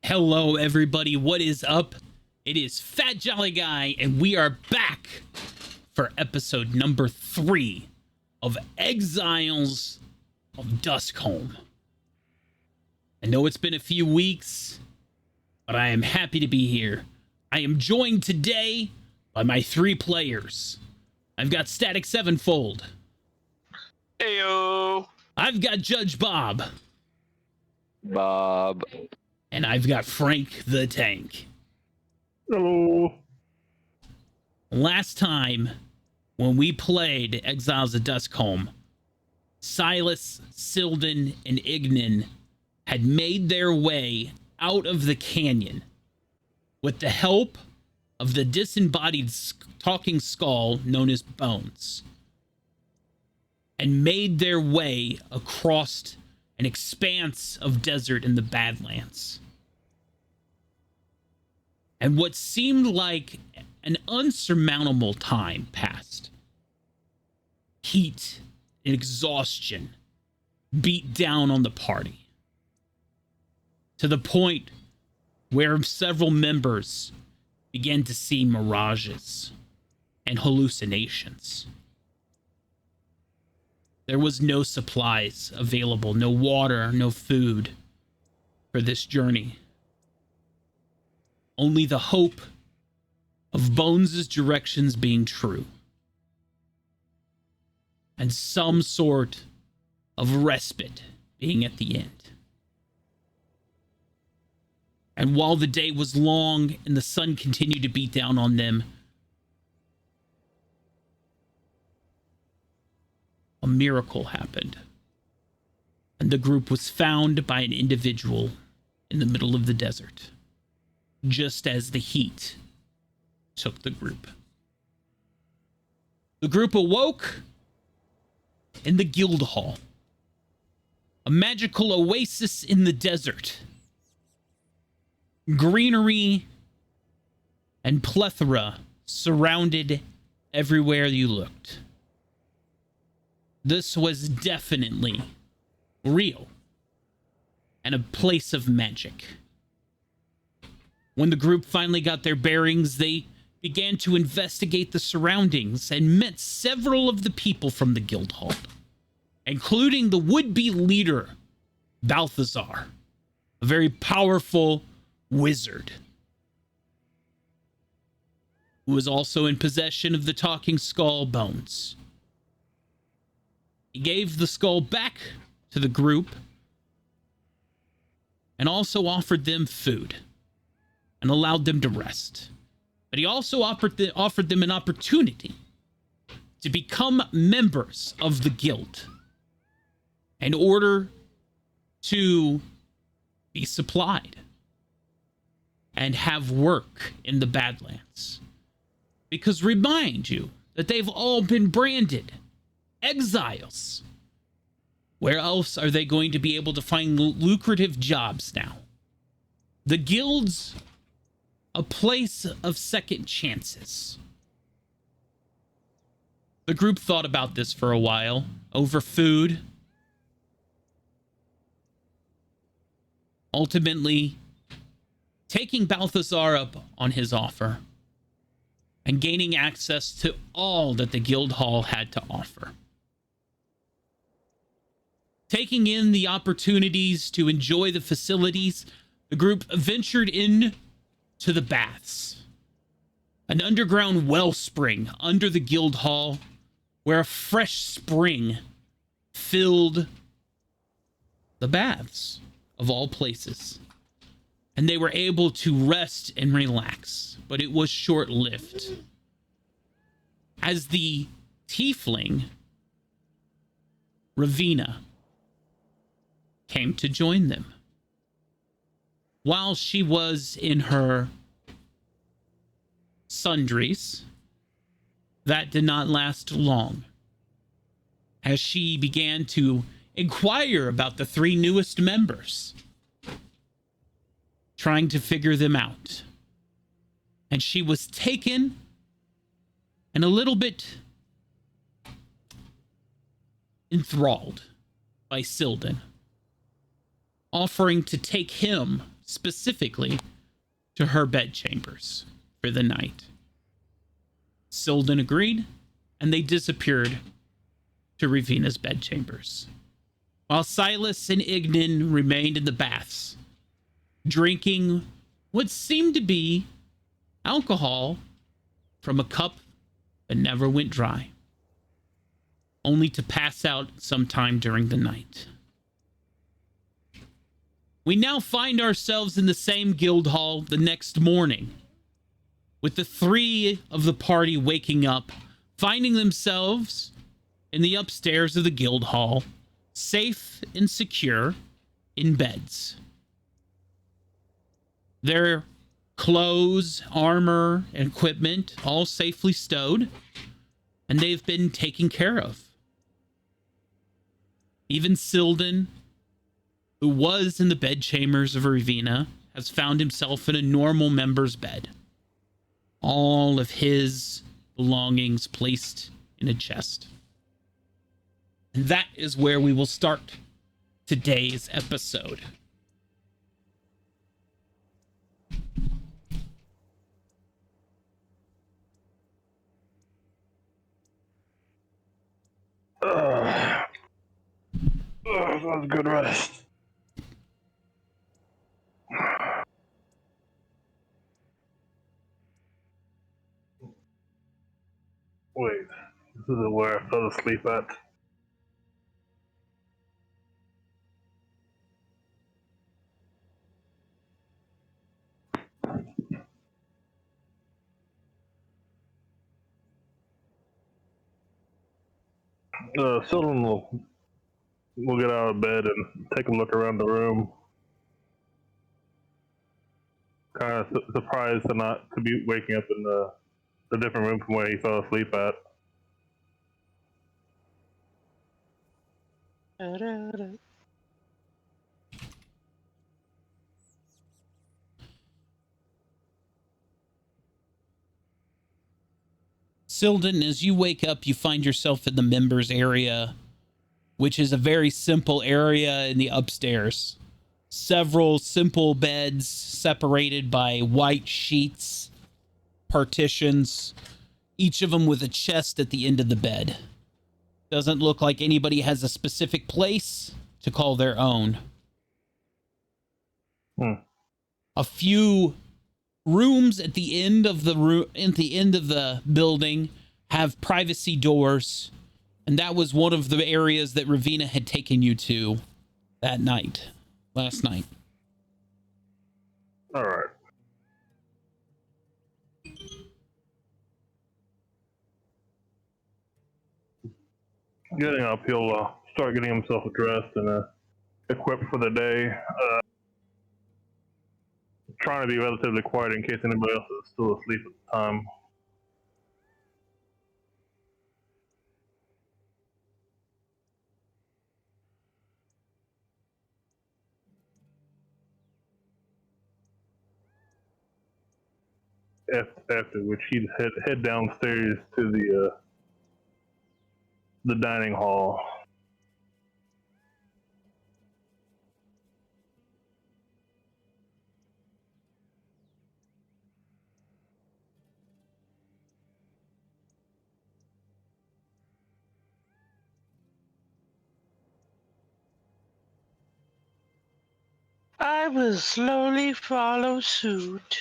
Hello, everybody. What is up? It is Fat Jolly Guy, and we are back for episode number 3 of Exiles of Duskholm. I know it's been a few weeks, but I am happy to be here. I am joined today by my 3 players. I've got Static Sevenfold. Heyo. I've got Judge Bob. Bob. And I've got Frank the Tank. Hello. Last time, when we played Exiles of Duskholm, Silas, Silden, and Ignan had made their way out of the canyon with the help of the disembodied talking skull known as Bones, and made their way across an expanse of desert in the Badlands. And what seemed like an unsurmountable time passed. Heat and exhaustion beat down on the party, to the point where several members began to see mirages and hallucinations. There was no supplies available, no water, no food for this journey. Only the hope of Bones' directions being true, and some sort of respite being at the end. And while the day was long and the sun continued to beat down on them, a miracle happened, and the group was found by an individual in the middle of the desert, just as the heat took the group. The group awoke in the guild hall, a magical oasis in the desert. Greenery and plethora surrounded everywhere you looked. This was definitely real and a place of magic. When the group finally got their bearings, they began to investigate the surroundings and met several of the people from the guild hall, including the would-be leader, Balthazar, a very powerful wizard who was also in possession of the talking skull Bones. He gave the skull back to the group and also offered them food and allowed them to rest. But he also offered them an opportunity to become members of the guild in order to be supplied and have work in the Badlands. Because remind you that they've all been branded exiles. Where else are they going to be able to find lucrative jobs now? The guild's a place of second chances. The group thought about this for a while, over food. Ultimately, taking Balthazar up on his offer and gaining access to all that the guild hall had to offer. Taking in the opportunities to enjoy the facilities, the group ventured in to the baths, an underground wellspring under the guild hall where a fresh spring filled the baths of all places. And they were able to rest and relax, but it was short-lived, as the tiefling Ravina came to join them. While she was in her sundries, that did not last long, as she began to inquire about the 3 newest members, trying to figure them out. And she was taken and a little bit enthralled by Silden, offering to take him specifically to her bedchambers for the night. Silden agreed, and they disappeared to Ravina's bedchambers, while Silas and Ignan remained in the baths, drinking what seemed to be alcohol from a cup that never went dry, only to pass out sometime during the night. We now find ourselves in the same guild hall the next morning, with the three of the party waking up, finding themselves in the upstairs of the guild hall, safe and secure in beds. Their clothes, armor, and equipment all safely stowed, and they've been taken care of. Even Silden, who was in the bedchambers of Ravina, has found himself in a normal member's bed. All of his belongings placed in a chest. And that is where we will start today's episode. That was a good rest. Wait, this isn't where I fell asleep at. Sylvan will get out of bed and take a look around the room. Kind of surprised to be waking up in the different room from where he fell asleep at. Silden, as you wake up, you find yourself in the members area, which is a very simple area in the upstairs. Several simple beds separated by white sheets, partitions, each of them with a chest at the end of the bed. Doesn't look like anybody has a specific place to call their own. A few rooms at the end of the building have privacy doors, and that was one of the areas that Ravina had taken you to last night. All right. Getting up, he'll start getting himself dressed and equipped for the day. Trying to be relatively quiet in case anybody else is still asleep at the time. After which he'd head downstairs to the dining hall. I will slowly follow suit.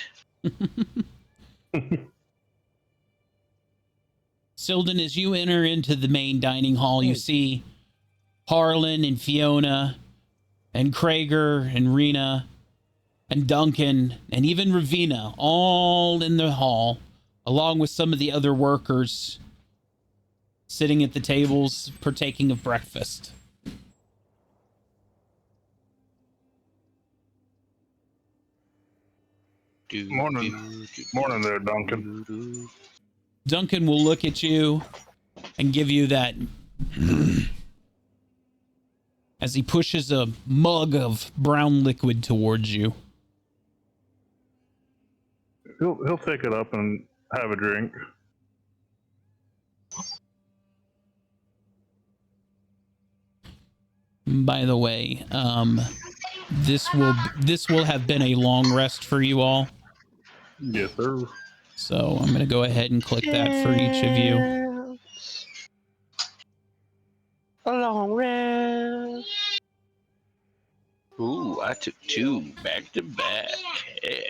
Silden, as you enter into the main dining hall, you see Harlan and Fiona and Krager and Rena and Duncan and even Ravina all in the hall, along with some of the other workers sitting at the tables partaking of breakfast. Morning there, Duncan. Duncan will look at you and give you that as he pushes a mug of brown liquid towards you. He'll take it up and have a drink. By the way, This will have been a long rest for you all. Yes, sir. So I'm going to go ahead and click that for each of you. A long rest. Ooh, I took 2 back to back. Yeah.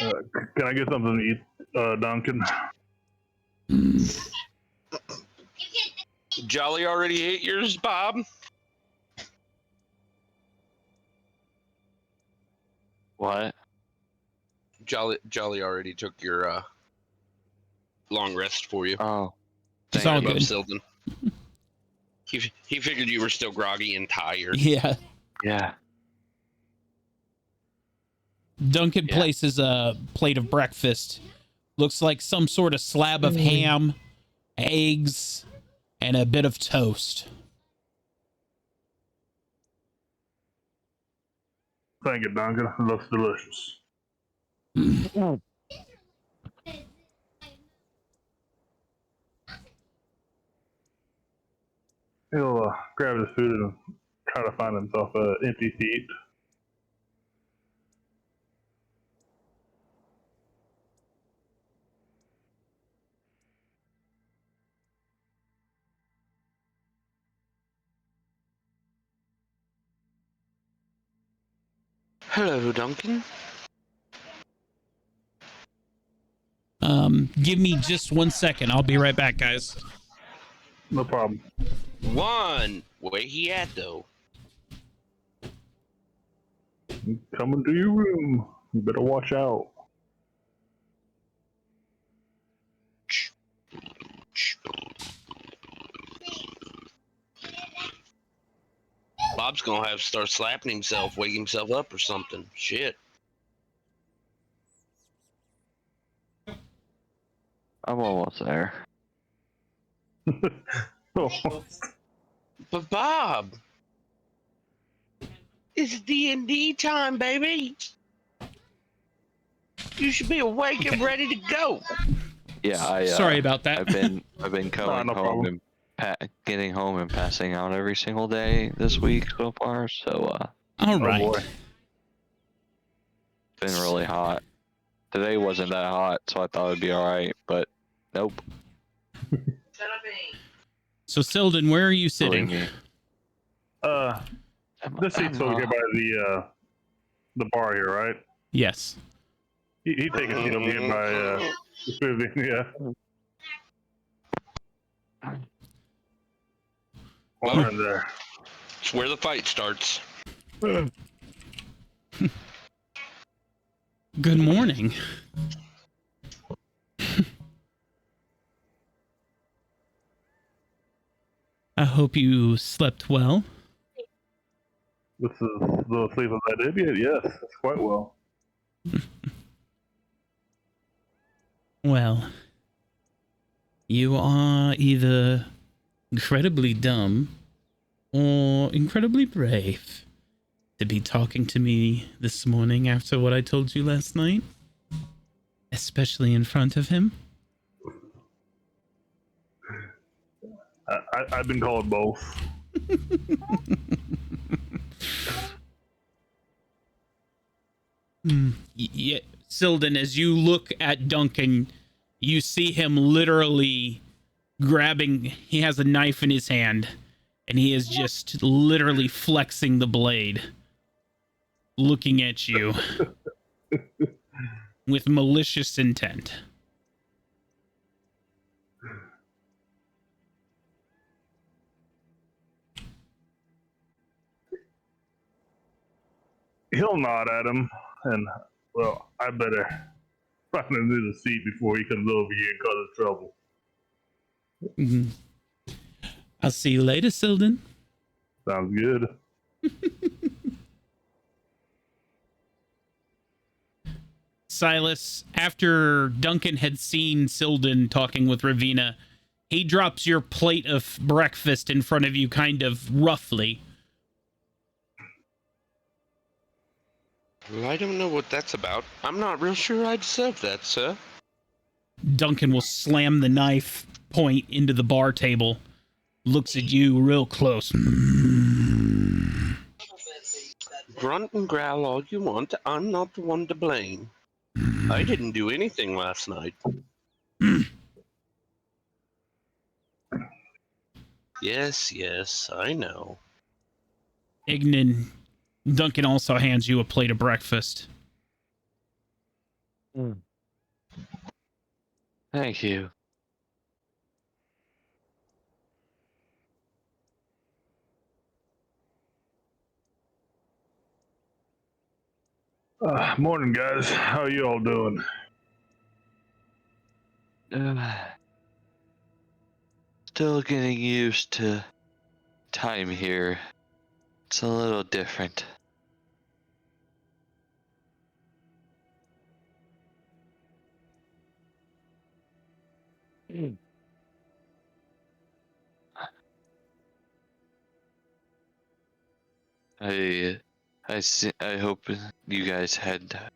Can I get something to eat, Duncan? Jolly already ate yours, Bob? What? Jolly already took your long rest for you. Oh, It's all Above good. Silden. He figured you were still groggy and tired. Yeah. yeah. Duncan Yeah. places a plate of breakfast. Looks like some sort of slab of ham, eggs, and a bit of toast. Thank you, Duncan. It looks delicious. He'll grab his food and try to find himself an empty seat. Hello, Duncan. Give me just 1 second. I'll be right back, guys. No problem. 1. Where he at, though? Coming to your room. You better watch out. Bob's gonna have to start slapping himself, wake himself up or something. Shit. I'm almost there. Oh, But Bob, it's D&D time, baby. You should be awake and ready to go. Yeah, I. Sorry about that. I've been going no home problem. and getting home and passing out every single day this week so far. So All oh right. boy. it's been really hot. Today wasn't that hot, so I thought it'd be all right, but nope. So, Silden, where are you Believe sitting? me. This seat's over here by the bar here, right? Yes. He take a seat over here by the smoothie, yeah. Over in there. It's where the fight starts. Good morning. I hope you slept well. This is the sleep of that idiot. Yes, it's quite well. Well, you are either incredibly dumb or incredibly brave to be talking to me this morning after what I told you last night, especially in front of him. I've been called both. Yeah, Silden, as you look at Duncan, you see him literally grabbing, he has a knife in his hand, and he is just literally flexing the blade, looking at you with malicious intent. He'll nod at him, and, well, I better find him in the seat before he comes over here and causes trouble. Mhm. I'll see you later, Silden. Sounds good. Silas, after Duncan had seen Silden talking with Ravina, he drops your plate of breakfast in front of you kind of roughly. Well, I don't know what that's about. I'm not real sure I deserve that, sir. Duncan will slam the knife point into the bar table, looks at you real close. Grunt and growl all you want. I'm not the one to blame. I didn't do anything last night. Yes, I know. Ignan, Duncan also hands you a plate of breakfast. Thank you. Morning, guys. How you all doing? Still getting used to time here. It's a little different. I hope you guys had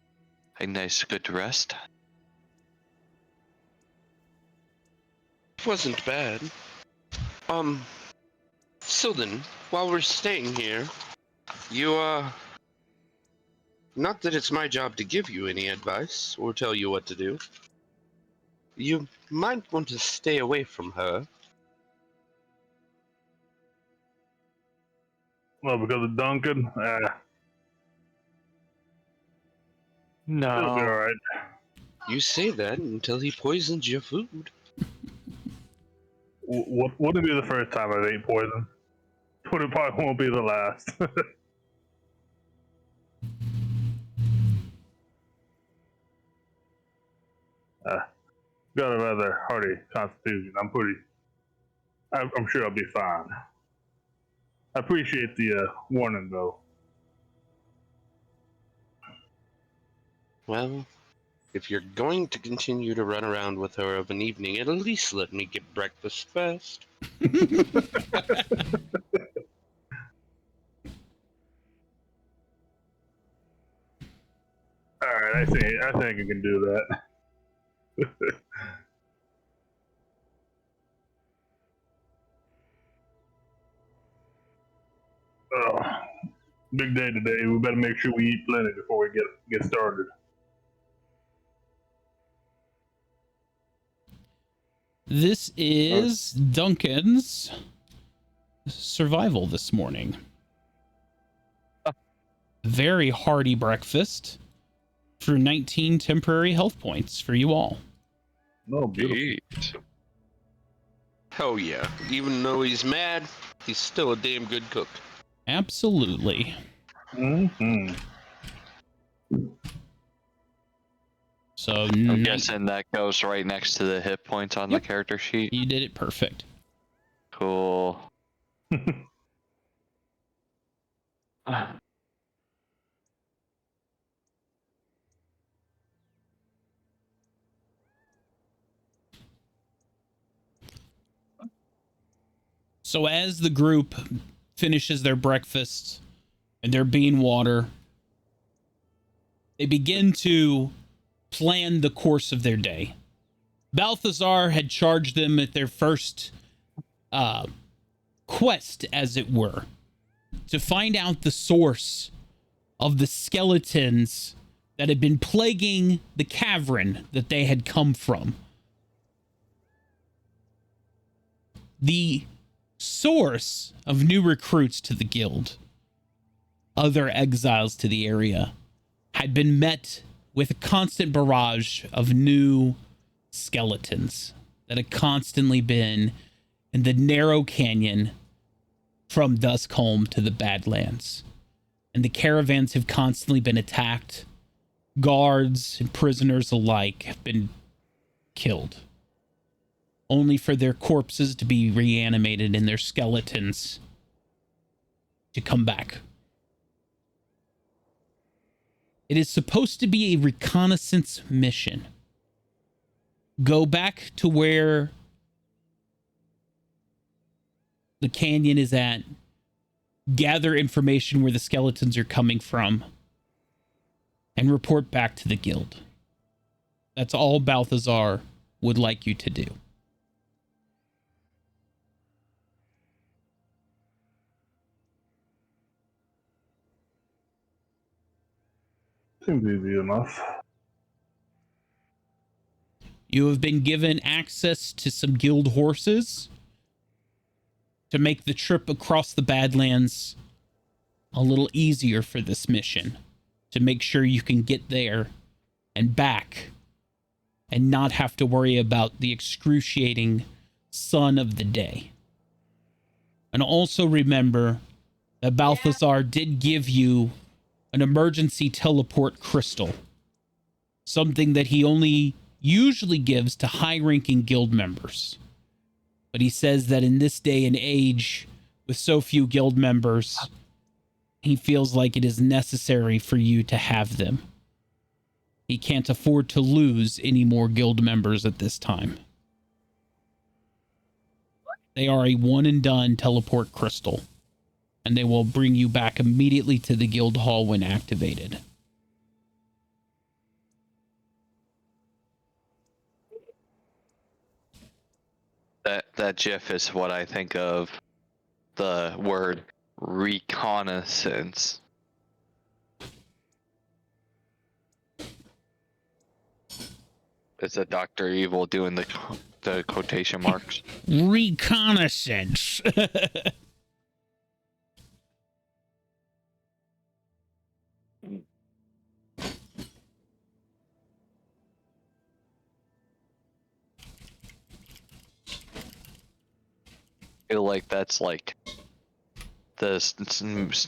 a nice good rest. It wasn't bad. So then, while we're staying here, you, not that it's my job to give you any advice or tell you what to do. You might want to stay away from her. Well, because of Duncan? It'll be No. alright. You say that until he poisons your food. Wouldn't be the first time I've ate poison. But it probably won't be the last. Got a rather hearty constitution. I'm sure I'll be fine. I appreciate the warning, though. Well, if you're going to continue to run around with her of an evening, at least let me get breakfast first. Alright, I think I can do that. Oh, big day today. We better make sure we eat plenty before we get started. This is Duncan's survival this morning. Very hearty breakfast for 19 temporary health points for you all. Oh, beautiful. Eat. Oh yeah, even though he's mad, he's still a damn good cook. Absolutely. Mm-hmm. So I'm guessing that goes right next to the hit points on Yep. the character sheet. you did it perfect. Cool. So as the group finishes their breakfast and their bean water, they begin to plan the course of their day. Balthazar had charged them at their first quest, as it were, to find out the source of the skeletons that had been plaguing the cavern that they had come from. The source of new recruits to the guild, other exiles to the area, had been met with a constant barrage of new skeletons that had constantly been in the narrow canyon from Duskholm to the Badlands. And the caravans have constantly been attacked. Guards and prisoners alike have been killed, only for their corpses to be reanimated and their skeletons to come back. It is supposed to be a reconnaissance mission. Go back to where the canyon is at, gather information where the skeletons are coming from, and report back to the guild. That's all Balthazar would like you to do. Seems easy enough. You have been given access to some guild horses to make the trip across the Badlands a little easier for this mission, to make sure you can get there and back and not have to worry about the excruciating sun of the day. And also remember that Balthazar did give you an emergency teleport crystal, something that he only usually gives to high-ranking guild members. But he says that in this day and age, with so few guild members, he feels like it is necessary for you to have them. He can't afford to lose any more guild members at this time. They are a one-and-done teleport crystal, and they will bring you back immediately to the guild hall when activated. That GIF is what I think of the word reconnaissance. It's a Dr. Evil doing the quotation marks. Reconnaissance. I feel like that's like the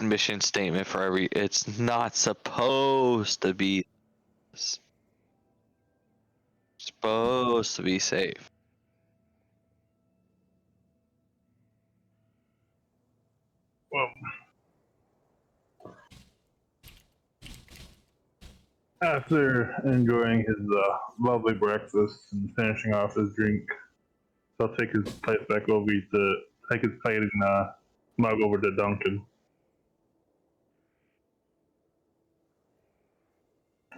mission statement for every. It's not supposed to be. It's supposed to be safe. Well, after enjoying his lovely breakfast and finishing off his drink, he'll take his plate back over to take his plate and mug over to Duncan.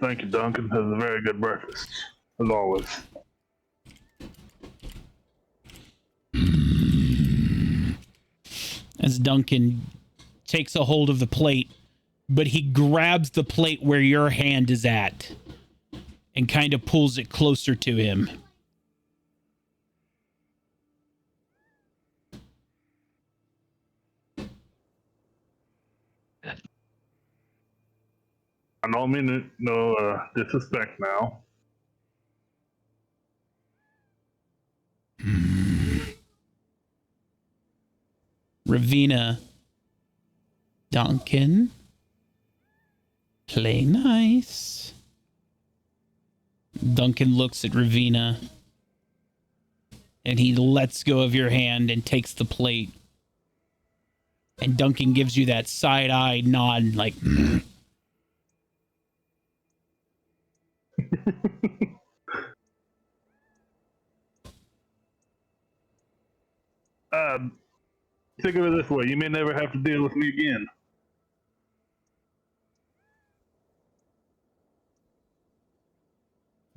Thank you, Duncan. That was a very good breakfast, as always. As Duncan takes a hold of the plate, but he grabs the plate where your hand is at and kind of pulls it closer to him. I don't mean no disrespect now. Ravina, Duncan, play nice. Duncan looks at Ravina and he lets go of your hand and takes the plate. And Duncan gives you that side-eye nod like, Think of it this way: you may never have to deal with me again.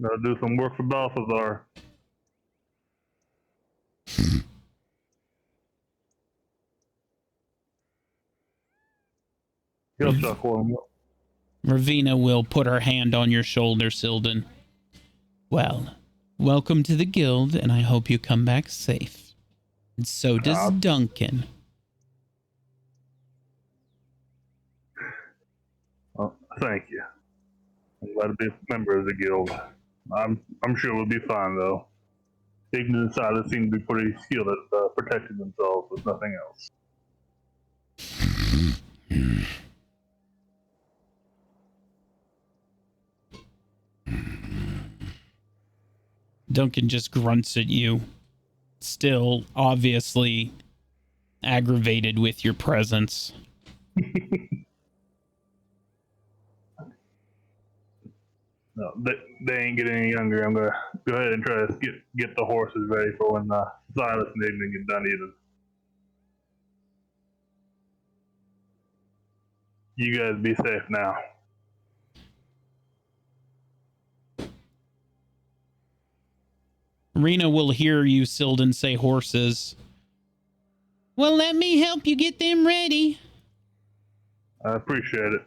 Gotta do some work for Balthazar. He'll chuckle. Ravina will put her hand on your shoulder, Silden. Well, welcome to the guild, and I hope you come back safe. And so does Duncan. Well, thank you. I'm glad to be a member of the guild. I'm sure we'll be fine though. Ignorant Silence seem to be pretty skilled at protecting themselves with nothing else. Duncan just grunts at you, still obviously aggravated with your presence. No, they ain't getting any younger. I'm gonna go ahead and try to get the horses ready for when Silas and Ignan get done eating. You guys be safe now. Rena will hear you, Silden, say horses. Well, let me help you get them ready. I appreciate it.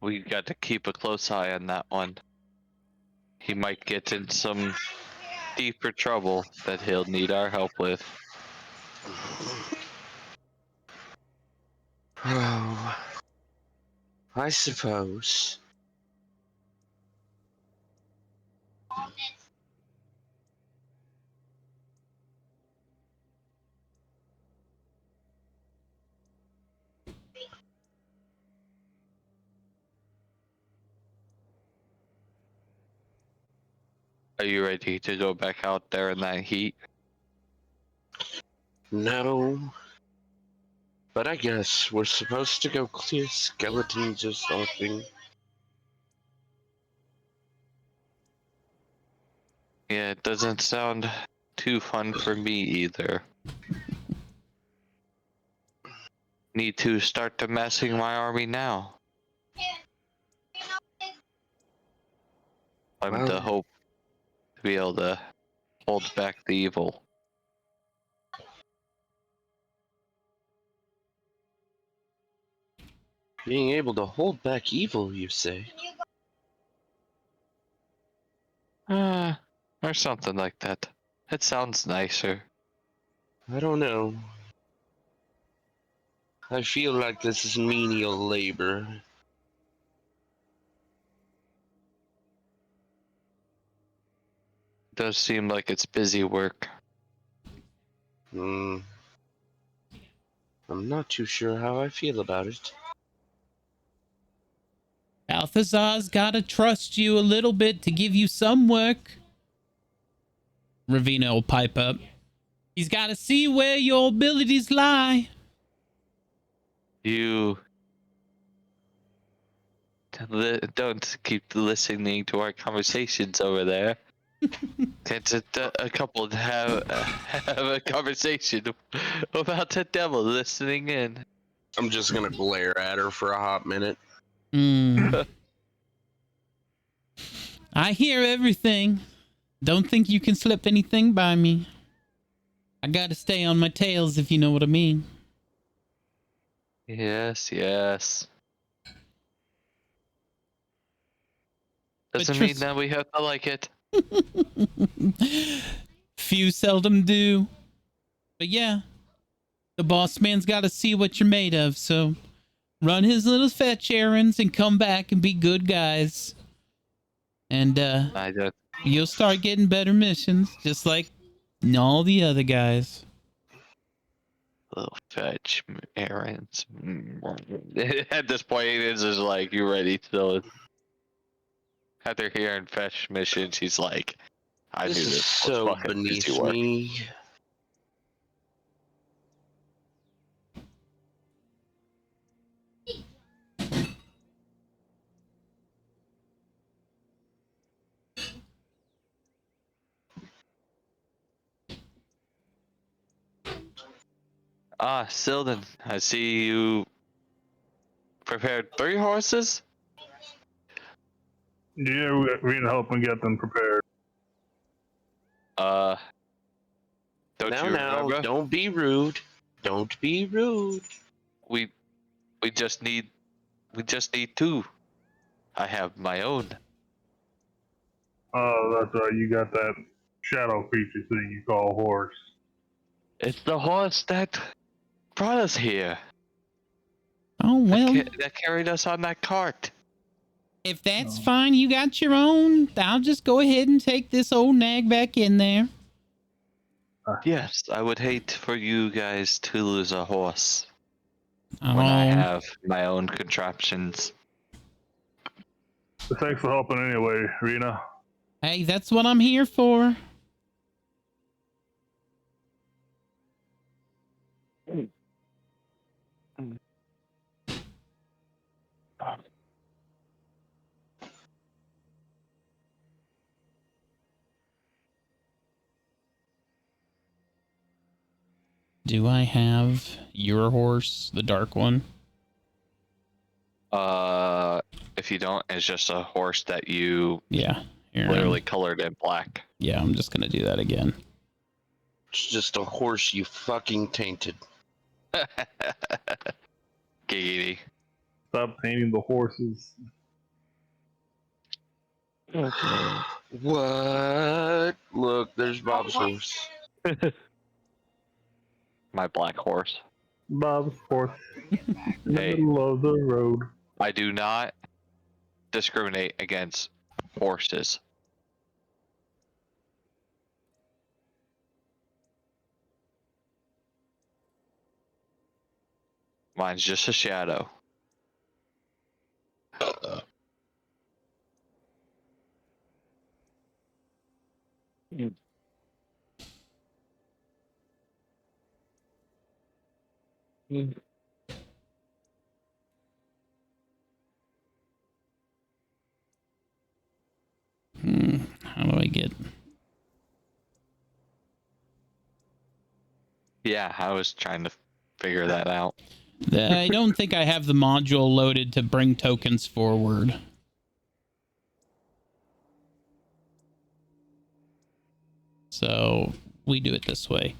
We got to keep a close eye on that one. He might get in some deeper trouble that he'll need our help with. Oh, I suppose. Are you ready to go back out there in that heat? No. But I guess we're supposed to go clear skeletons or something. Yeah, it doesn't sound too fun for me either. Need to start amassing my army now. I'm Well, the hope to be able to hold back the evil. being able to hold back evil, you say? Or something like that. It sounds nicer. I don't know. I feel like this is menial labor. Does seem like it's busy work. I'm not too sure how I feel about it. Balthazar's gotta trust you a little bit to give you some work. Ravina will pipe up. He's gotta see where your abilities lie. You don't keep listening to our conversations over there. Can't a couple have a conversation about the devil listening in? I'm just gonna glare at her for a hot minute. I hear everything. Don't think you can slip anything by me. I gotta stay on my tails, if you know what I mean. Yes, yes. Doesn't But mean that we have to like it. few seldom do. But yeah, the boss man's gotta see what you're made of, so run his little fetch errands and come back and be good guys. And I don't. you'll start getting better missions, just like all the other guys. Little fetch errands. At this point, it's just like you ready to. After hearing fetch missions, he's like, I knew This is this was so fucking busy beneath work. me. Ah, Silden, I see you prepared 3 horses? Yeah, we can help and get them prepared. Don't Now, you remember? don't be rude. Don't be rude. We just need 2. I have my own. Oh, that's right. You got that shadow creature thing you call a horse. It's the horse that brought us here. Oh, well, That carried us on that cart. if that's fine, you got your own. I'll just go ahead and take this old nag back in there. Yes, I would hate for you guys to lose a horse Oh, when I have my own contraptions. But thanks for helping anyway, Rena. hey, that's what I'm here for. Do I have your horse, the dark one? If you don't, it's just a horse that you Yeah. Here, literally colored in black. yeah, I'm just gonna do that again. It's just a horse you fucking tainted. Giggity. Stop painting the horses. What? Look, there's Bob's horse. My black horse. Bob's horse in the Hey. middle of the road. I do not discriminate against horses. Mine's just a shadow. How do I get... Yeah, I was trying to figure that out. I don't think I have the module loaded to bring tokens forward. So we do it this way.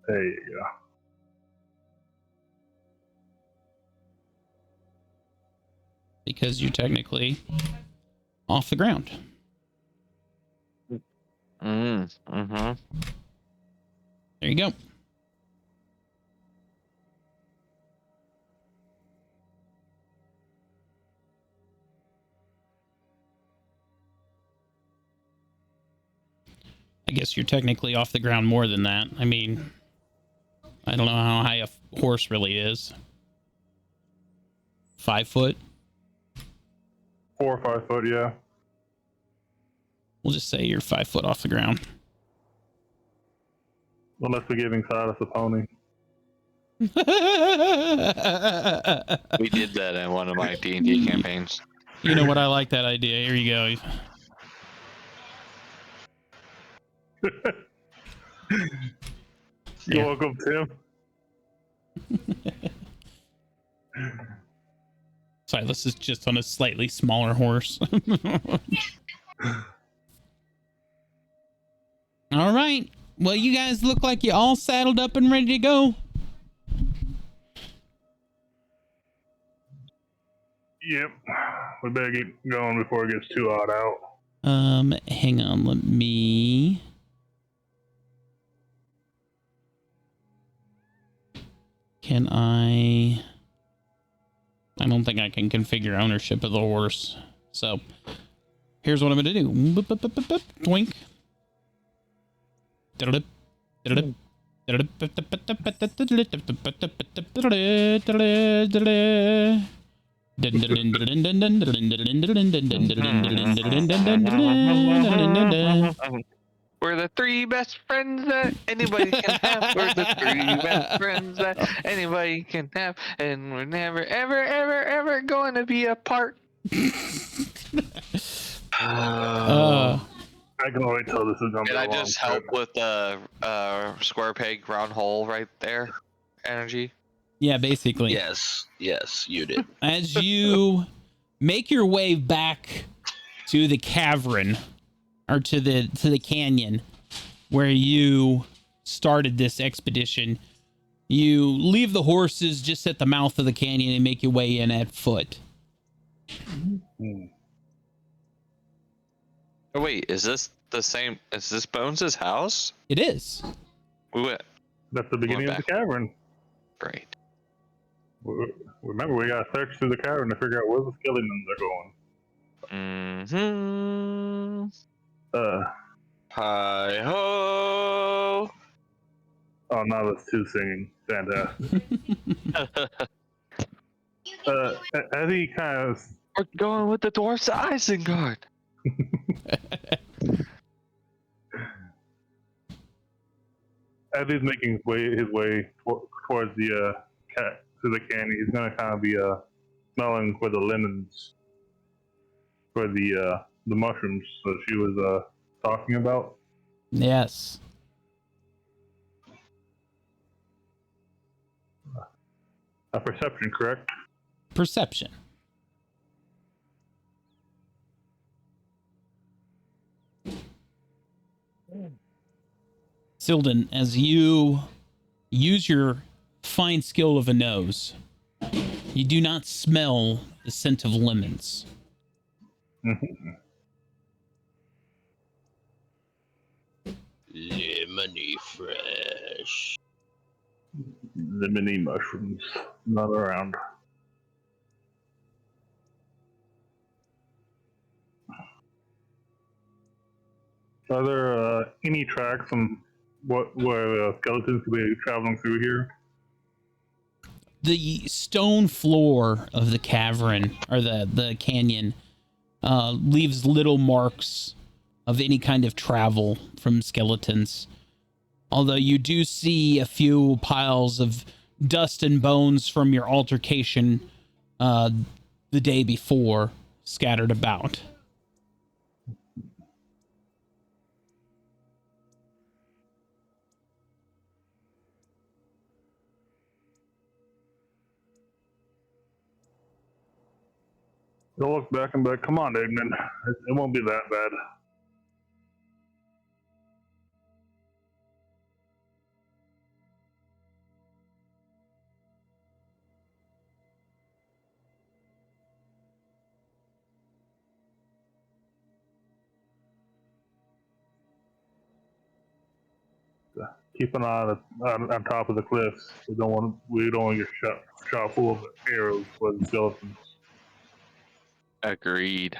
There you go. Because you're technically off the ground. Mm-hmm. There you go. I guess you're technically off the ground more than that. I mean, I don't know how high a horse really is. 5 foot? 4 or 5 foot, yeah. We'll just say you're 5 foot off the ground. Unless we're giving Silas a pony. We did that in one of my D&D campaigns. You know what? I like that idea. Here you go. You're Yeah. welcome, Tim. Silas is just on a slightly smaller horse. All right. Well, you guys look like you all saddled up and ready to go. Yep. We better get going before it gets too hot out. Hang on. Let me... Can I don't think I can configure ownership of the horse. So here's what I'm going to do. Boop, boop, boop, boop, boop. Twink. Diddle-dip. Diddle-dip. We're the 3 best friends that anybody can have. We're the 3 best friends that anybody can have. And we're never, ever, ever, ever going to be apart. I can already tell this is going to be Can a I long just trip. help with the square peg, round hole right there? Energy? Yeah, basically. Yes, you did. As you make your way back to the cavern, or to the canyon where you started this expedition, you leave the horses just at the mouth of the canyon and make your way in at foot. Oh wait, is this the same? Is this Bones' house? It is. We went. That's the beginning of the cavern. Great. Remember, we got to search through the cavern to figure out where the skeletons are going. Mm-hmm. Hi ho! Oh, now that's 2 singing. Fantastic. As he kind of... We're going with the dwarfs to Isengard. As he's making his way towards the to the canyon, he's gonna kind of be smelling for the linens, for the mushrooms that she was talking about. Yes. A perception, correct? Perception. Silden, as you use your fine skill of a nose, you do not smell the scent of lemons. Mm-hmm. Lemony fresh. The mini mushrooms, not around. Are there any tracks on where skeletons could be traveling through here? The stone floor of the cavern, or the canyon, leaves little marks of any kind of travel from skeletons. Although you do see a few piles of dust and bones from your altercation the day before scattered about. They'll look back and be like, come on, Eggman. It won't be that bad. Keep an eye on top of the cliffs. We don't want to get shot full of arrows by the skeletons. Agreed.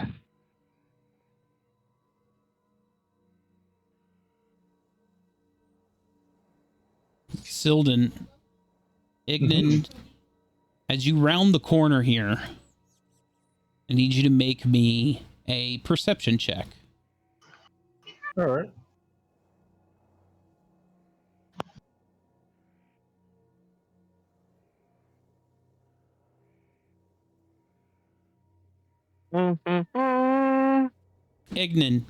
Silden, Ignan, as you round the corner here, I need you to make me a perception check. All right. Ignan,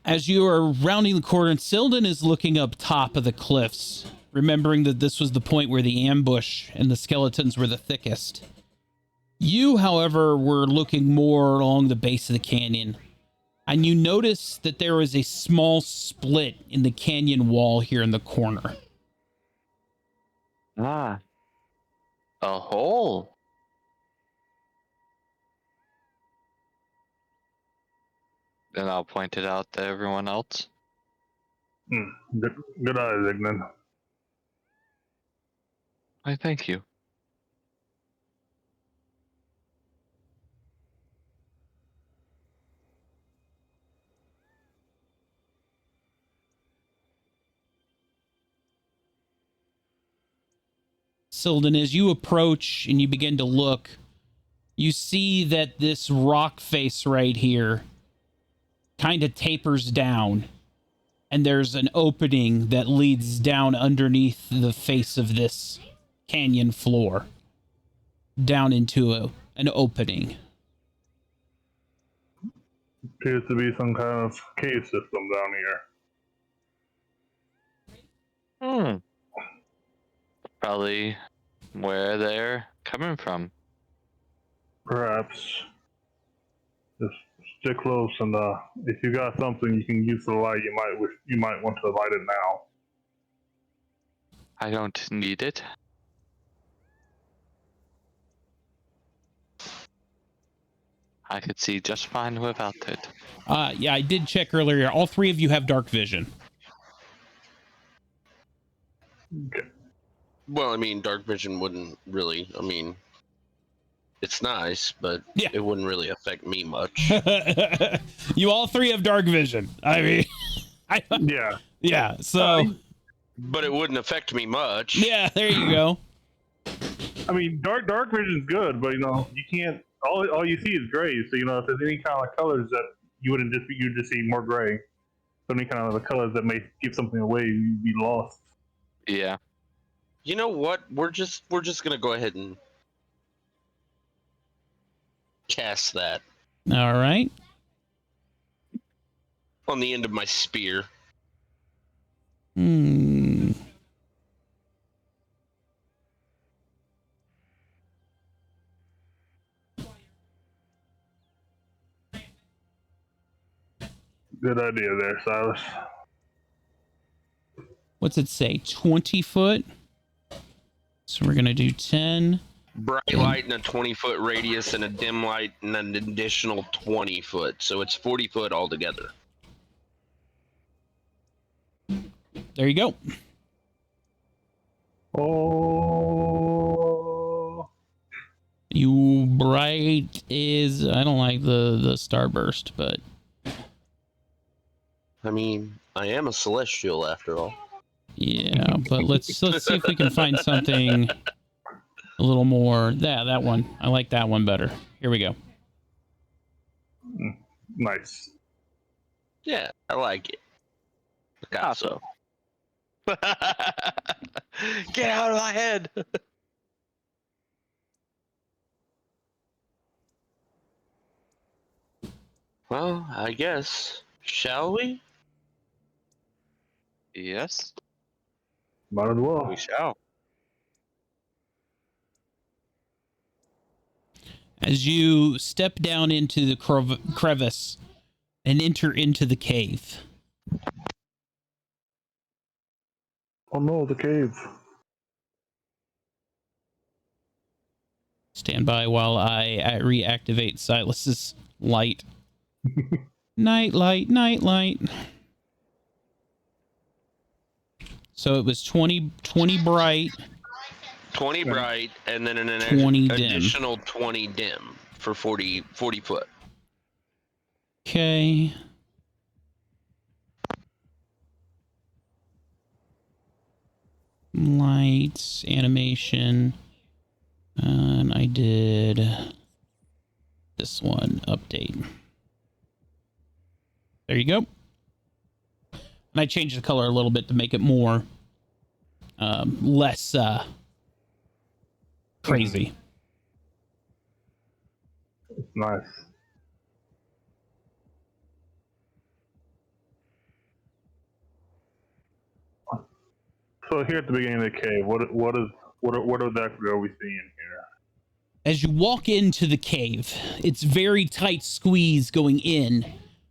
as you are rounding the corner, and Silden is looking up top of the cliffs, remembering that this was the point where the ambush and the skeletons were the thickest. You, however, were looking more along the base of the canyon, and you notice that there is a small split in the canyon wall here in the corner. Ah. A hole. Then I'll point it out to everyone else. Good eyes, Ignan. Why, thank you. Silden, as you approach and you begin to look, you see that this rock face right here kind of tapers down, and there's an opening that leads down underneath the face of this canyon floor, down into an opening. Appears to be some kind of cave system down here. Probably where they're coming from. Perhaps. Just stick close, and if you got something you can use for the light, you might want to light it now. I don't need it. I could see just fine without it. Yeah, I did check earlier. All three of you have dark vision. Okay. Well, I mean, dark vision wouldn't really. I mean, it's nice, but Yeah. it wouldn't really affect me much. You all three have dark vision. I mean, Yeah. yeah. So, But it wouldn't affect me much. yeah, there you go. I mean, dark vision's good, but you can't. All you see is gray. So if there's any kind of colors that you'd just see more gray. So any kind of the colors that may give something away, you'd be lost. Yeah. You know what? We're just gonna go ahead and cast that. All right. On the end of my spear. Hmm. Good idea there, Silas. What's it say? 20 foot? So we're going to do 10. Bright light in a 20-foot radius and a dim light in an additional 20 foot. So it's 40 foot altogether. There you go. Oh. You bright is... I don't like the starburst, but... I mean, I am a celestial after all. Yeah, but let's see if we can find something a little more. Yeah, that one. I like that one better. Here we go. Nice. Yeah, I like it. Picasso. Get out of my head. Well, I guess. Shall we? Yes, Might as well. we shall. As you step down into the crevice and enter into the cave, Oh no, the cave. stand by while I reactivate Silas's light. Night light, night light. So it was 20 bright. 20 bright, and then an 20 dim. additional 20 dim for 40 foot. Okay. Lights, animation. And I did this one, update. There you go. And I changed the color a little bit to make it more, less crazy. Nice. So here at the beginning of the cave, what exactly are we seeing here? As you walk into the cave, it's very tight squeeze going in,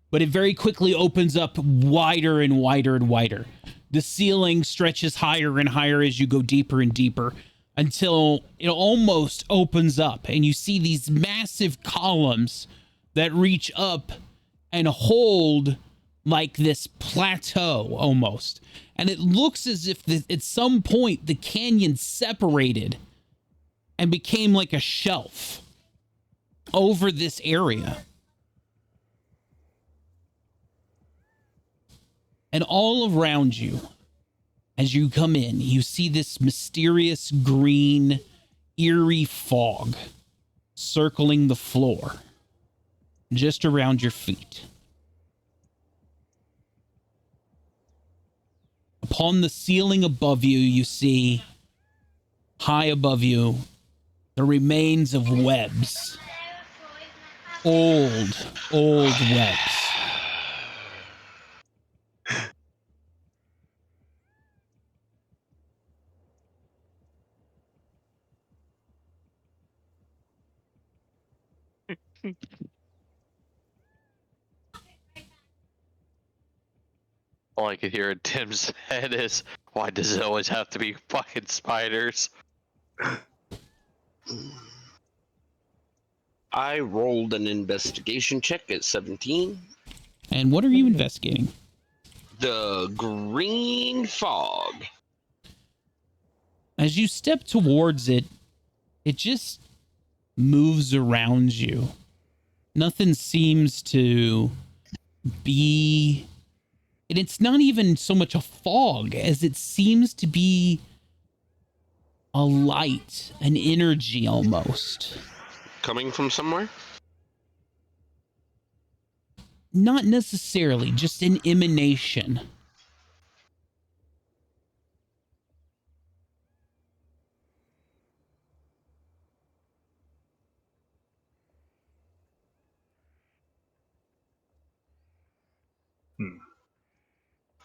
but it very quickly opens up wider and wider and wider. The ceiling stretches higher and higher as you go deeper and deeper until it almost opens up, and you see these massive columns that reach up and hold like this plateau almost. And it looks as if at some point the canyon separated and became like a shelf over this area. And all around you, as you come in, you see this mysterious green, eerie fog circling the floor just around your feet. Upon the ceiling above you, you see, high above you, the remains of webs. Old webs. All I could hear in Tim's head is, why does it always have to be fucking spiders? I rolled an investigation check at 17. And what are you investigating? The green fog. As you step towards it, it just moves around you. Nothing seems to be... And it's not even so much a fog as it seems to be a light, an energy almost. Coming from somewhere? Not necessarily, just an emanation.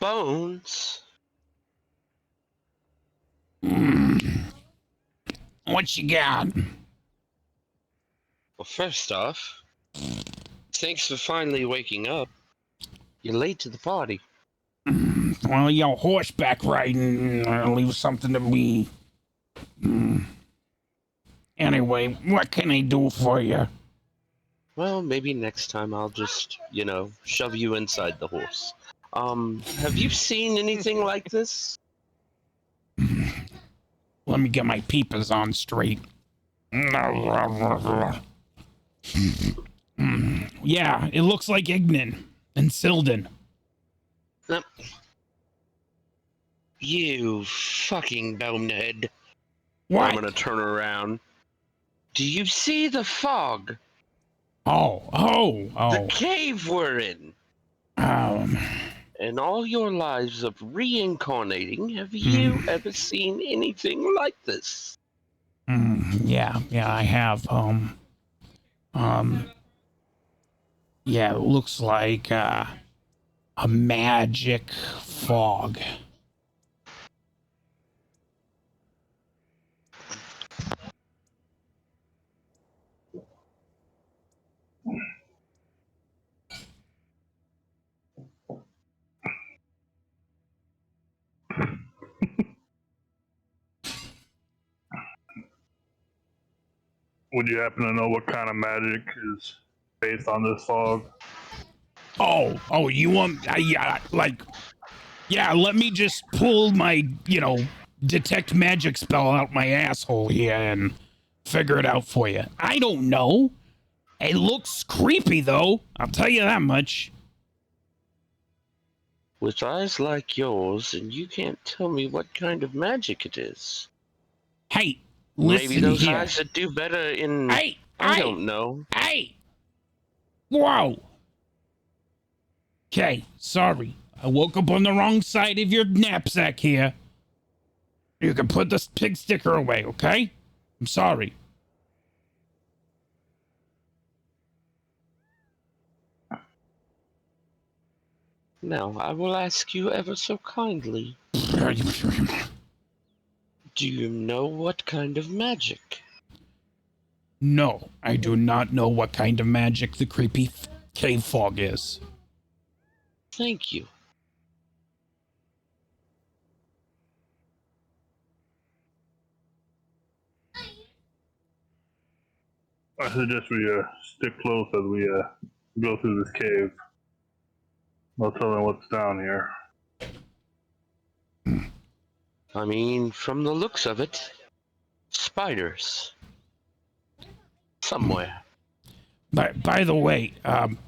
Bones? What you got? Well, first off, thanks for finally waking up. You're late to the party. Well, horseback riding leaves something to me. Anyway, what can I do for you? Well, maybe next time I'll just, shove you inside the horse. Have you seen anything like this? Let me get my peepers on straight. Yeah, it looks like Ignan and Sildon. No. You fucking bonehead. What? I'm gonna turn around. Do you see the fog? The cave we're in. In all your lives of reincarnating, have you ever seen anything like this? Yeah, I have. Yeah, it looks like a magic fog. Would you happen to know what kind of magic is based on this fog? Oh, you want, let me just pull my, detect magic spell out my asshole here and figure it out for you. I don't know. It looks creepy, though. I'll tell you that much. With eyes like yours, and you can't tell me what kind of magic it is. Hey, listen Maybe those here. eyes that do better in... I don't know. Hey! Whoa! Okay, sorry. I woke up on the wrong side of your knapsack here. You can put this pig sticker away, okay? I'm sorry. Now, I will ask you ever so kindly. Do you know what kind of magic? No, I do not know what kind of magic the creepy cave fog is. Thank you. I suggest we stick close as we go through this cave. No telling what's down here. I mean, from the looks of it, spiders. Somewhere. By the way,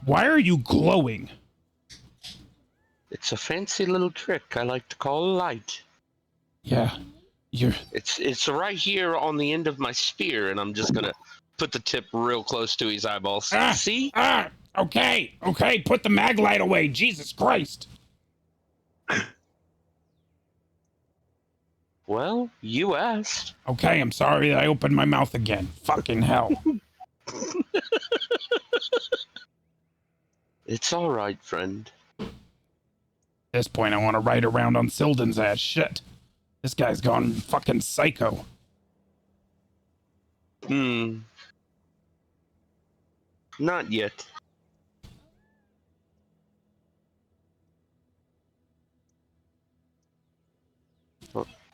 why are you glowing? It's a fancy little trick I like to call light. Yeah, you're... It's right here on the end of my spear, and I'm just gonna put the tip real close to his eyeballs. See? Okay, put the mag light away. Jesus Christ. Well, you asked. Okay, I'm sorry that I opened my mouth again. Fucking hell. It's all right, friend. At this point, I want to ride around on Sildon's ass. Shit. This guy's gone fucking psycho. Not yet.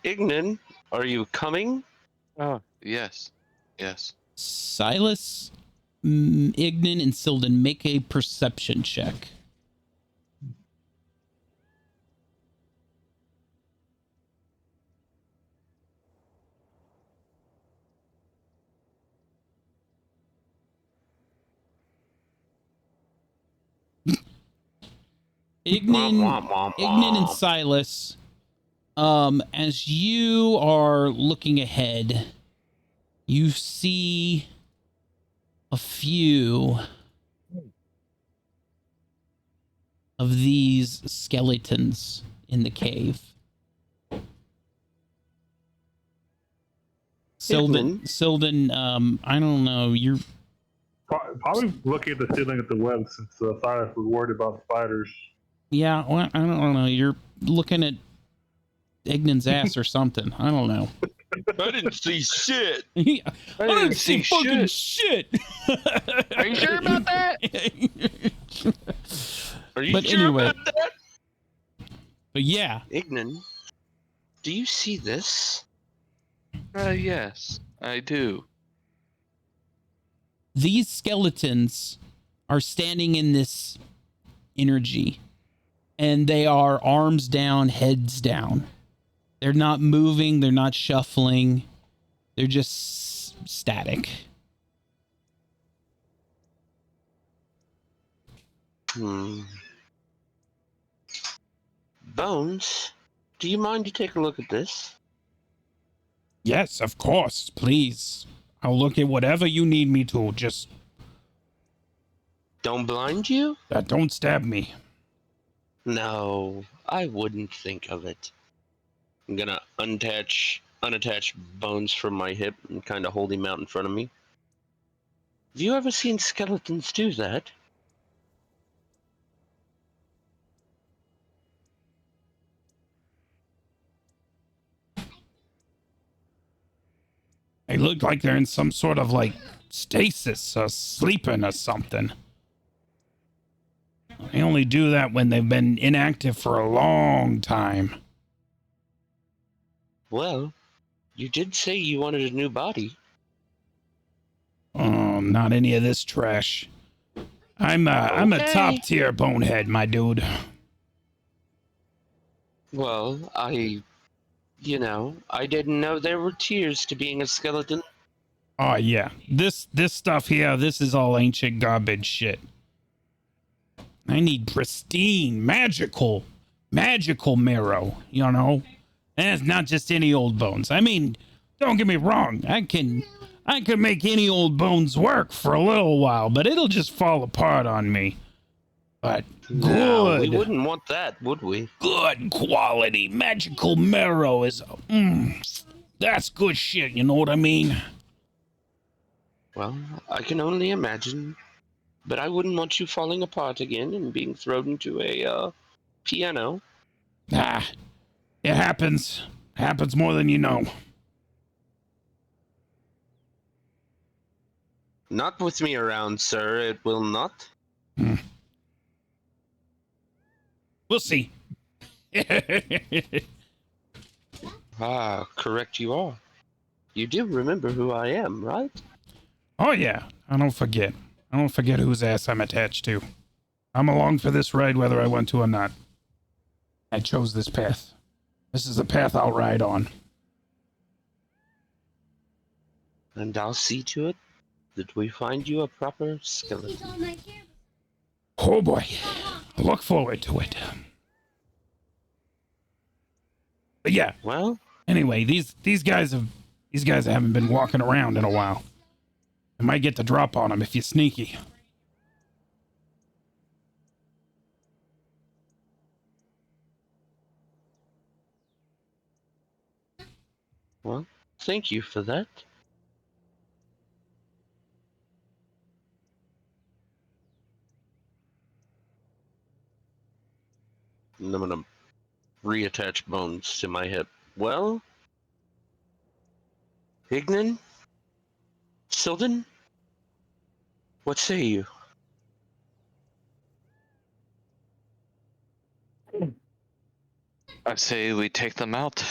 Ignan, are you coming? Oh, yes. Silas, Ignan, and Sildon, make a perception check. Ignan and Silas, as you are looking ahead, you see a few of these skeletons in the cave. Sildon, I don't know, you're... Probably looking at the ceiling at the web since Silas was worried about spiders. Yeah, well, I don't know. You're looking at Ignan's ass or something. I don't know. I didn't see shit. I I didn't didn't see see fucking shit. shit. Are you sure about that? Are you But sure anyway. about that? But yeah, Ignan, do you see this? Yes, I do. these skeletons are standing in this energy, and they are arms down, heads down. They're not moving, they're not shuffling, they're just static. Bones, do you mind to take a look at this? Yes, of course, please. I'll look at whatever you need me to. Just Don't blind you? don't stab me. No, I wouldn't think of it. I'm gonna unattach Bones from my hip and kind of hold him out in front of me. Have you ever seen skeletons do that? They look like they're in some sort of like stasis or sleeping or something. They only do that when they've been inactive for a long time. Well, you did say you wanted a new body. Not any of this trash. I'm a Okay. top tier bonehead, my dude. Well, I didn't know there were tiers to being a skeleton. Oh yeah, this stuff here, this is all ancient garbage shit. I need pristine, magical marrow, you know? And it's not just any old bones. I mean, don't get me wrong, I can make any old bones work for a little while, but it'll just fall apart on me. But No, we good, wouldn't want that, would we? good quality magical marrow is, that's good shit, you know what I mean? Well, I can only imagine. But I wouldn't want you falling apart again and being thrown into a piano. Ah, it happens. Happens more than you know. Not with me around, sir. It will not. We'll see. Ah, correct you are. You do remember who I am, right? Oh yeah, I don't forget. I don't forget whose ass I'm attached to. I'm along for this ride whether I want to or not. I chose this path. This is the path I'll ride on. And I'll see to it that we find you a proper skeleton. Oh boy, I look forward to it. But yeah, Well, anyway, these guys haven't been walking around in a while. I might get the drop on them if you're sneaky. thank you for that. And I'm gonna reattach Bones to my hip. Well, Ignan? Sylvan? What say you? I say we take them out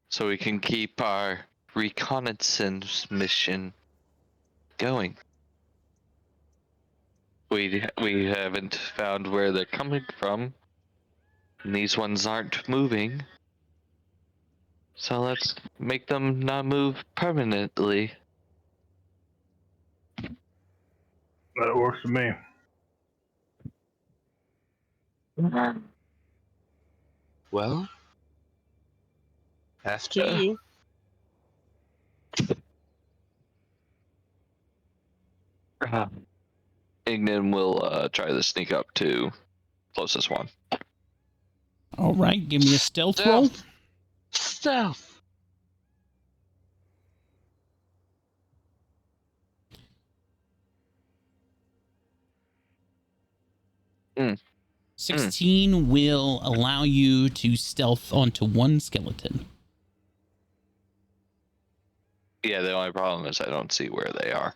so we can keep our reconnaissance mission going. We haven't found where they're coming from, and these ones aren't moving. So let's make them not move permanently. That works for me. Well, after you. Ignan will try to sneak up to closest one. All right, give me a stealth roll. Stealth. 16 will allow you to stealth onto one skeleton. Yeah, the only problem is I don't see where they are.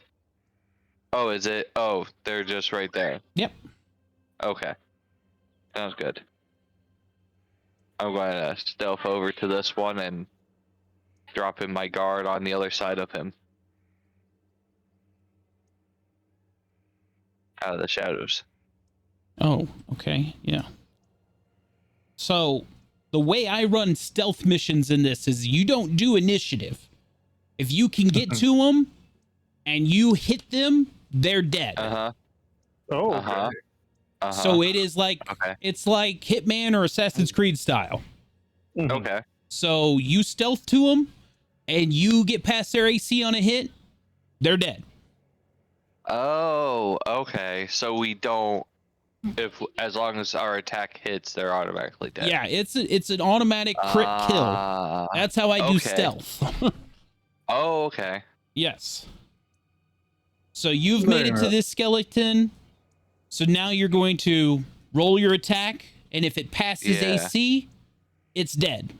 Oh, is it? Oh, they're just right there. Yep. Okay. Sounds good. I'm going to stealth over to this one and drop in my guard on the other side of him. Out of the shadows. Oh, okay. Yeah. So the way I run stealth missions in this is you don't do initiative. If you can get to them and you hit them, they're dead. Uh-huh. Oh, okay. Uh-huh. Uh-huh. So it is like, Okay. it's like Hitman or Assassin's Creed style. Mhm. Okay. So you stealth to them and you get past their AC on a hit, they're dead. Oh, okay. So we don't, as long as our attack hits, they're automatically dead. Yeah, it's an automatic crit kill. That's how I do okay. stealth. Oh, okay. Yes. So you've made it to this skeleton. So now you're going to roll your attack, and if it passes Yeah. AC, it's dead.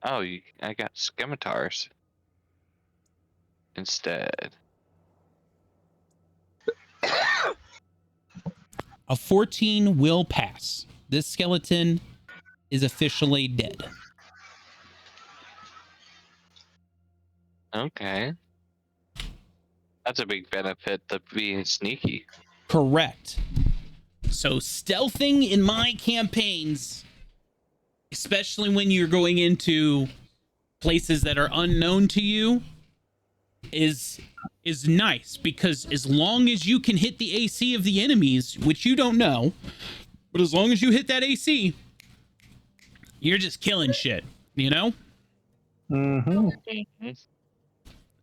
Oh, I got scimitars instead. A 14 will pass. This skeleton is officially dead. Okay. That's a big benefit to being sneaky. Correct. So stealthing in my campaigns, especially when you're going into places that are unknown to you, is nice, because as long as you can hit the AC of the enemies, which you don't know, but as long as you hit that AC, you're just killing shit, you know? Mm-hmm.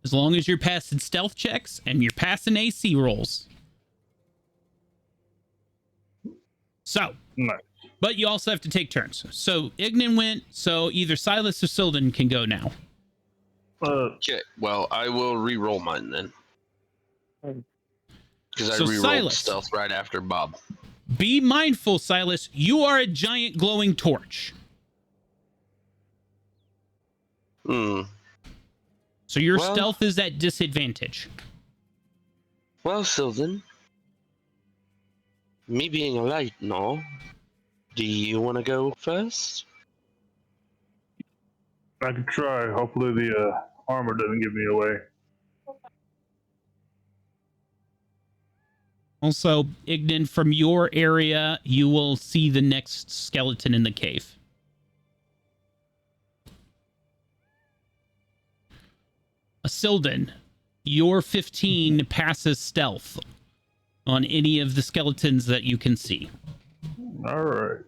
As long as you're passing stealth checks and you're passing AC rolls. So, Nice. but you also have to take turns. So Ignan went, so either Silas or Sildan can go now. Okay, well, I will re-roll mine then. Because I So re-rolled Silas. stealth right after Bob. Be mindful, Silas, you are a giant glowing torch. Hmm. So your Well- stealth is at disadvantage. Well, Sylvan, me being a light and all, do you want to go first? I could try. Hopefully the armor doesn't give me away. Also, Ignan, from your area, you will see the next skeleton in the cave. Sildan, your 15 passes stealth on any of the skeletons that you can see. All right.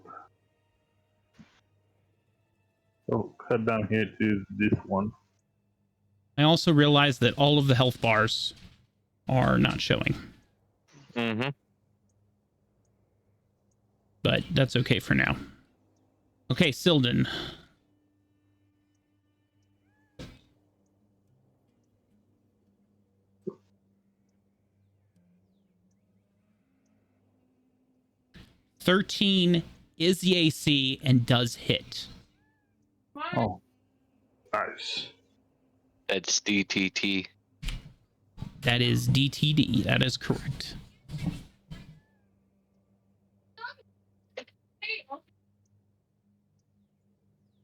So head down here to this one. I also realize that all of the health bars are not showing, Mm-hmm. but that's okay for now. Okay, Sildan. $13 is the AC and does hit. Oh, nice. That's DTT. That is DTD. That is correct.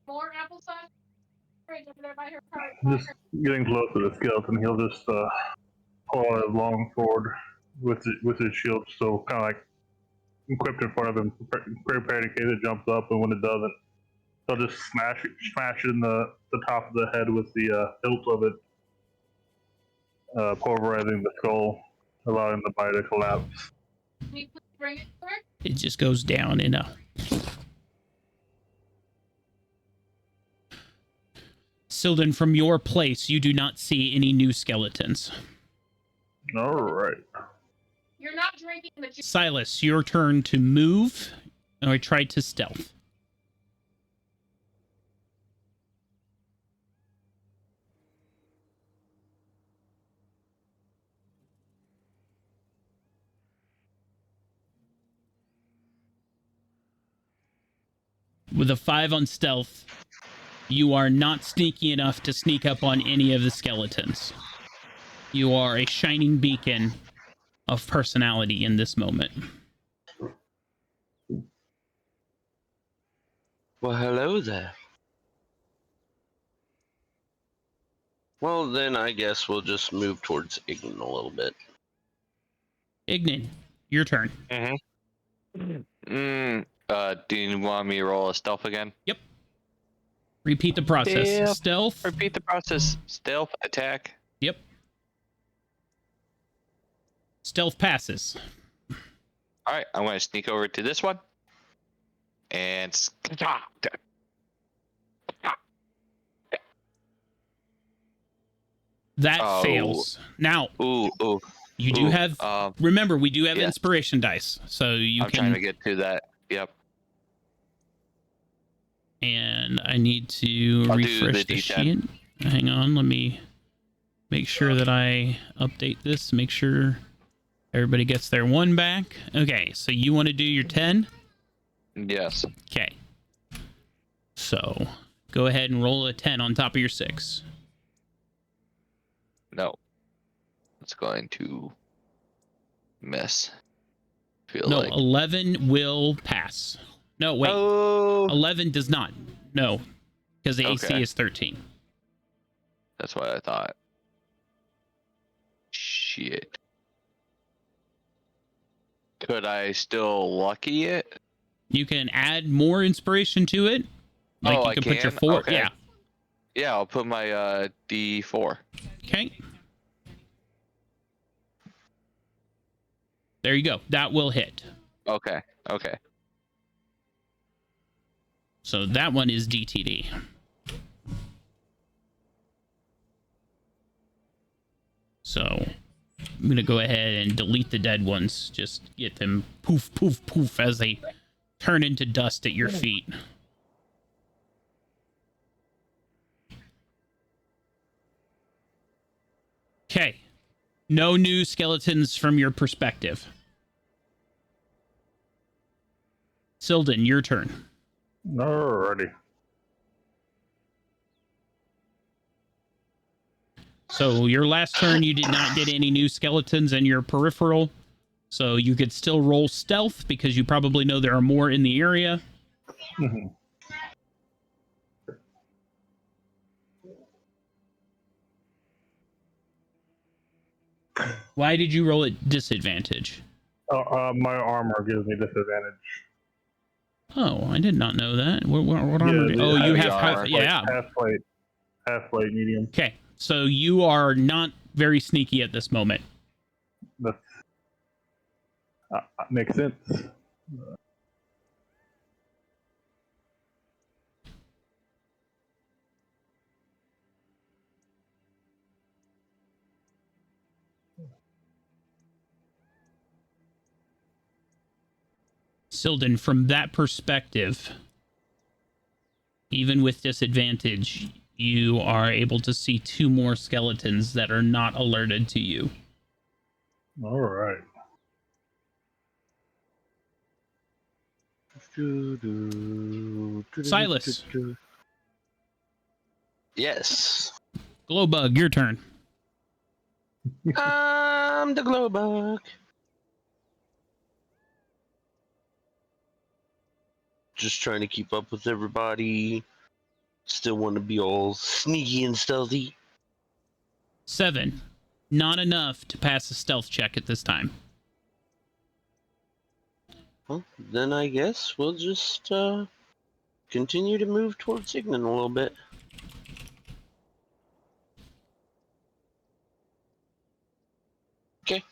More applesauce? Right over there by her car. Just getting close to the skeleton, he'll just pull out his long sword with his shield, so kind of like equipped in front of him, prepared in case it jumps up, and when it doesn't, he'll just smash it in the top of the head with the hilt of it, pulverizing the skull, allowing the body to collapse. Can you please bring it to her? It just goes down in a... Sildan, from your place, you do not see any new skeletons. All right. You're not drinking the juice. Silas, your turn to move, or try to stealth. With a 5 on stealth, you are not sneaky enough to sneak up on any of the skeletons. You are a shining beacon of personality in this moment. Well, hello there. Well, then I guess we'll just move towards Ignan a little bit. Ignan, your turn. Do you want me to roll a stealth again? Yep. Repeat the process. Stealth. Repeat the process. Stealth, attack. Yep. Stealth passes. Alright, I'm going to sneak over to this one. And... That fails. Now, Ooh. you do have... remember, we do have yes. inspiration dice. So I'm trying to get to that. Yep. And I need to I'll refresh the sheet. Hang on, let me make sure that I update this. Make sure everybody gets their 1 back. Okay, so you want to do your 10? Yes. Okay. So, go ahead and roll a 10 on top of your 6. No. It's going to miss. No, 11 will pass. No, wait. Oh. 11 does not. No, because the AC is 13. That's what I thought. Shit. Could I still lucky it? You can add more inspiration to it. Like you can put your 4. Okay. Yeah. Yeah, I'll put my D4. Okay. There you go. That will hit. Okay. So that one is DTD. So I'm going to go ahead and delete the dead ones. Just get them poof, poof, poof as they turn into dust at your feet. Okay. No new skeletons from your perspective. Sildon, your turn. Alrighty. So your last turn, you did not get any new skeletons in your peripheral. So you could still roll stealth because you probably know there are more in the area. Mhm. Why did you roll at disadvantage? My armor gives me disadvantage. Oh, I did not know that. What armor? Oh, you have armor. Half plate, medium. Okay, so you are not very sneaky at this moment. That makes sense. Sildon, from that perspective, even with disadvantage, you are able to see 2 more skeletons that are not alerted to you. All right. Silas. Yes. Glowbug, your turn. I'm the glowbug. Just trying to keep up with everybody. Still want to be all sneaky and stealthy. 7. Not enough to pass a stealth check at this time. Well, then I guess we'll just continue to move towards Ignan a little bit. Okay.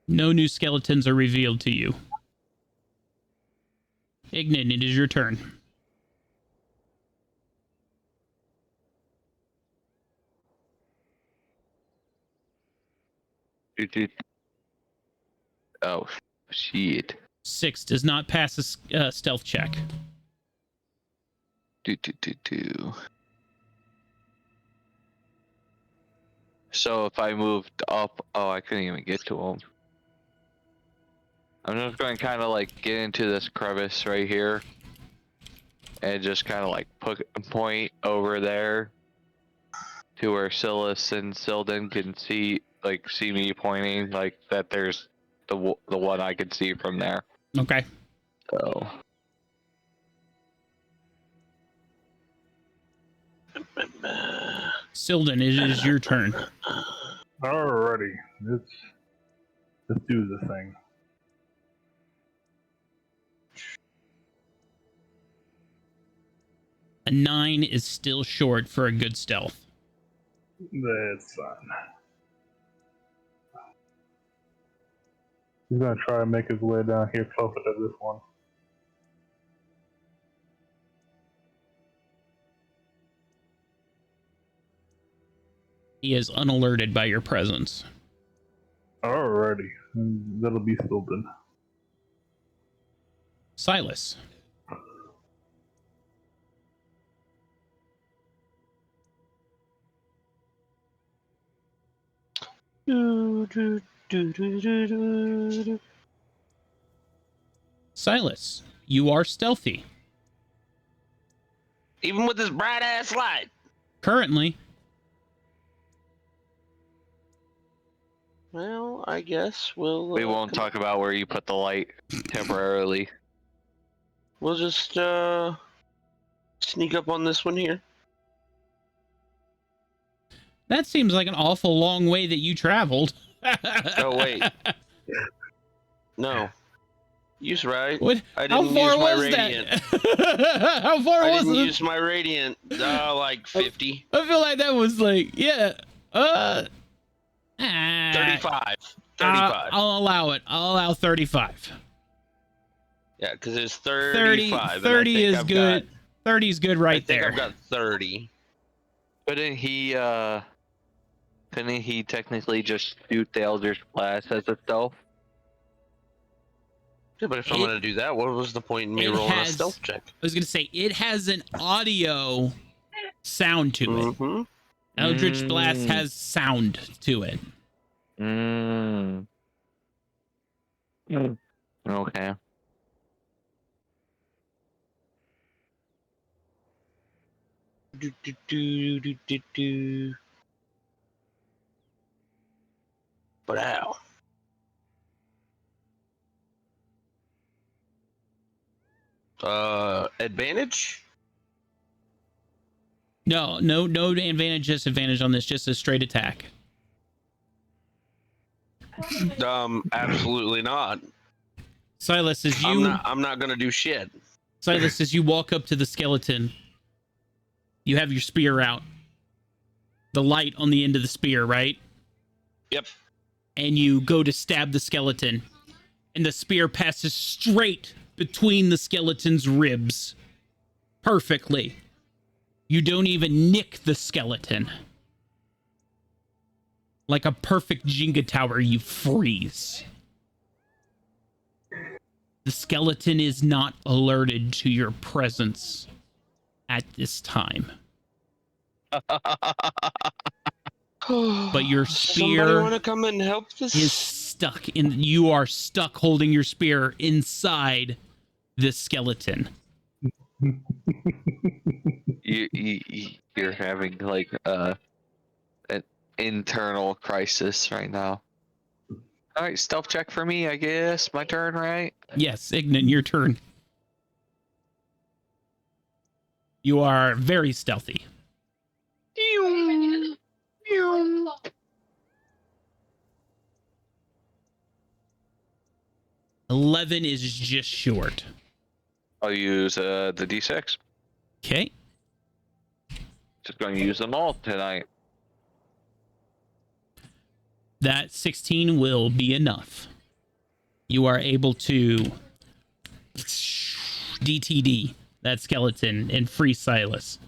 No new skeletons are revealed to you. Ignan, it is your turn. Oh, shit. 6 does not pass a stealth check. So if I moved up, I couldn't even get to him. I'm just going to kind of like get into this crevice right here. and just kind of like point over there to where Silas and Silden can see me pointing, like that. There's the one I could see from there. Okay. So Silden, it is your turn. Alrighty, let's do the thing. A 9 is still short for a good stealth. That's fine. He's gonna try and make his way down here closer to this one. He is unalerted by your presence. Alrighty, and that'll be Silden. Silas. Silas, you are stealthy. Even with this bright ass light. Currently. Well, I guess we'll. we won't talk about where you put the light temporarily. We'll just sneak up on this one here. That seems like an awful long way that you traveled. Oh wait. No. You's right. What? I How didn't far use my was radiant. that? How far I was didn't it? use my radiant. Like 50. I feel like that was like, yeah. 35. 35. I'll allow it. I'll allow 35. Yeah, because it's 30, 35. 30 is good. 30 is good right I think there. I've got 30. Couldn't he technically just shoot the Eldritch Blast as a stealth? Yeah, but if I'm going to do that, what was the point in me rolling a stealth check? I was going to say, it has an audio sound to it. Mm-hmm. Eldritch Blast has sound to it. Okay. But how? Advantage? No advantage, disadvantage on this, just a straight attack. Absolutely not. Silas, as you I'm not gonna do shit. Silas, as you walk up to the skeleton, you have your spear out. The light on the end of the spear, right? Yep. And you go to stab the skeleton, and the spear passes straight between the skeleton's ribs. Perfectly. You don't even nick the skeleton. Like a perfect Jenga tower, you freeze. The skeleton is not alerted to your presence at this time. But your Somebody spear want to come and help this? is stuck in. You are stuck holding your spear inside this skeleton. You're having like an internal crisis right now. All right, stealth check for me, I guess. My turn, right? Yes, Ignan, your turn. You are very stealthy. 11 is just short. I'll use the D6. Okay. Just going to use them all tonight. That 16 will be enough. You are able to DTD that skeleton and free Silas.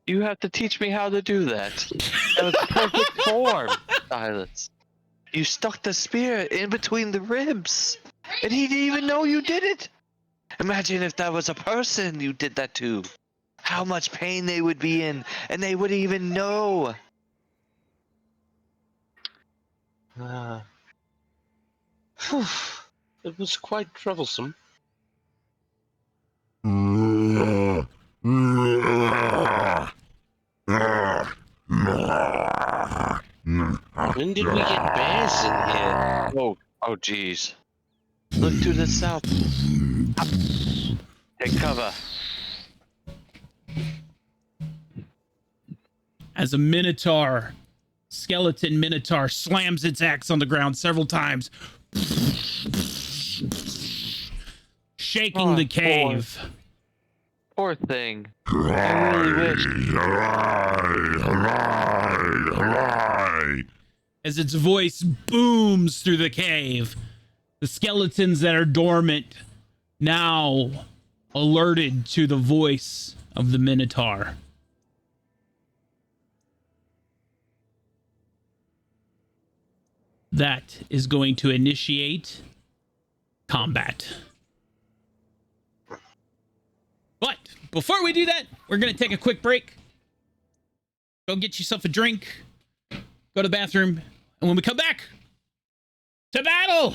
You have to teach me how to do that. That was perfect form, Silas. You stuck the spear in between the ribs, and he didn't even know you did it. Imagine if that was a person you did that to. How much pain they would be in, and they wouldn't even know. It was quite troublesome. When did we get bears in here? Oh, jeez. Look to the south. Up. Take cover. As a skeleton minotaur slams its axe on the ground several times, shaking the cave. Poor thing. I really wish. As its voice booms through the cave, the skeletons that are dormant now alerted to the voice of the minotaur. That is going to initiate combat. But before we do that, we're going to take a quick break. Go get yourself a drink. Go to the bathroom. And when we come back, to battle!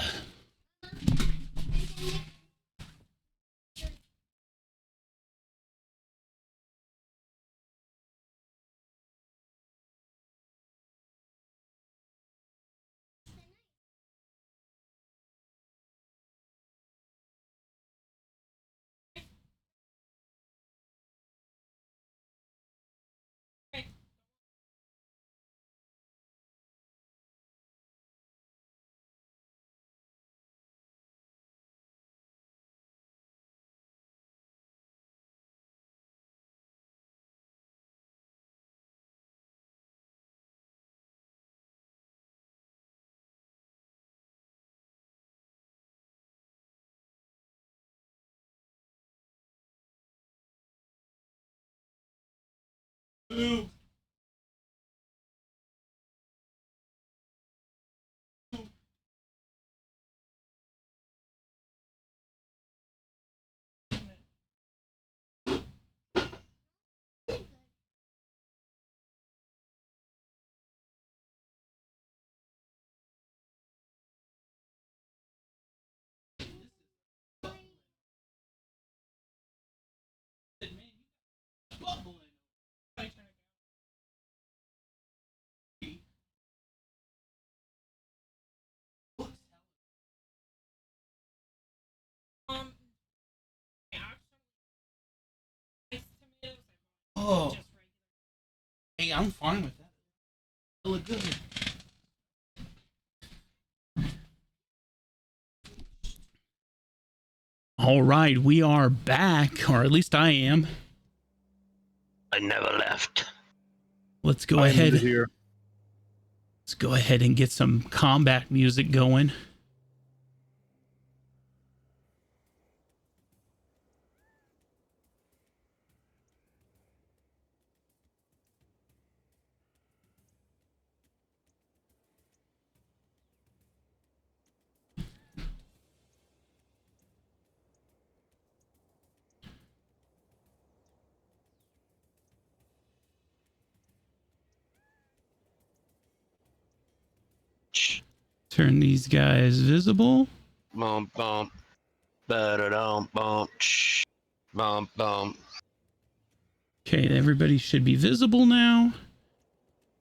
Oh, hey, I'm fine with that. They look good. All right, we are back, or at least I am. I never left. Let's go ahead. Let's go ahead and get some combat music going. Turn these guys visible. Bump, bump. Ba-da-dum, bump. Shh. Bump, bump. Okay, everybody should be visible now.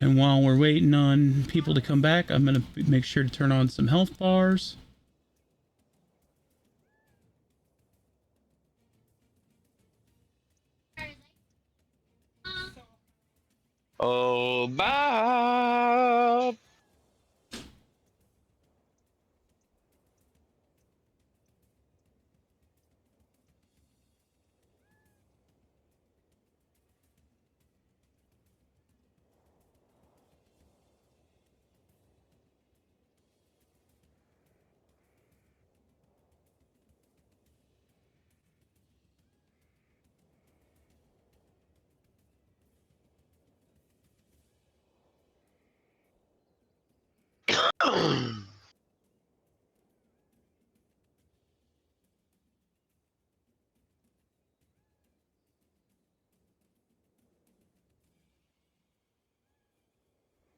And while we're waiting on people to come back, I'm going to make sure to turn on some health bars. Oh, Bob.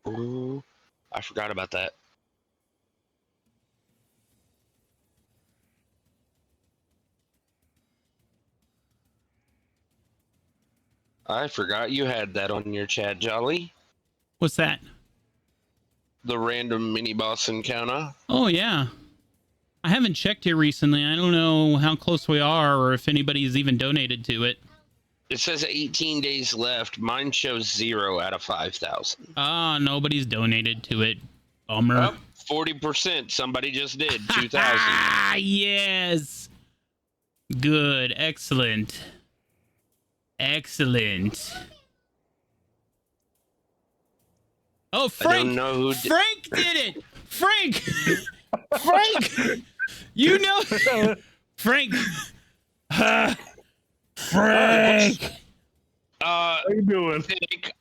Ooh, I forgot about that. I forgot you had that on your chat, Jolly. What's that? The random mini boss encounter. Oh, yeah. I haven't checked it recently. I don't know how close we are or if anybody's even donated to it. It says 18 days left. Mine shows 0 out of 5,000. Ah, nobody's donated to it. Bummer. Up 40%. Somebody just did. 2,000. Ah, yes. Good. Excellent. Excellent. Oh, Frank! I don't know who did. Frank did it! Frank! Frank! You know... Frank! Frank! How you doing?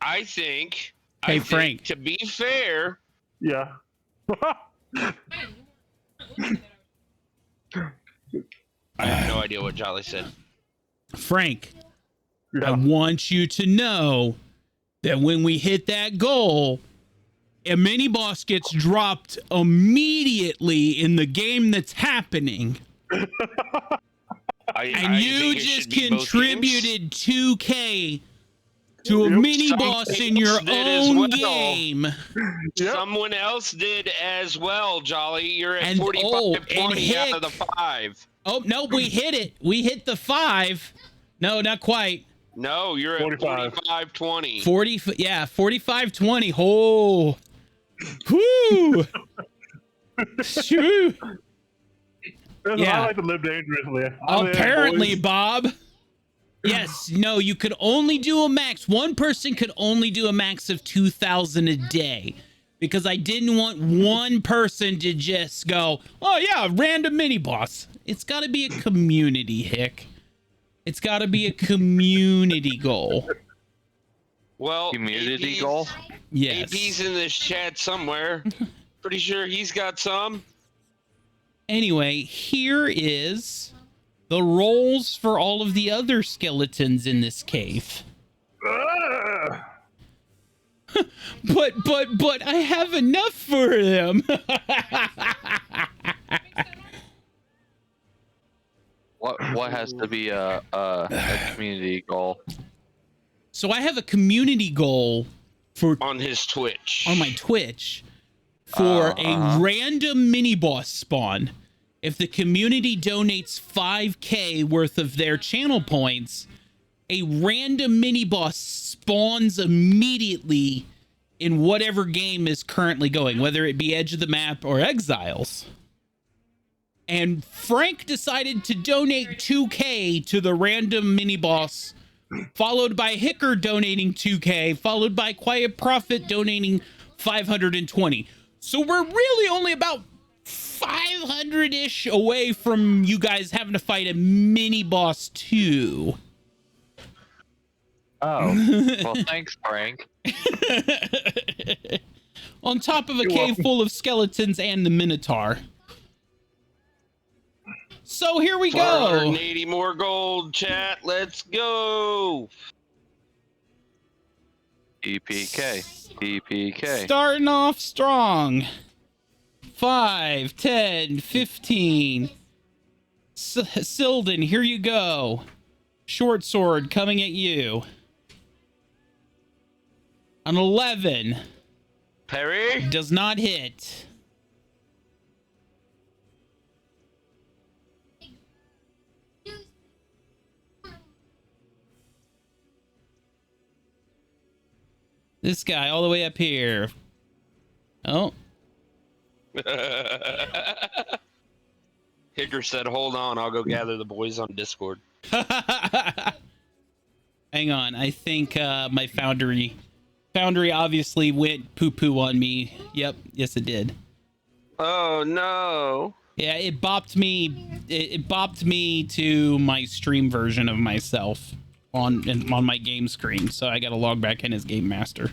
I think. Hey, Frank. To be fair, Yeah. I have no idea what Jolly said. Frank, I Yeah. want you to know that when we hit that goal, a mini boss gets dropped immediately in the game that's happening. And you just contributed 2K to a Yep. mini boss in your Somebody else did as own well. game. Yep. Someone else did as well, Jolly. You're at And- 45-20 out and of the 5. Oh, no, we hit it. We hit the 5. No, not quite. No, you're at 45. 45-20. 40, yeah, 45-20. Oh. Whoo. Shoo. Listen, Yeah. I like to live dangerously. I'm in, Apparently, boys. Bob. Yes, no, you could only do a max. One person could only do a max of 2,000 a day. Because I didn't want one person to just go, oh yeah, random mini boss. It's got to be a community, Hick. It's got to be a community goal. Well, Community AP's goal? Yes. AP's in this chat somewhere. Pretty sure he's got some. Anyway, here is the roles for all of the other skeletons in this cave. Ugh. But I have enough for them. What has to be a community goal? So I have a community goal for On his Twitch. on my Twitch for a random mini boss spawn. If the community donates 5K worth of their channel points, a random mini boss spawns immediately in whatever game is currently going, whether it be Edge of the Map or Exiles. And Frank decided to donate 2K to the random mini boss, followed by Hicker donating 2K, followed by Quiet Prophet donating 520. So we're really only about 500-ish away from you guys having to fight a mini boss too. Oh, well, thanks, Frank. On top of a You're cave welcome. full of skeletons and the Minotaur. So here we go. 480 more gold, chat. Let's go. EPK. EPK. Starting off strong. 5, 10, 15. Silden, here you go. Short sword coming at you. An 11 Perry. does not hit. This guy all the way up here. Oh. Hicker said, hold on, I'll go gather the boys on Discord. Hang on. I think my Foundry obviously went poo-poo on me. Yep. Yes, it did. Oh, no. Yeah, it bopped me. It bopped me to my stream version of myself on my game screen. So I got to log back in as Game Master.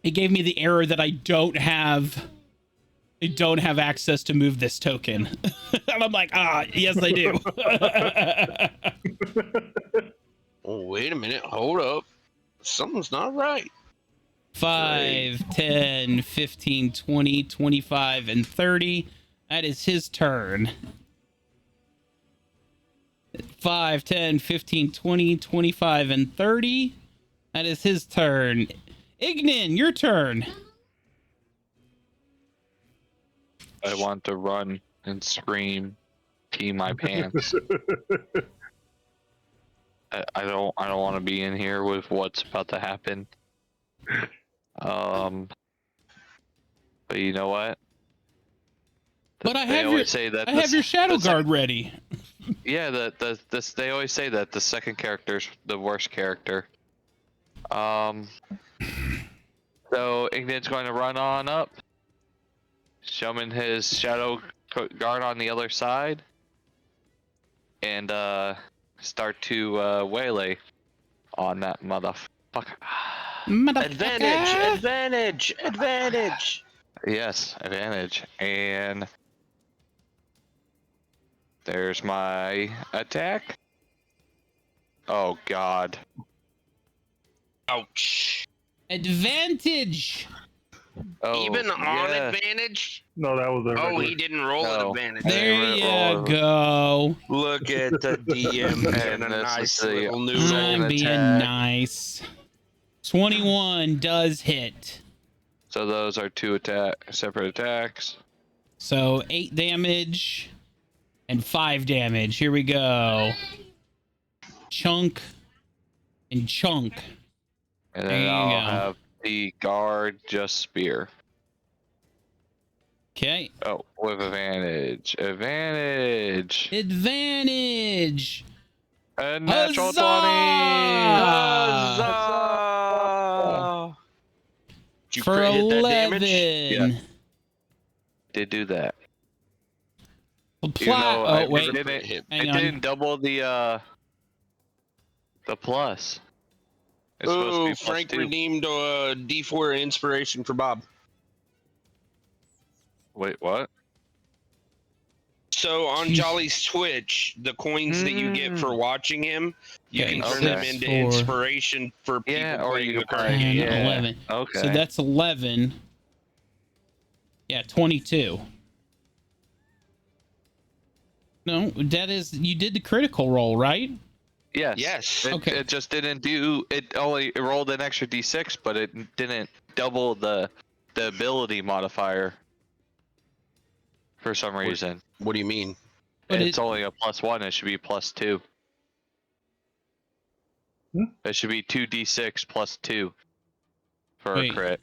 It gave me the error that I don't have access to move this token. And I'm like, yes, I do. Oh, wait a minute. Hold up. Something's not right. 5, 10, 15, 20, 25, and 30. That is his turn. 5, 10, 15, 20, 25, and 30. That is his turn. Ignin, your turn. I want to run and scream, pee my pants. I don't want to be in here with what's about to happen. But you know what? But I They have always say that I have your shadow guard ready. Yeah, they always say that the second character's the worst character. So Ignit's going to run on up, summon his shadow guard on the other side, and start to waylay on that motherfucker. Advantage! Yes, advantage. And there's my attack. Oh god. Ouch. Advantage. Oh, Even on yeah. advantage? No, that was a Oh, regular. he didn't roll No. an advantage. There you roll. go. Look at the DM and a And this nice is the little new second I'm being attack. nice. 21 does hit. So those are two separate attacks. So 8 damage and 5 damage. Here we go. Chunk and chunk. And There then you I'll go. have the guard just spear. Okay. Oh, with advantage. Advantage. Advantage. A natural Huzzah! 20. Huzzah! Did you For crit hit that 11. damage? Did do that. Pla- though oh, I wait. didn't hit. Hang It on. didn't double the plus. It's supposed to Oh, be plus Frank 2. redeemed a D4 inspiration for Bob. Wait, what? So on Jeez. Jolly's Twitch, the coins that you get for watching him, you Okay, can turn them okay. into 4, inspiration for people Yeah, or playing you the can current play. 10, game. Yeah. 11. Okay. So that's 11. Yeah, 22. No, that is, you did the critical roll, right? Yes. Yes. Okay. It just didn't do. It only rolled an extra d6, but it didn't double the ability modifier. For some reason, What do you mean? But it's only a +1. It should be +2. It should be 2d6 +2 for Wait. a crit.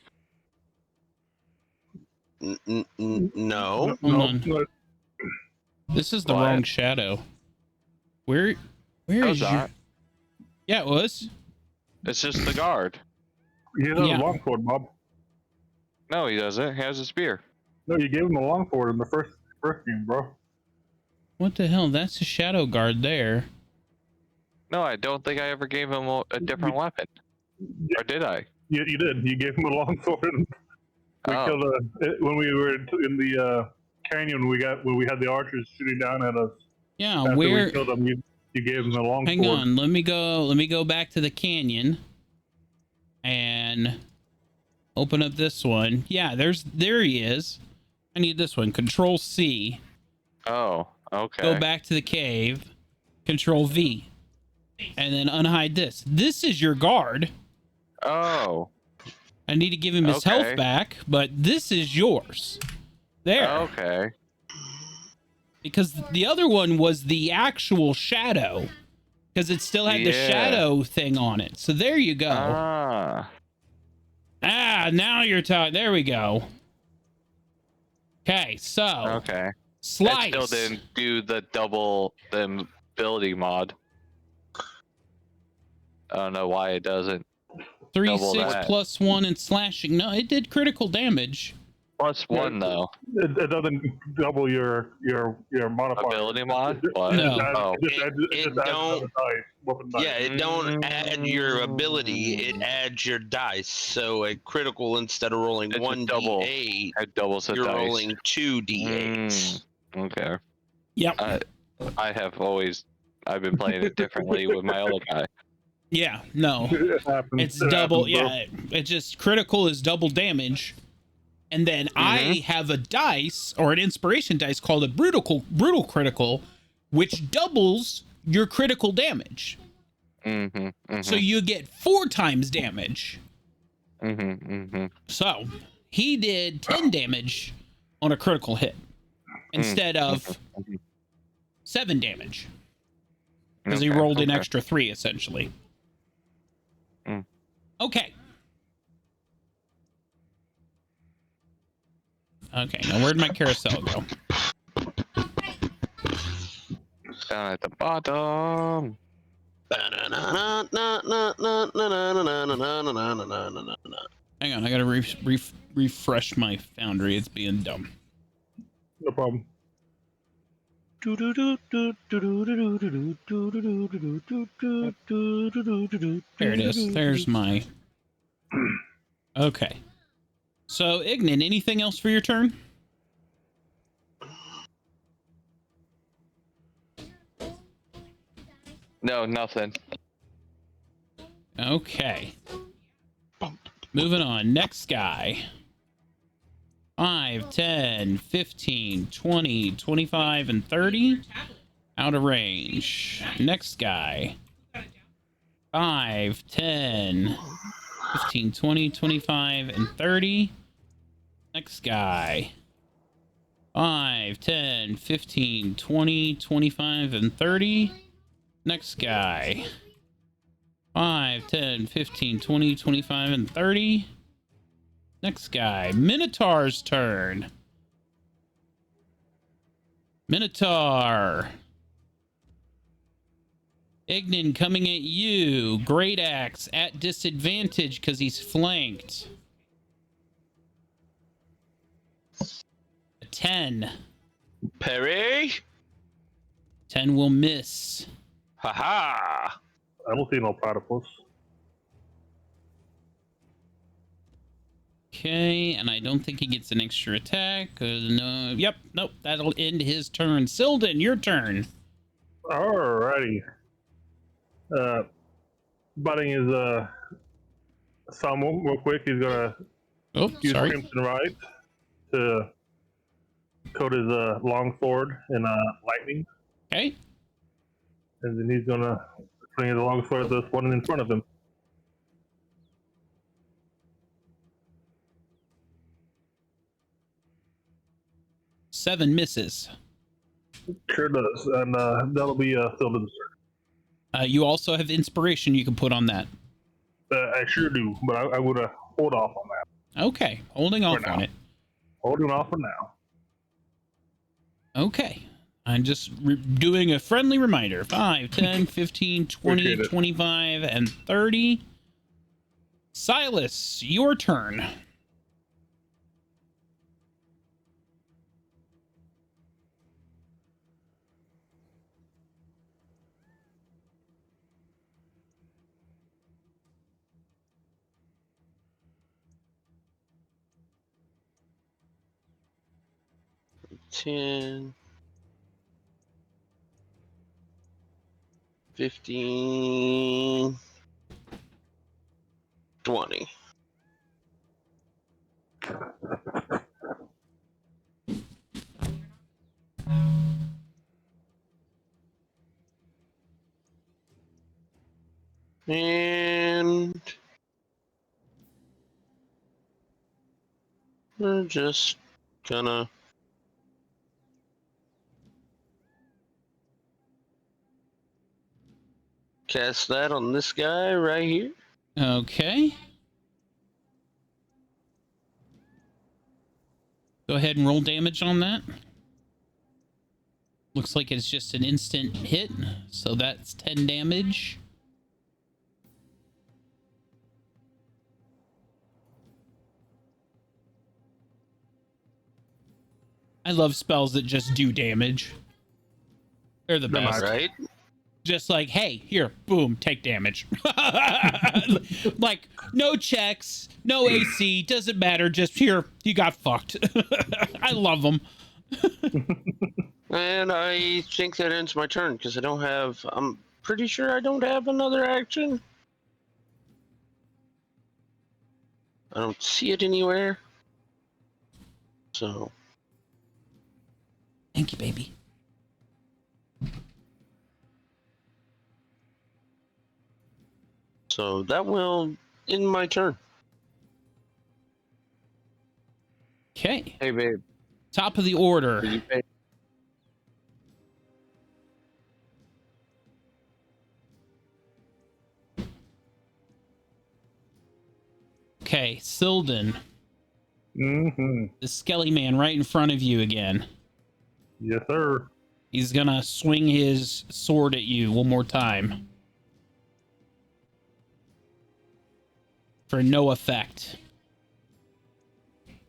No. Hold on. This is the What? wrong shadow. Where No, is it's your... not. Yeah, it was. It's just the guard. He has Yeah. a long sword, Bob. No, he doesn't. He has a spear. No, you gave him a long sword in the first game, bro. What the hell? That's a shadow guard there. No, I don't think I ever gave him a different weapon. Or did I? You did. You gave him a long sword. And we Oh. killed when we were in the canyon. When we had the archers shooting down at us. Yeah, After where... we killed them, you gave him a long Hang sword. on, let me go back to the canyon and open up this one. Yeah, there he is. I need this one. Control C. Oh, okay. Go back to the cave. Control V. And then unhide this. This is your guard. Oh, I need to give him his Okay. health back, but this is yours. There. okay. Because the other one was the actual shadow. Because it still had the Yeah. shadow thing on it. So there you go. Ah, Now you're talking. There we go. Okay, so okay. slice. It still didn't do the ability mod. I don't know why it doesn't. 3, double 6 that. plus 1 and slashing. No, it did critical damage. +1 though. It doesn't double your modifier. Ability mod? What? No. Oh. It just adds don't- another dice, weapon dice. Yeah, it don't add your ability, it adds your dice. So a critical, instead of rolling It's a 1d8, It doubles the you're dice. rolling 2d8s. Okay. Yep. I've been playing it differently with my other guy. Yeah, no. It happens. It's It double. happens, bro. Yeah, it just critical is double damage. And then I have a dice or an inspiration dice called a brutal critical, which doubles your critical damage. So you get 4 times damage. So he did 10 damage on a critical hit instead of 7 damage. Because he rolled an extra 3, essentially. Okay. Okay, now where'd my carousel go? Down at the bottom. Hang on, I gotta refresh my foundry. It's being dumb. No problem. There it is. There's my... Okay. So, Ignan, anything else for your turn? No, nothing. Okay. Moving on. Next guy. 5, 10, 15, 20, 25, and 30. Out of range. Next guy. 5, 10, 15, 20, 25, and 30. Next guy. 5, 10, 15, 20, 25, and 30. Next guy. 5, 10, 15, 20, 25, and 30. Next guy. Minotaur's turn. Minotaur. Ignan coming at you. Great Axe at disadvantage because he's flanked. A 10. Parry. 10 will miss. Haha. I don't see no platypus. Okay, and I don't think he gets an extra attack. No, yep, nope, that'll end his turn. Sildon, your turn. Alrighty. Butting his Samuel real quick. He's gonna Oh, use sorry. Crimson Rite to coat his long sword in lightning, Okay, and then he's gonna swing his long sword at this one in front of him. 7 misses. Sure does, and that'll be Sildon's turn. You also have inspiration you can put on that. I sure do, but I would hold off on that. Okay, holding off now. on it. Holding off for now. Okay. I'm just doing a friendly reminder. 5, 10, 15, 20, Appreciate it. 25, and 30. Silas, your turn. Ten. 15. 20. And we're just gonna cast that on this guy right here. Okay. Go ahead and roll damage on that. Looks like it's just an instant hit, so that's 10 damage. I love spells that just do damage. They're the best. Right? Just like, hey, here, boom, take damage. Like, no checks, no AC, doesn't matter. Just here, you got fucked. I love them. And I think that ends my turn because I don't have. I'm pretty sure I don't have another action. I don't see it anywhere. So. Thank you, baby. So that will end my turn. Okay. Hey, babe. Top of the order. Did you pay? Okay, Silden, Mm-hmm. the Skelly Man right in front of you again. Yes, sir. He's gonna swing his sword at you one more time. For no effect.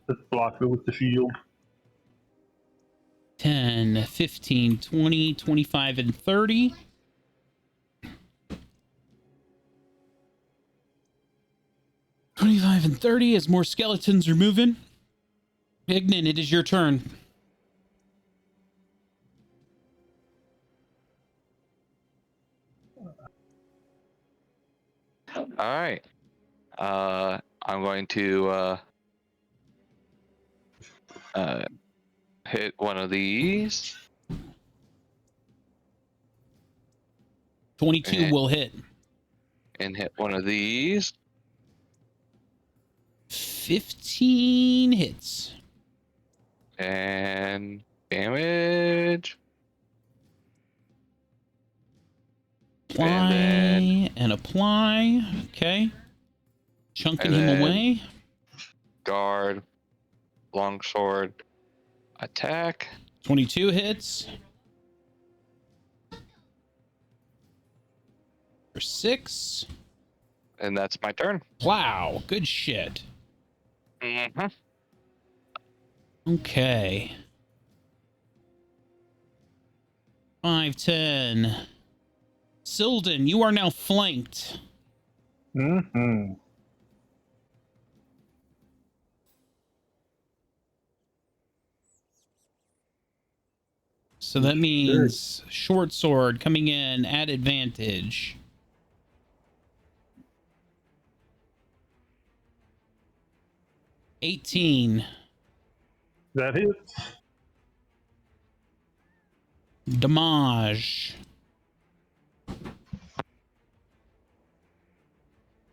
Let's block it with the shield. 10, 15, 20, 25, and 30. "25 and 30 as more skeletons are moving. Ignan, it is your turn. All right. I'm going to hit one of these. 22 Okay. will hit. And hit one of these. 15 hits. And damage. Apply and apply. Okay. Chunking And him then- away. Guard. Longsword. Attack. 22 hits. For 6. And that's my turn. Wow, good shit. Mm-hmm. Okay. 5, 10. Silden, you are now flanked. Mm-hmm. So that means short sword coming in at advantage. $18. That hits. Damage.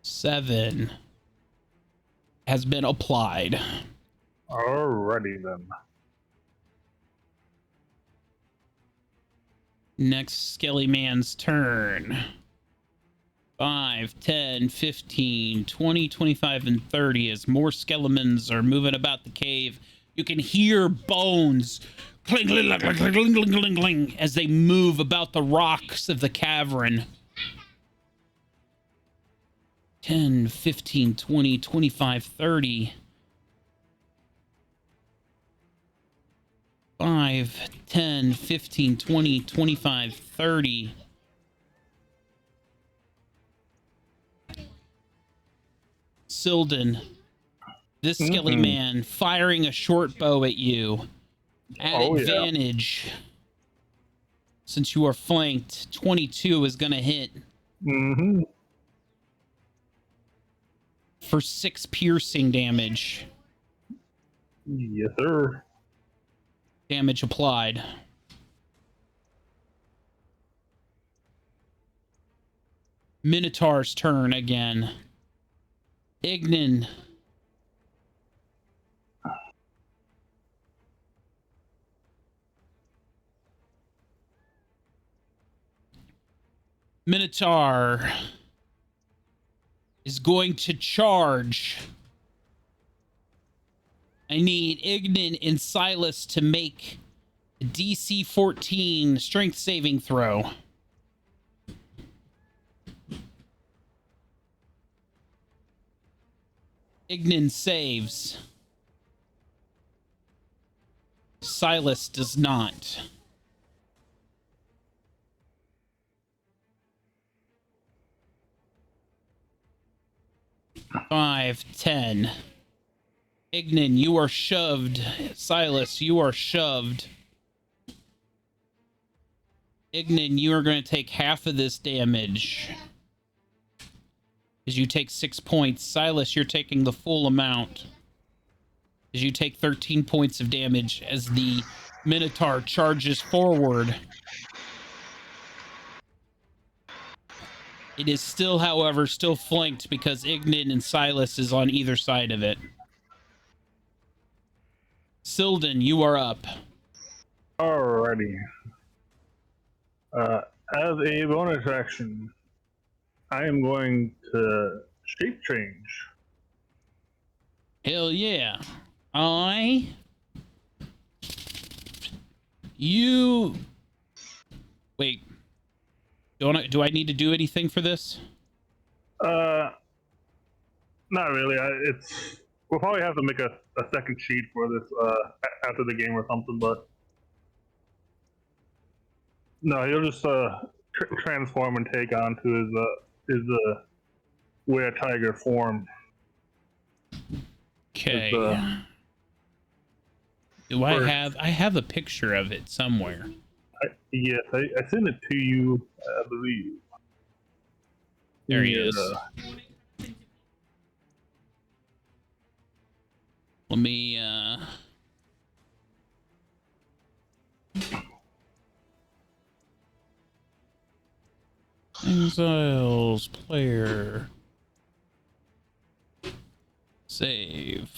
7 has been applied. Alrighty then. Next Skelly Man's turn. 5, 10, 15, 20, 25, and 30 as more skeletons are moving about the cave. You can hear bones cling, cling, cling, cling, cling, cling, cling, cling, as they move about the rocks of the cavern. 10, 15, 20, 25, 30. 5, 10, 15, 20, 25, 30. Silden, this Skelly Man firing a short bow at you at advantage. Since you are flanked, 22 is going to hit Mm-hmm. for 6 piercing damage. Yes, sir. Damage applied. Minotaur's turn again. Ignan. Minotaur is going to charge. I need Ignan and Silas to make a DC 14 strength saving throw. Ignan saves. Silas does not. Five, 10. Ignan, you are shoved. Silas, you are shoved. Ignan, you are going to take half of this damage. As you take 6 points. Silas, you're taking the full amount. As you take 13 points of damage as the Minotaur charges forward. It is still, however, still flanked because Ignan and Silas is on either side of it. Silden, you are up. Alrighty. As a bonus action, I am going to shape change. Hell yeah. Wait. Do I need to do anything for this? Not really. We'll probably have to make a second sheet for this after the game or something, but no, he'll just transform and take on to his were tiger form. Okay. I have a picture of it somewhere. Yes, I sent it to you, I believe. There he is. Let me Exiles player save.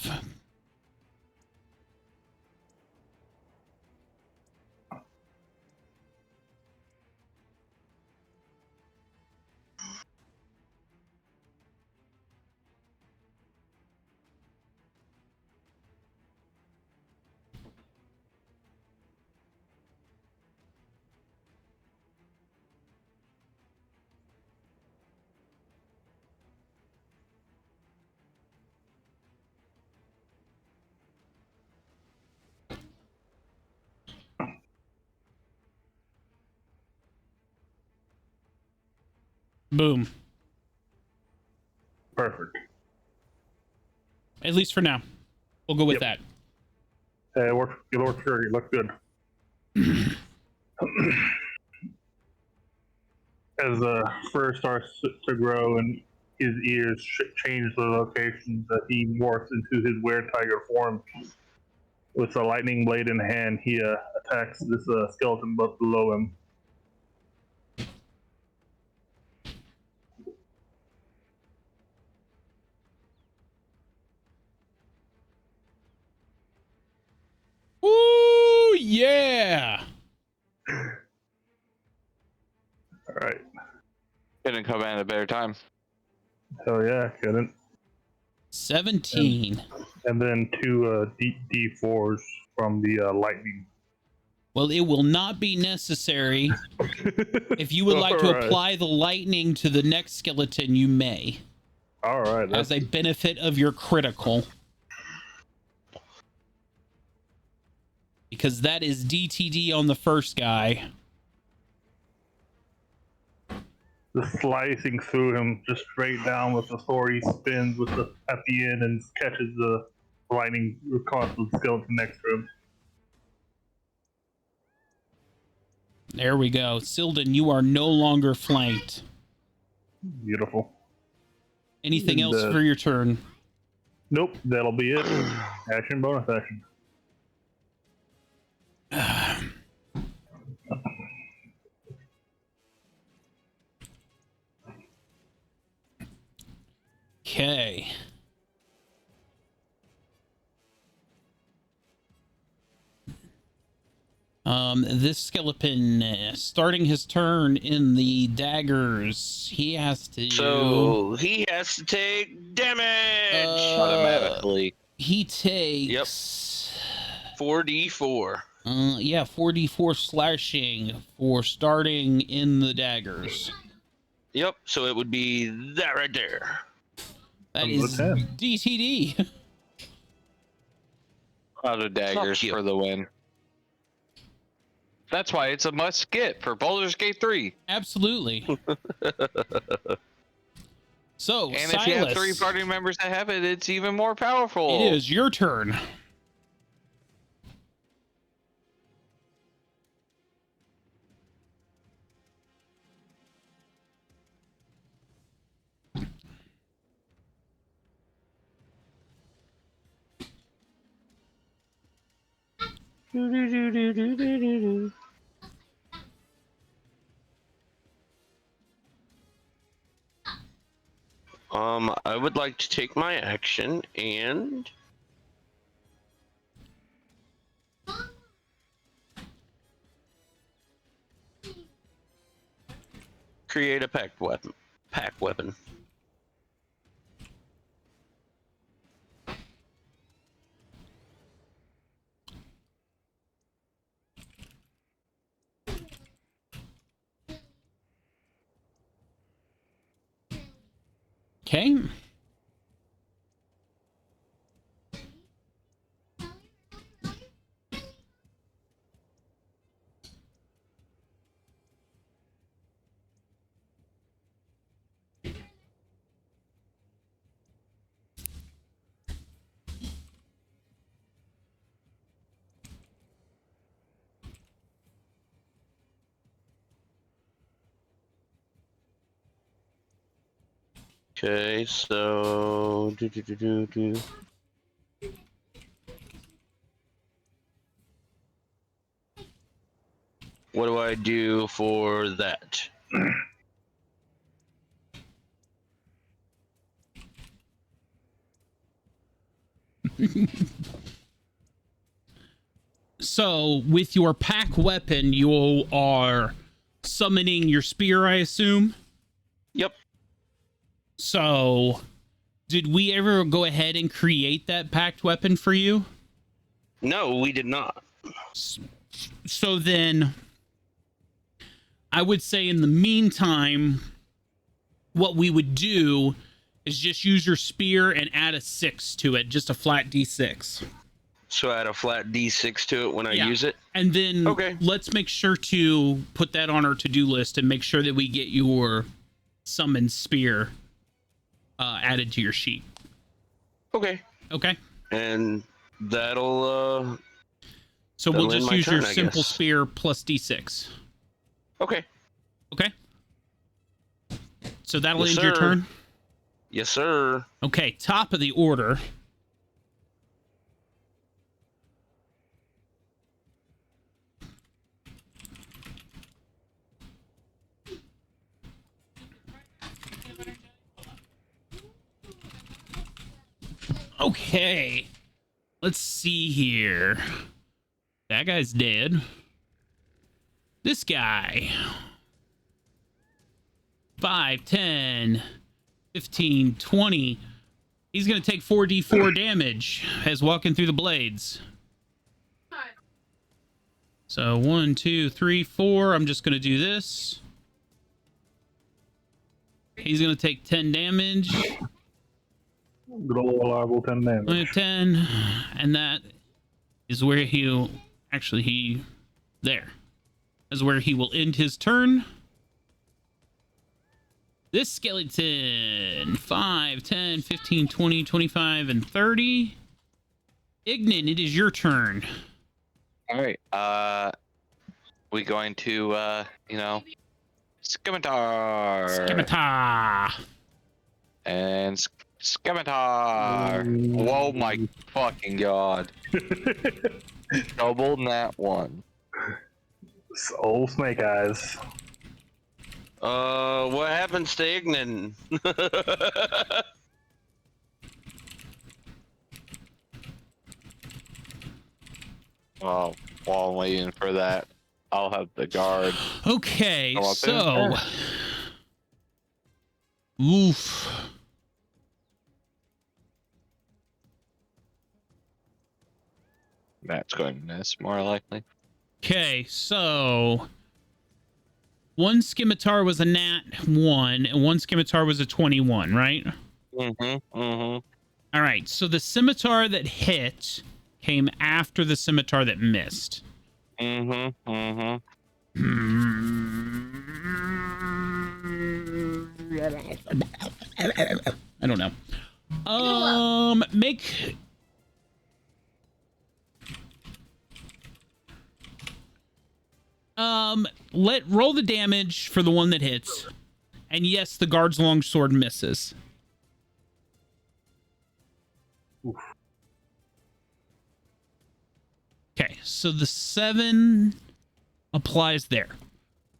Boom. Perfect. At least for now. We'll go with that. It works sure. It looks good. As fur starts to grow and his ears change the locations that he morphs into his were-tiger form. With a lightning blade in hand, he attacks this skeleton but below him. Woo! Yeah! Alright. Couldn't come at a better time. Hell yeah, couldn't. 17. And then two D4s from the lightning. Well, it will not be necessary. If you would like to apply the lightning to the next skeleton, you may. Alright. As a benefit of your critical. Because that is DTD on the first guy. Just slicing through him, just straight down with the sword. He spins at the end and catches the lightning across the skeleton next to him. There we go. Silden, you are no longer flanked. Beautiful. Anything else for your turn? Nope, that'll be it. Action, bonus action. Okay. This skeleton, starting his turn in the daggers, he has to. So he has to take damage Automatically. He takes. 4d4. Yeah, 4d4 slashing for starting in the daggers. Yep. So it would be that right there. That is DTD. Auto daggers for the win. That's why it's a must get for Baldur's Gate 3. Absolutely. So, and Silas, if you have 3 party members that have it, it's even more powerful. It is your turn. I would like to take my action and create a pack weapon. Okay. Okay, so what do I do for that? So, with your pack weapon, you are summoning your spear, I assume? Yep. So, did we ever go ahead and create that packed weapon for you? No, we did not. So then, I would say in the meantime, what we would do is just use your spear and add a 6 to it, just a flat d6. So add a flat D6 to it when I Yeah. use it. And then Okay. let's make sure to put that on our to-do list and make sure that we get your summoned spear added to your sheet. Okay. Okay? And that'll So we'll that'll end just my use your turn, I simple guess. spear plus d6. Okay. Okay? So that'll Yes, end your sir. turn? Yes, sir. Okay, top of the order. Okay. Let's see here. That guy's dead. This guy. 5, 10, 15, 20. He's going to take 4d4 damage as walking through the blades. So 1, 2, 3, 4. I'm just going to do this. He's going to take 10 damage. Good old reliable 10 damage. 10. And that is where he'll... Actually, he... There. Is where he will end his turn. This skeleton. 5, 10, 15, 20, 25, and 30. Ignan, it is your turn. All right. We going to Scimitar. Scimitar. And Scimitar. Whoa, my fucking god! Double nat 1. Old Snake Eyes. What happens to Ignan? Well, while I'm waiting for that, I'll have the guard. Okay, Go up so... Oof. That's going to miss, more likely. Okay, so... One scimitar was a nat 1, and one scimitar was a 21, right? Mm-hmm. All right, so the scimitar that hit came after the scimitar that missed. Mm-hmm. I don't know. Make... roll the damage for the one that hits. And yes, the guard's longsword misses. Okay, so the 7 applies there.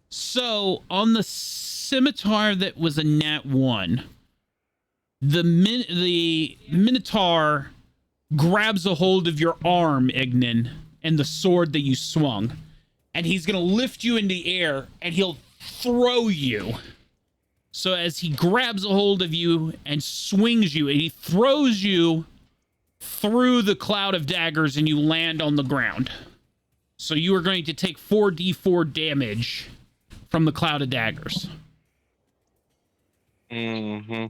So on the scimitar that was a nat 1, the Minotaur grabs a hold of your arm, Ignan, and the sword that you swung, and he's gonna lift you in the air, and he'll throw you. So as he grabs a hold of you and swings you, and he throws you through the cloud of daggers, and you land on the ground. So you are going to take 4d4 damage from the cloud of daggers. Mm-hmm.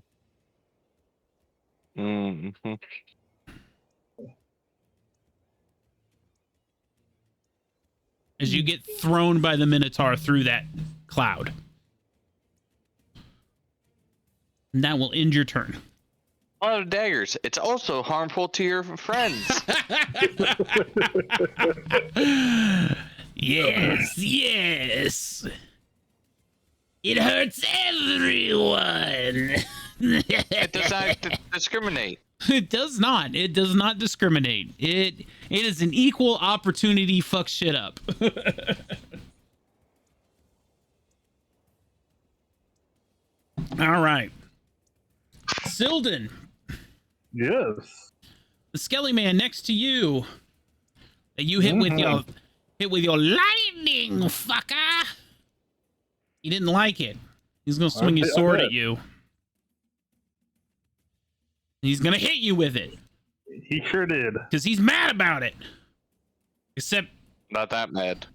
Mm-hmm. As you get thrown by the Minotaur through that cloud. And that will end your turn. A lot of daggers. It's also harmful to your friends. Yes, yes. It hurts everyone. It does not discriminate. It does not. It does not discriminate. It is an equal opportunity fuck shit up. All right. Silden, Yes. the Skelly Man next to you that you hit with your lightning, fucker. He didn't like it. He's gonna swing his sword at you. He's gonna hit you with it. He sure did. Because he's mad about it. Except Not that mad.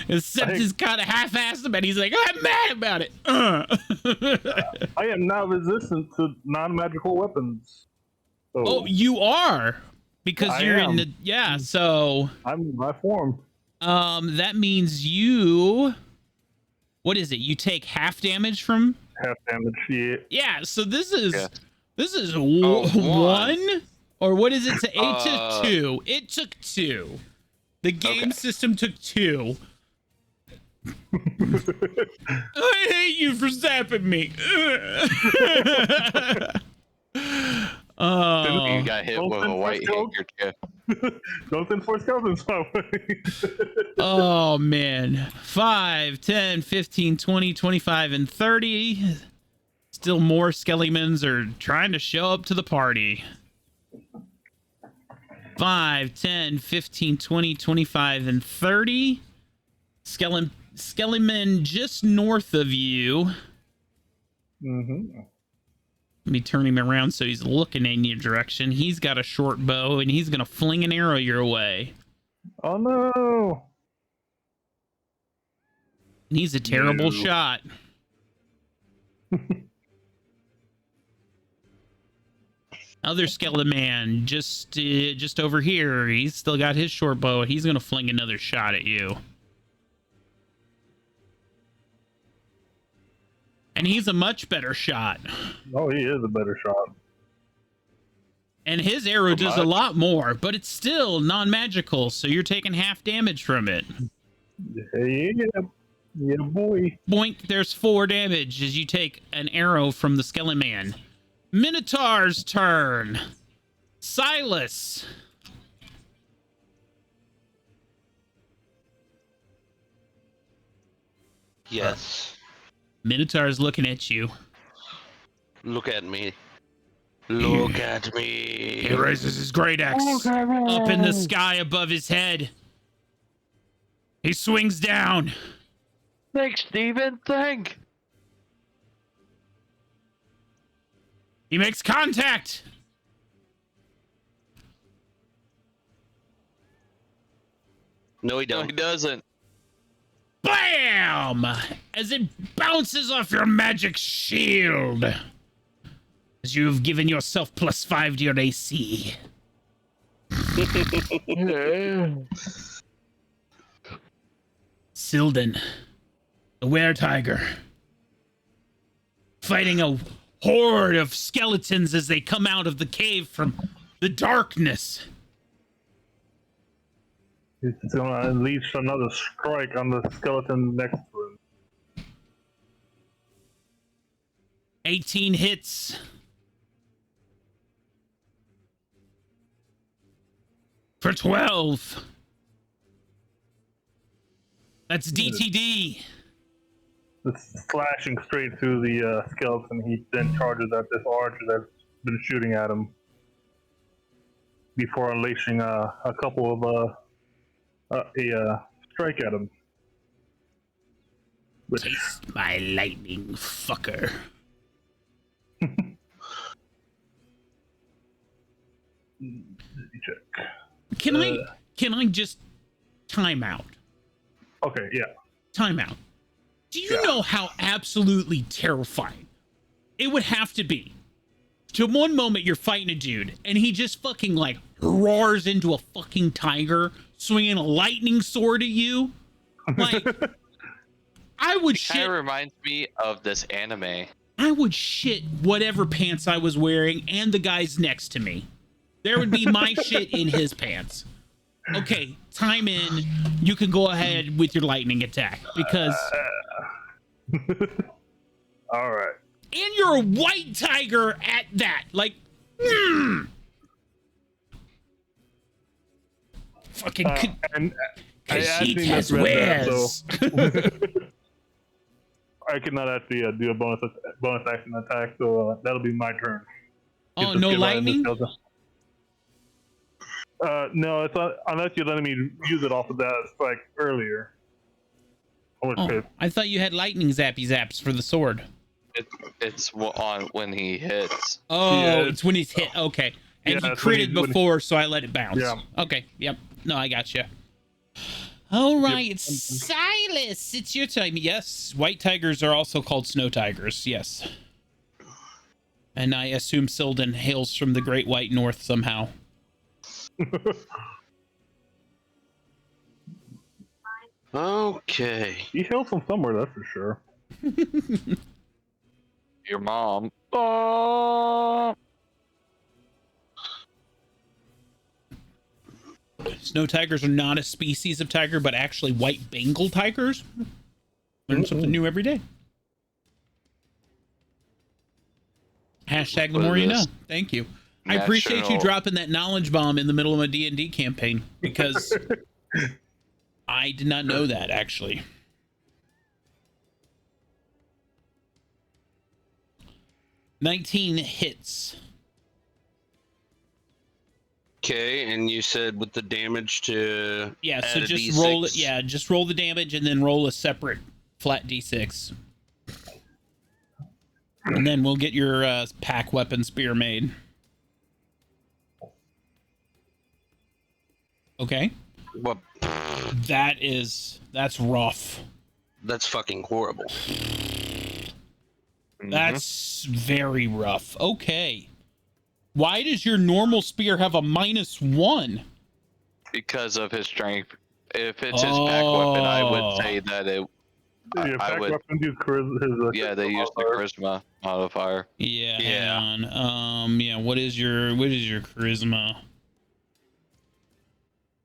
he's kind of half-assed about it. He's like, I'm mad about it. I am now resistant to non-magical weapons. So Oh, you are? Because I you're in am. the... Yeah, so... I'm in my form. That means you... What is it? You take half damage from... Half damage. Yeah. Yeah, so this is... Yeah. This is Oh, one? Or what is it? It took 2. It took 2. The game system took 2. I hate you for zapping me. Oh, You got hit with a white handkerchief. Don't send 4 skeletons my way. oh man. 5, 10, 15, 20, 25, and 30. Still more skeletons are trying to show up to the party. 5, 10, 15, 20, 25, and 30. Skeleton just north of you. Mm-hmm. Let me turn him around so he's looking in your direction. He's got a short bow, and he's going to fling an arrow your way. Oh no! And he's a terrible No. shot. Other skeleton man just over here. He's still got his short bow. He's going to fling another shot at you. And he's a much better shot. Oh, he is a better shot. And his arrow does a lot more, but it's still non-magical, so you're taking half damage from it. Yeah, boy. Boink, there's 4 damage as you take an arrow from the skeleton man. Minotaur's turn. Silas. Yes. Minotaur's looking at you. Look at me. Look at me. He raises his great axe up in the sky above his head. He swings down. Think, Steven, think. He makes contact. No, he No, don't. he doesn't. Bam! As it bounces off your magic shield. As you've given yourself +5 to your AC. Silden, the were-tiger, fighting a horde of skeletons as they come out of the cave from the darkness. He's gonna unleash another strike on the skeleton next to him. 18 hits. For 12. That's DTD. It's slashing straight through the skeleton. He then charges at this archer that's been shooting at him before unleashing a couple of strike at him. Which, Taste my lightning, fucker. check. Can I just time out? Okay, yeah. Time out. Do you know how absolutely terrifying it would have to be to one moment you're fighting a dude and he just fucking like roars into a fucking tiger swinging a lightning sword at you? Like, I would It shit. kind of reminds me of this anime. I would shit whatever pants I was wearing and the guys next to me. There would be my shit in his pants. Okay, time in. You can go ahead with your lightning attack because. All right. And you're a white tiger at that. Like, fucking. And Cause I she think has that's red, wares. I cannot actually do a bonus action attack, so that'll be my turn. Oh, Get no this kid right in the lightning? shelter. No, it's not, unless you're letting me use it off of that strike earlier. Oh, I thought you had lightning zappy zaps for the sword. It's on when he hits. Oh, Yeah, it's when he's hit. Okay. And yeah, he it's when critted when before, so I let it bounce. Yeah. Okay. Yep. No, I got you. All right, Silas, it's your time. Yes, white tigers are also called snow tigers. Yes. And I assume Sildon hails from the Great White North somehow. Okay. He hails from somewhere, that's for sure. Your mom. Oh! Snow tigers are not a species of tiger, but actually white Bengal tigers. Learn something new every day. Hashtag the more you know. Thank you. I appreciate you National- dropping that knowledge bomb in the middle of a D&D campaign because I did not know that actually. $19 hits. Okay, and you said with the damage to Yeah, add so a just D6. roll it. Yeah, just roll the damage and then roll a separate flat D6. And then we'll get your pack weapon spear made. Okay. Well, That's rough. that's fucking horrible. That's very rough. Okay. Why does your normal spear have a -1? Because of his strength. If it's his pack weapon, I would say that it. Your I pack would. weapon use Yeah, they use the charisma modifier. Yeah, Yeah. hang on. Yeah, what is your charisma?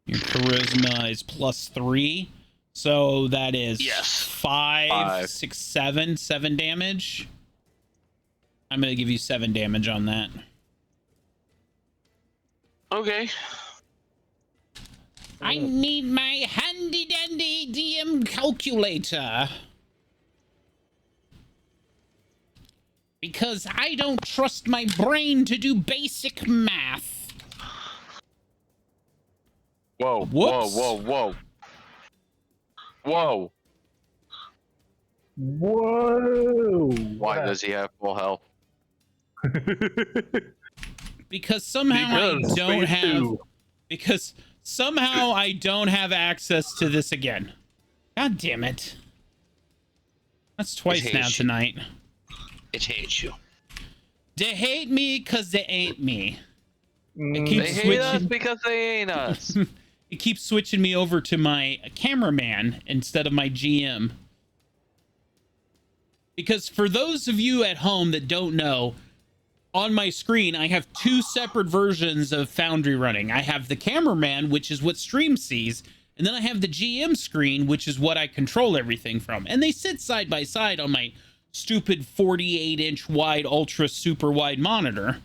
Your charisma is +3. So that is Yes. 5, 6, 7 damage. I'm gonna give you 7 damage on that. Okay. I need my handy dandy DM calculator. Because I don't trust my brain to do basic math. Whoa! Whoops. Whoa! Whoa! Whoa! Why does he have full health? Because somehow Because I don't space have... two. Because somehow I don't have access to this again. God damn it. That's twice It now hates you. tonight. It hates you. They hate me because they ain't me. It Mm, keeps They hate us switching. because they ain't us. It keeps switching me over to my cameraman instead of my GM. Because for those of you at home that don't know, on my screen, I have 2 separate versions of Foundry running. I have the cameraman, which is what stream sees, and then I have the GM screen, which is what I control everything from. And they sit side by side on my stupid 48-inch wide, ultra super wide monitor.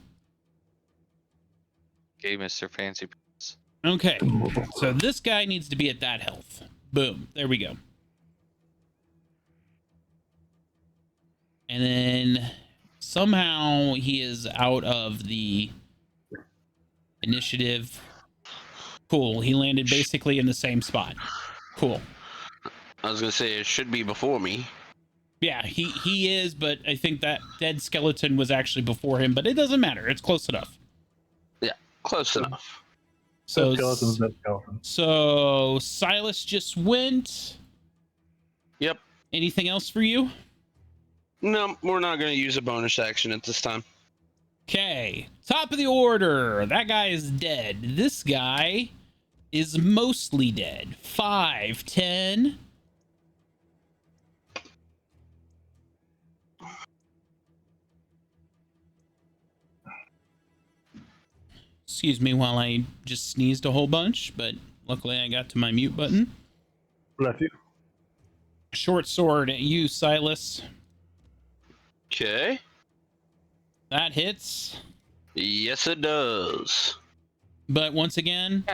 Okay, Mr. Fancy Pants. Okay, so this guy needs to be at that health. Boom, there we go. And then somehow he is out of the initiative. Cool. He landed basically in the same spot. Cool. I was gonna say it should be before me. Yeah, he is, but I think that dead skeleton was actually before him, but it doesn't matter. It's close enough. Yeah, close enough. So, Skeleton's dead skeleton. so Silas just went. Yep. Anything else for you? No, we're not gonna use a bonus action at this time. Okay, top of the order. That guy is dead. This guy is mostly dead. 5, 10. Excuse me while I just sneezed a whole bunch, but luckily I got to my mute button. Bless you. Short sword at you, Silas. Okay. That hits. Yes, it does. But once again,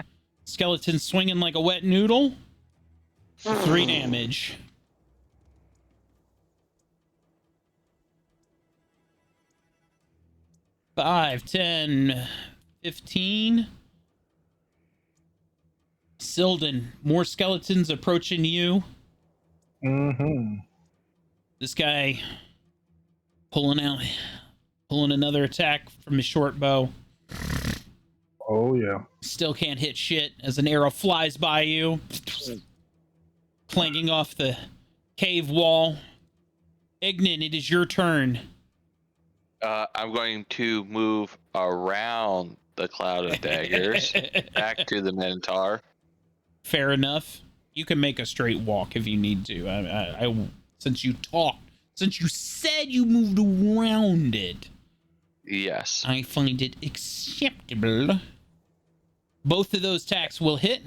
skeleton swinging like a wet noodle. 3 damage. Five, 10, 15. Silden, more skeletons approaching you. Mm-hmm. This guy pulling another attack from his short bow. Oh, yeah. Still can't hit shit as an arrow flies by you, clanging off the cave wall. Ignan, it is your turn. I'm going to move around the cloud of daggers back to the Minotaur. Fair enough. You can make a straight walk if you need to. I since you said you moved around it. Yes. I find it acceptable. Both of those attacks will hit.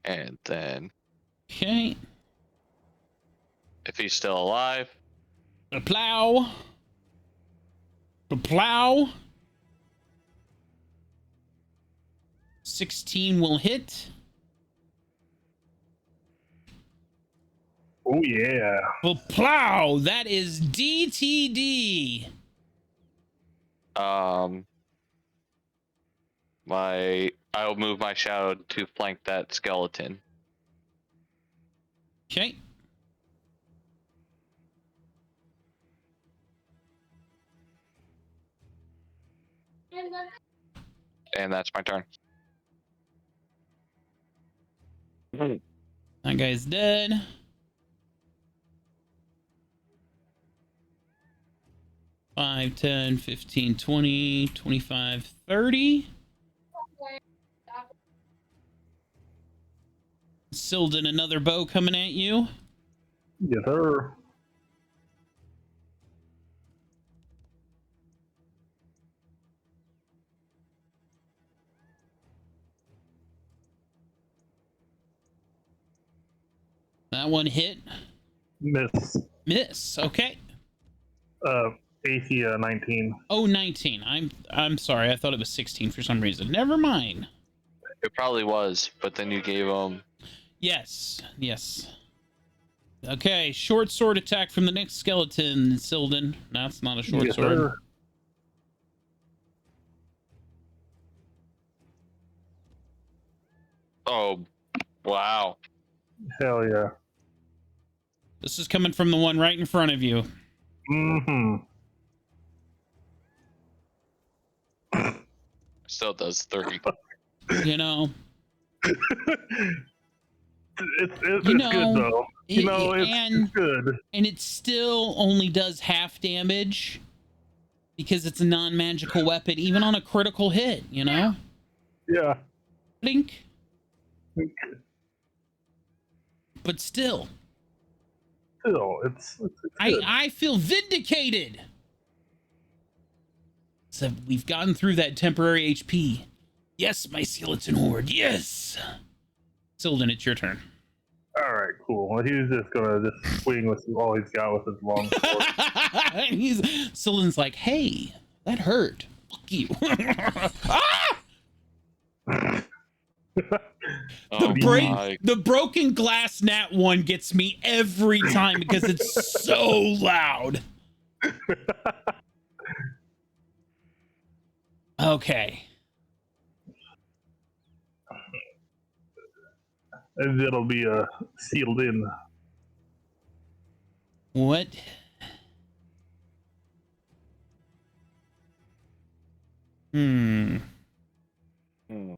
And then, Okay. if he's still alive, The plow. The plow. 16 will hit. Oh, yeah. The plow. That is DTD. I'll move my shadow to flank that skeleton. Okay. And that's my turn. That guy's dead. Five, 10, 15, 20, 25, 30. Silden, another bow coming at you. Yes, sir. That one hit. Miss. Miss. Okay. AC 19. Oh, 19. I'm sorry. I thought it was 16 for some reason. Never mind. It probably was, but then you gave him. Yes. Yes. Okay. Short sword attack from the next skeleton, Silden. That's not a short Yes, sword. sir. Oh, wow. Hell yeah. This is coming from the one right in front of you. Mm-hmm. Still does 30. You know. It's You good know, though. You know, it's and good. and it still only does half damage because it's a non-magical weapon, even on a critical hit. You know. Yeah. Blink. But still, It's good. I feel vindicated. So we've gotten through that temporary HP. Yes, my skeleton horde. Yes. Silden, it's your turn. All right, cool. Well, he's just gonna just swing with all he's got with his long sword. And Silden's like, hey, that hurt. Fuck you. Ah! Oh my. The broken glass nat 1 gets me every time because it's so loud. Okay. And it'll be sealed in. What? Hmm. Hmm.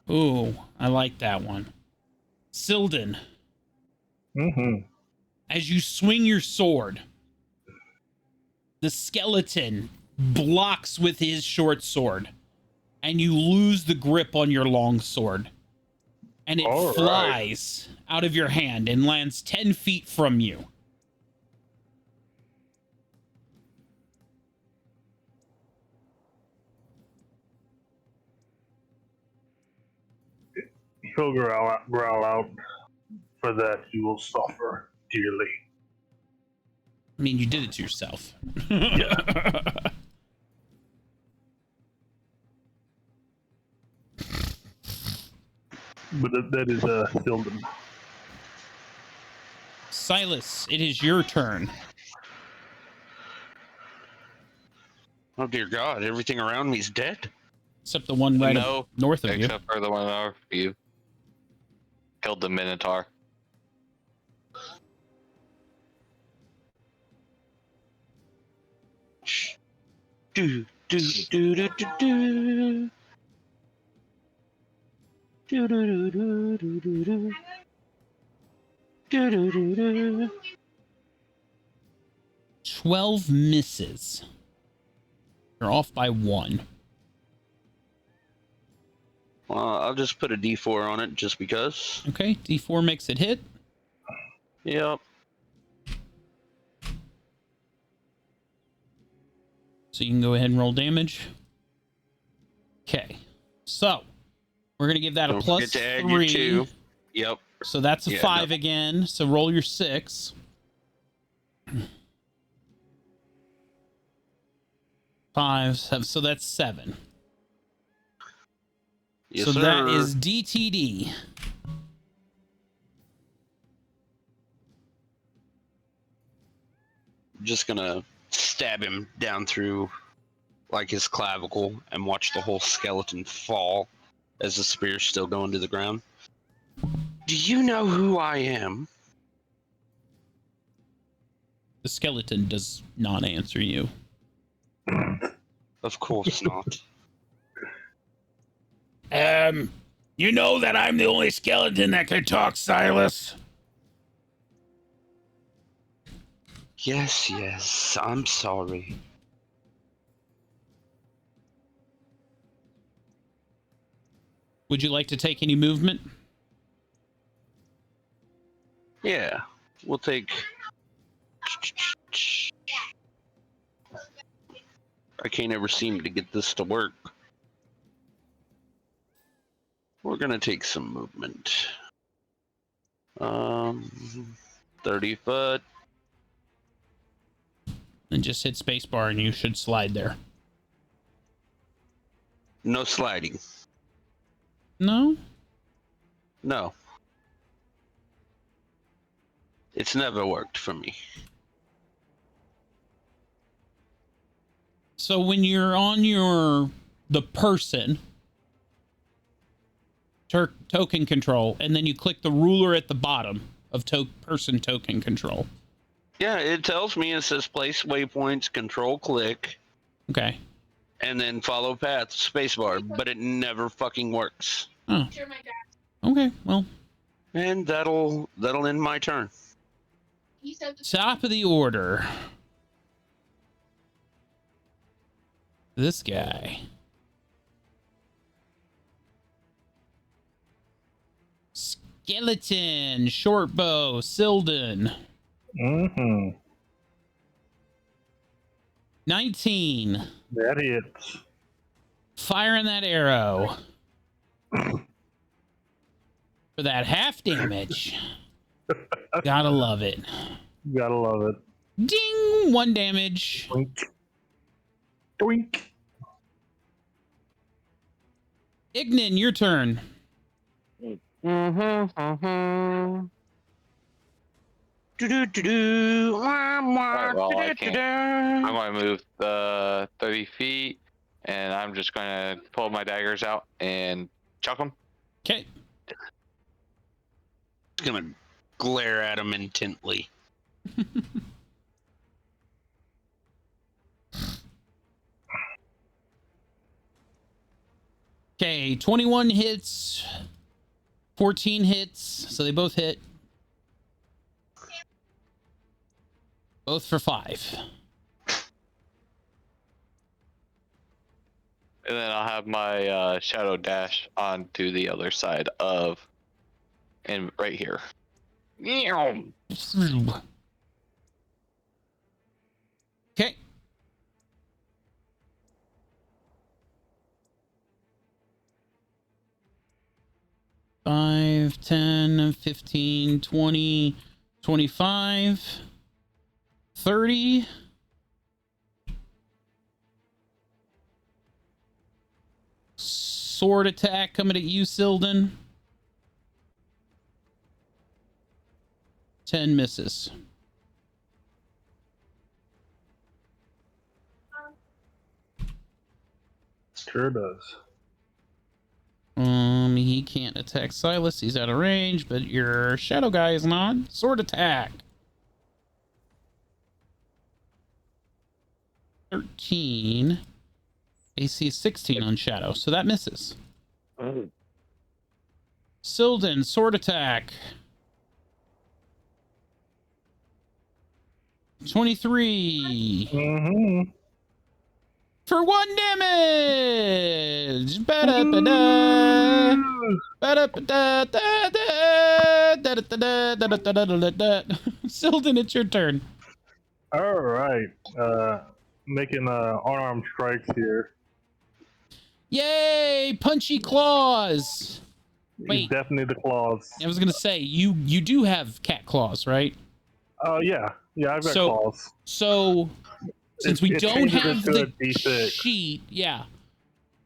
Ooh, I like that one. Silden, Mm-hmm. as you swing your sword, the skeleton blocks with his short sword, and you lose the grip on your long sword. And it All right. flies out of your hand and lands 10 feet from you. He'll growl out. For that, you will suffer dearly. I mean, you did it to yourself. Yeah. But that is Silden. Silas, it is your turn. Oh dear God! Everything around me's dead. Except the one right No, north of you. except for the one over you. Killed the Minotaur. Do do do do do do. Do do do do do do do. Do do do do. 12 misses. You're off by 1. I'll just put a D4 on it just because. Okay, D4 makes it hit. Yep. So you can go ahead and roll damage. Okay. So, we're going to give that Don't a plus forget to add 3. your 2. Yep. So that's a Yeah, 5 no. again. So roll your 6. 5, 7. So that's 7. Yes, so sir. that is DTD. Just gonna stab him down through like his clavicle and watch the whole skeleton fall as the spear's still going to the ground. Do you know who I am? The skeleton does not answer you. Of course not. You know that I'm the only skeleton that can talk, Silas. Yes, I'm sorry. Would you like to take any movement? Yeah, we'll take... I can't ever seem to get this to work. We're gonna take some movement. 30 foot. And just hit spacebar and you should slide there. No sliding. No? No. It's never worked for me. So when you're on the person token control, and then you click the ruler at the bottom of person token control. Yeah, it tells me, it says place waypoints, control click, Okay. and then follow path, spacebar, but it never fucking works. Oh. Sure, my dad. Okay, well. And that'll end my turn. He said Top of the order. This guy. Skeleton, short bow, Silden. Mm-hmm. 19. That hits. Firing that arrow. For that half damage. Gotta love it. Gotta love it. Ding! 1 damage. Doink. Doink. Ignin, your turn. Alright, well, I can't. I'm going to move 30 feet, and I'm just going to pull my daggers out and chuck them. Okay. Just gonna glare at him intently. Okay, 21 hits, 14 hits, so they both hit. Both for 5. And then I'll have my shadow dash onto the other side of, and right here. Okay. Five, 10, 15, 20, 25, 30. Sword attack coming at you, Silden. 10 misses. Sure does. He can't attack Silas. He's out of range, but your shadow guy is not. Sword attack. 13. AC 16 on shadow, so that misses. Silden, sword attack. 23. Mm-hmm. For 1 damage. Ba-da-ba-da. Ba-da-ba-da-da-da. Da-da-da-da-da-da-da-da-da. Silden, it's your turn. All right. Making unarmed strikes here. Yay! Punchy claws. Wait. Definitely the claws. I was gonna say you do have cat claws, right? Oh yeah, I've got claws. So since we It don't changes have it to the a D6. sheet, yeah.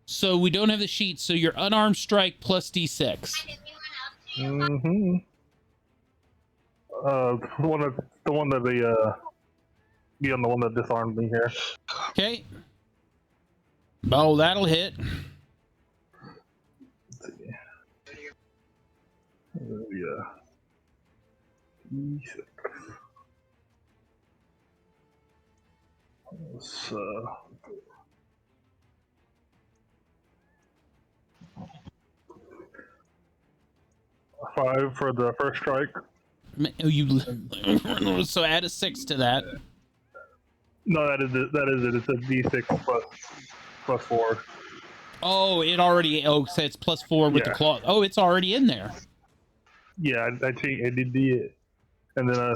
So we don't have the sheet. So your unarmed strike plus D6. Mm-hmm. The one that be on the one that disarmed me here. Okay. Oh, that'll hit. Let's see. Yeah. D6. So 5 for the first strike. Oh, you so add a 6 to that. No, that is it. It's a D6 plus 4. Oh, it already. Oh, so it's plus 4 with the claw. Oh, it's already in there. Yeah, I think I did the, and then a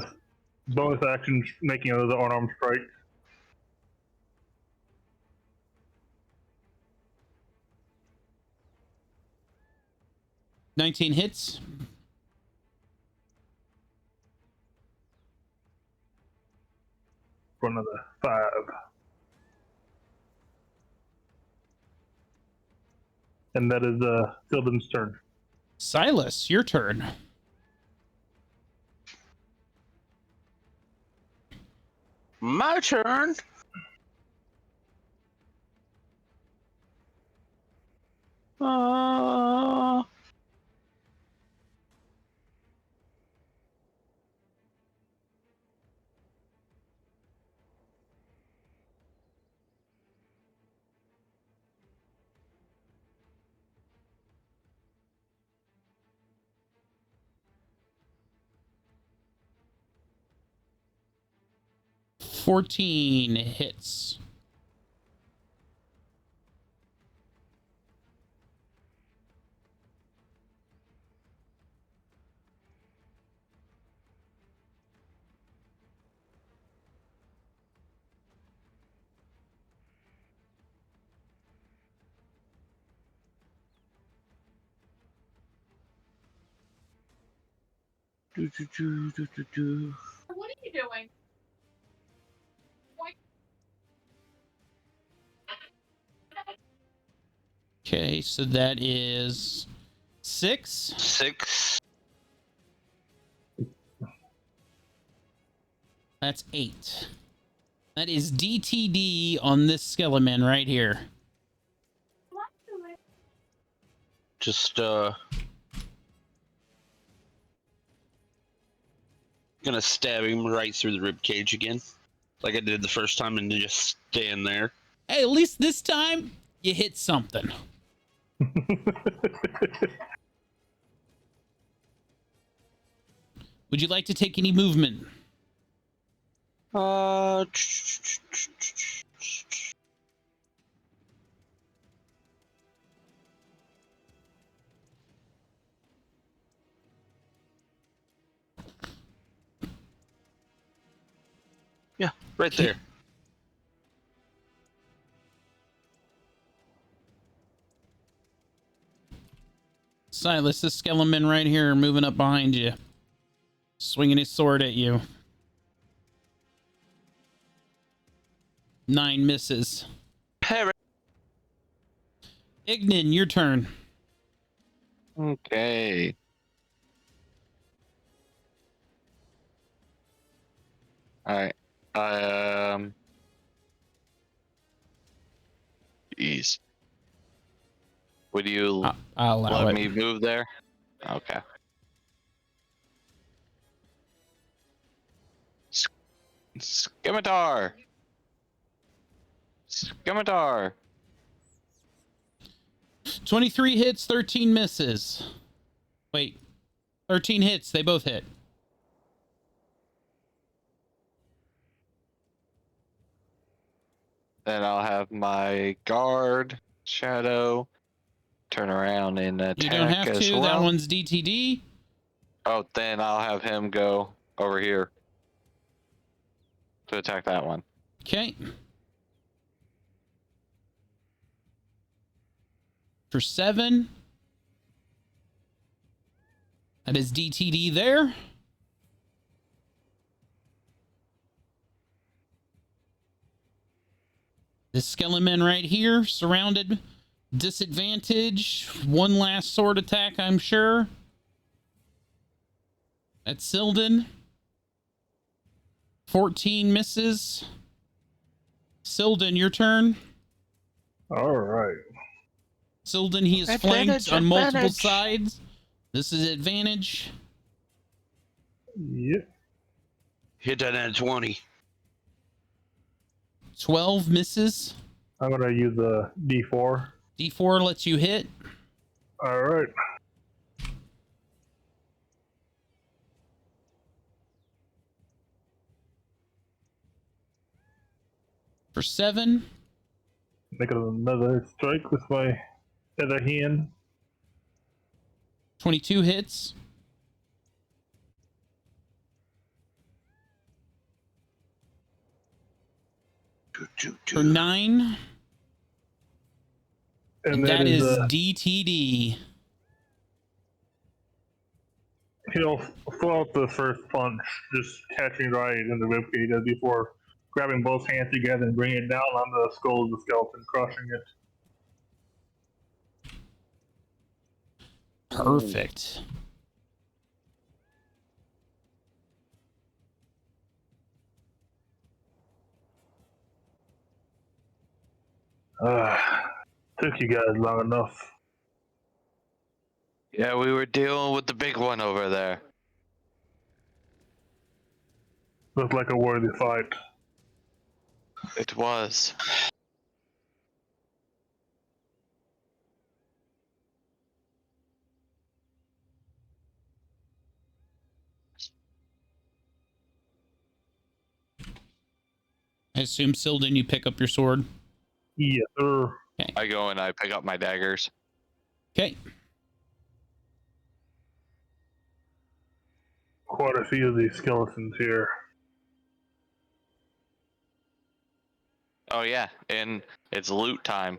bonus action making another unarmed strike. $19 hits. For another 5. And that is Sylvan's turn. Silas, your turn. My turn. $14 hits. What are you doing? Okay, so that is 6. 6. That's 8. That is DTD on this skeleton right here. Just gonna stab him right through the rib cage again, like I did the first time, and just stand there. Hey, at least this time you hit something. Would you like to take any movement? Yeah, right there. Silas, this skeleton right here moving up behind you, swinging his sword at you. 9 misses. Parry. Ignin, your turn. Okay. Alright. Jeez. Would you I'll allow let it. me move there? Okay. Scimitar! Scimitar! 23 hits, 13 misses. Wait, 13 hits. They both hit. Then I'll have my guard, shadow, turn around and attack You don't have as to. well. That one's DTD. Oh, then I'll have him go over here to attack that one. Okay. For 7. That is DTD there. The skeleton right here, surrounded, disadvantage. One last sword attack, I'm sure. That's Silden. 14 misses. Silden, your turn. All right. Silden, he is flanked on multiple sides. This is advantage. Yep. Hit that at 20. 12 misses. I'm gonna use the D4. D4 lets you hit. All right. For 7. Make another strike with my other hand. 22 hits. For 9. And that is DTD. He'll throw out the first punch, just catching right in the ribcage as before, grabbing both hands together and bringing it down on the skull of the skeleton, crushing it. Perfect. Took you guys long enough. Yeah, we were dealing with the big one over there. Looked like a worthy fight. It was. I assume, Silden, you pick up your sword. Yes, sir. I go and I pick up my daggers. Okay. Quite a few of these skeletons here. Oh yeah, and it's loot time.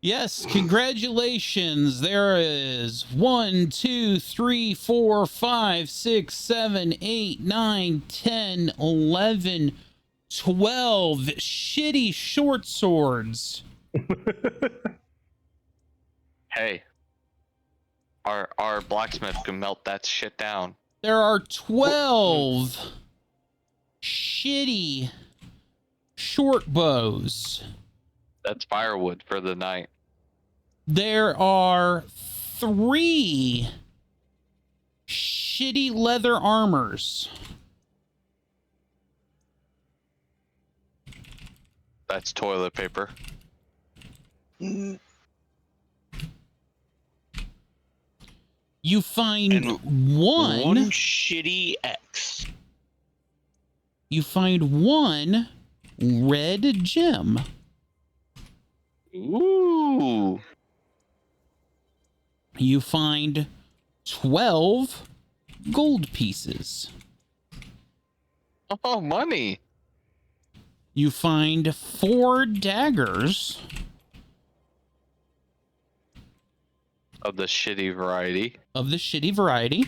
Yes, congratulations. There is 1, 2, 3, 4, 5, 6, 7, 8, 9, 10, 11, 12 shitty short swords. Hey, our blacksmith can melt that shit down. There are 12 shitty short bows. That's firewood for the night. There are 3 shitty leather armors. That's toilet paper. Mm, You find And one. shitty X. You find one red gem. Ooh. You find 12 gold pieces. Oh, money. You find 4 daggers. Of the shitty variety. Of the shitty variety.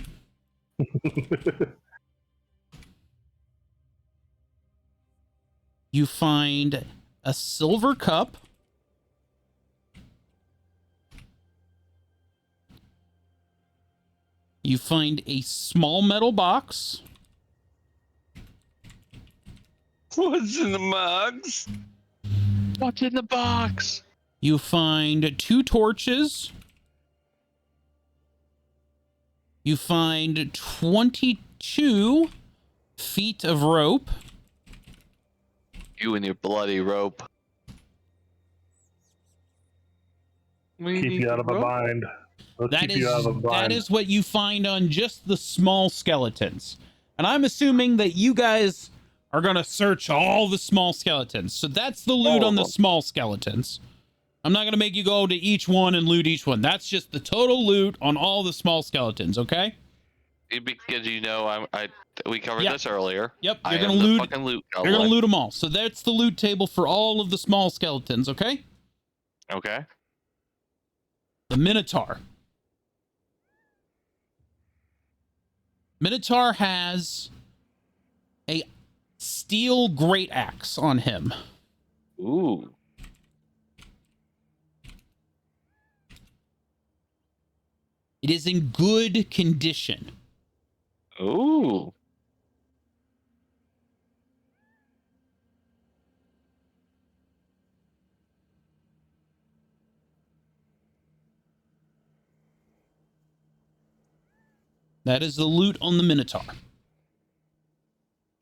You find a silver cup. You find a small metal box. What's in the mugs? What's in the box? You find 2 torches. You find 22 feet of rope. You and your bloody rope. Keep you out of a bind. Let's That keep you out of a bind. is what you find on just the small skeletons. And I'm assuming that you guys are going to search all the small skeletons. So that's the loot All on of the them. small skeletons. I'm not going to make you go to each one and loot each one. That's just the total loot on all the small skeletons, okay? Because you know, we covered Yeah. this earlier. Yep, I you're am going to the loot. fucking loot You're going to goblin. loot them all. So that's the loot table for all of the small skeletons, okay? Okay. The Minotaur. Minotaur has a steel great axe on him. Ooh. It is in good condition. Ooh. That is the loot on the Minotaur.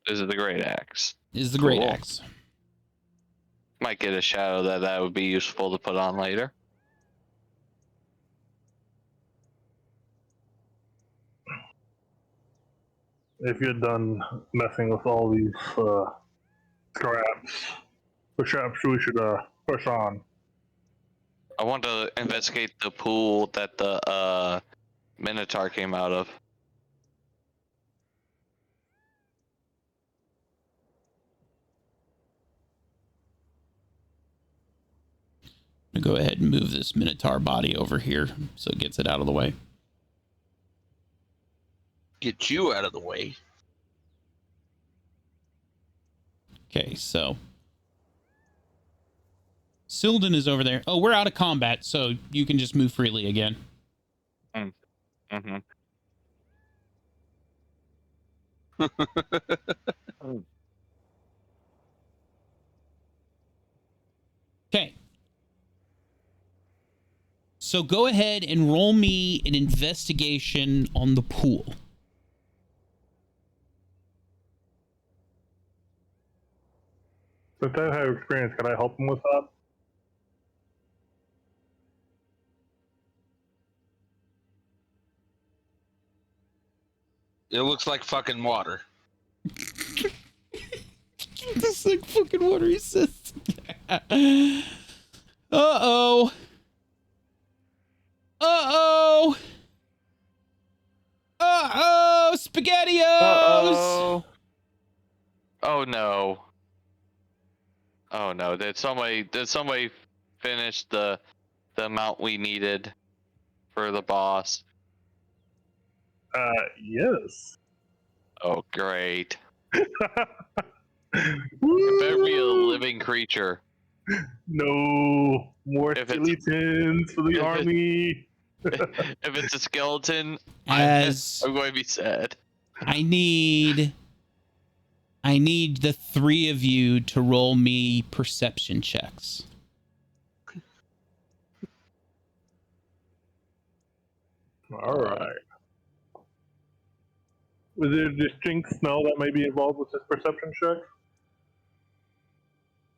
This is the great axe. Is the great Cool. axe. Might get a shadow that would be useful to put on later. If you're done messing with all these scraps, perhaps we should push on. I want to investigate the pool that the Minotaur came out of. I'm going to go ahead and move this Minotaur body over here so it gets it out of the way. Get you out of the way. Okay, so Silden is over there. Oh, we're out of combat, so you can just move freely again. Mm-hmm. Okay. So go ahead and roll me an investigation on the pool. Since I have experience, can I help him with that? It looks like fucking water. This like fucking water, he says. Uh-oh. Uh-oh. Uh-oh. SpaghettiOs. Uh-oh. Oh no. Oh no. Did somebody finish the the amount we needed for the boss? Yes. Oh, great. It Woo! better be a living creature. No more If it's- skeletons for the if it- army. If it's a skeleton, As I'm going to be sad. I need the three of you to roll me perception checks. All right. Was there a distinct smell that may be involved with this perception check?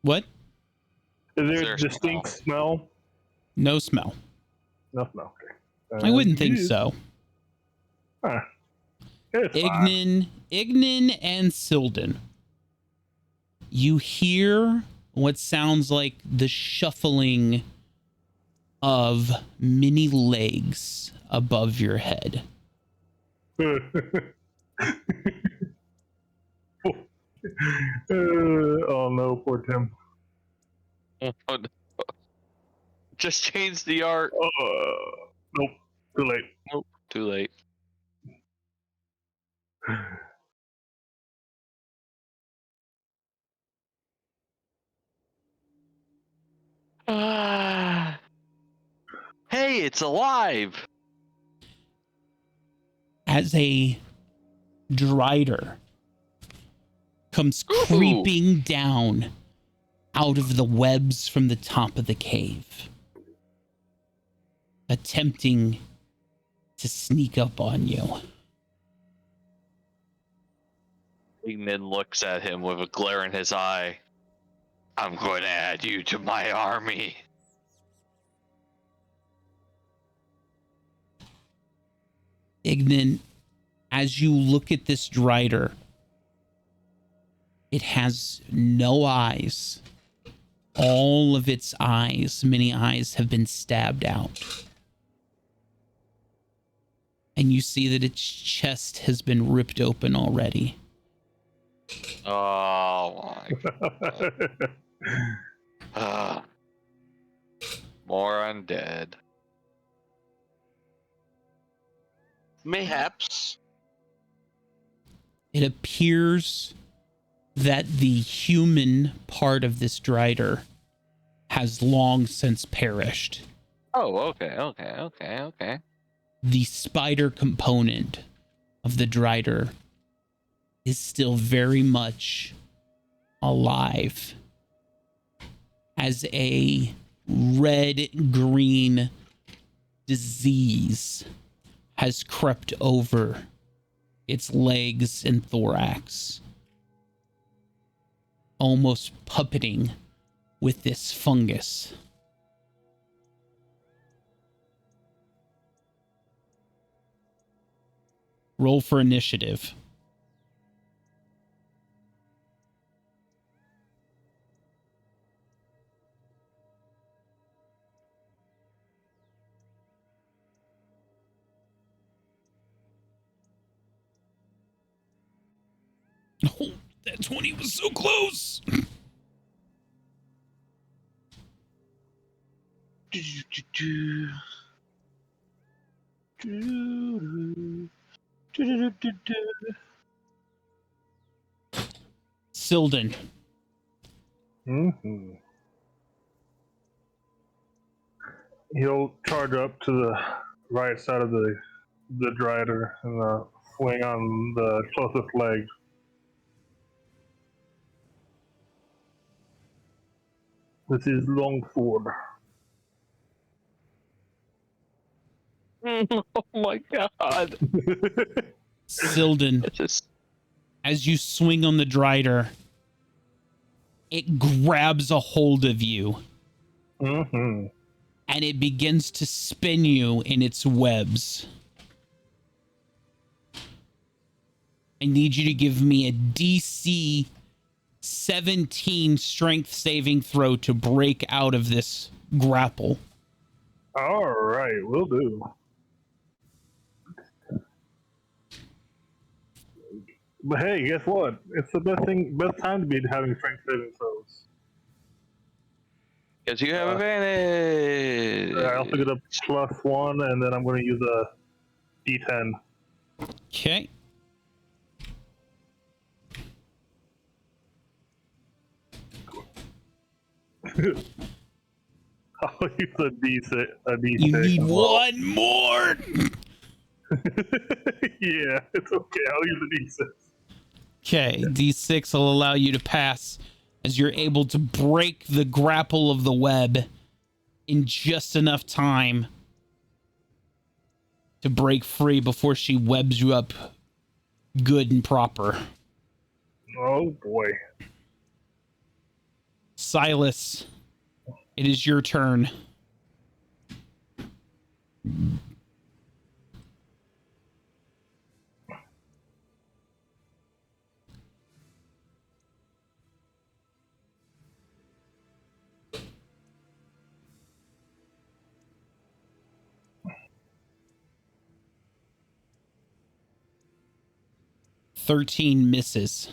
What? Is Is there there a a distinct smell? No smell. No smell. Okay. I wouldn't think Yes. so. Huh. It's fine. Ignan and Silden. You hear what sounds like the shuffling of many legs above your head. Oh no, poor Tim. Just change the art. Nope, too late. Nope, too late. Hey, it's alive. As a drider comes creeping down out of the webs from the top of the cave, attempting to sneak up on you. Ignan looks at him with a glare in his eye. I'm going to add you to my army. Ignan, as you look at this drider, it has no eyes. All of its eyes, many eyes, have been stabbed out. And you see that its chest has been ripped open already. Oh my. More undead. Mayhaps. It appears that the human part of this drider has long since perished. Oh, okay. The spider component of the drider is still very much alive, as a red-green disease has crept over its legs and thorax, almost puppeting with this fungus. Roll for initiative. Oh, that 20 was so close. Silden. Mm-hmm. He'll charge up to the right side of the drider and swing on the closest leg. This is longsword. Oh my god. Silden, Just... as you swing on the drider, it grabs a hold of you. Mm-hmm. And it begins to spin you in its webs. I need you to give me a DC 17 strength saving throw to break out of this grapple. All right, will do. But hey, guess what? It's the best time to be having strength saving throws. Because you have advantage. I also get a +1, and then I'm going to use a D10. Okay. I'll use a D6. A D6 You need as well. one more. Yeah, it's okay. I'll use a D6. Okay, D6 will allow you to pass as you're able to break the grapple of the web in just enough time to break free before she webs you up good and proper. Oh boy. Silas, it is your turn. "13 misses."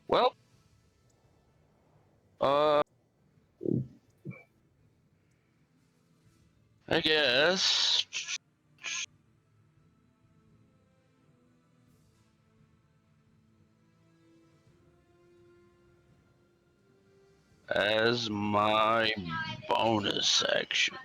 Well, I guess. As my bonus action.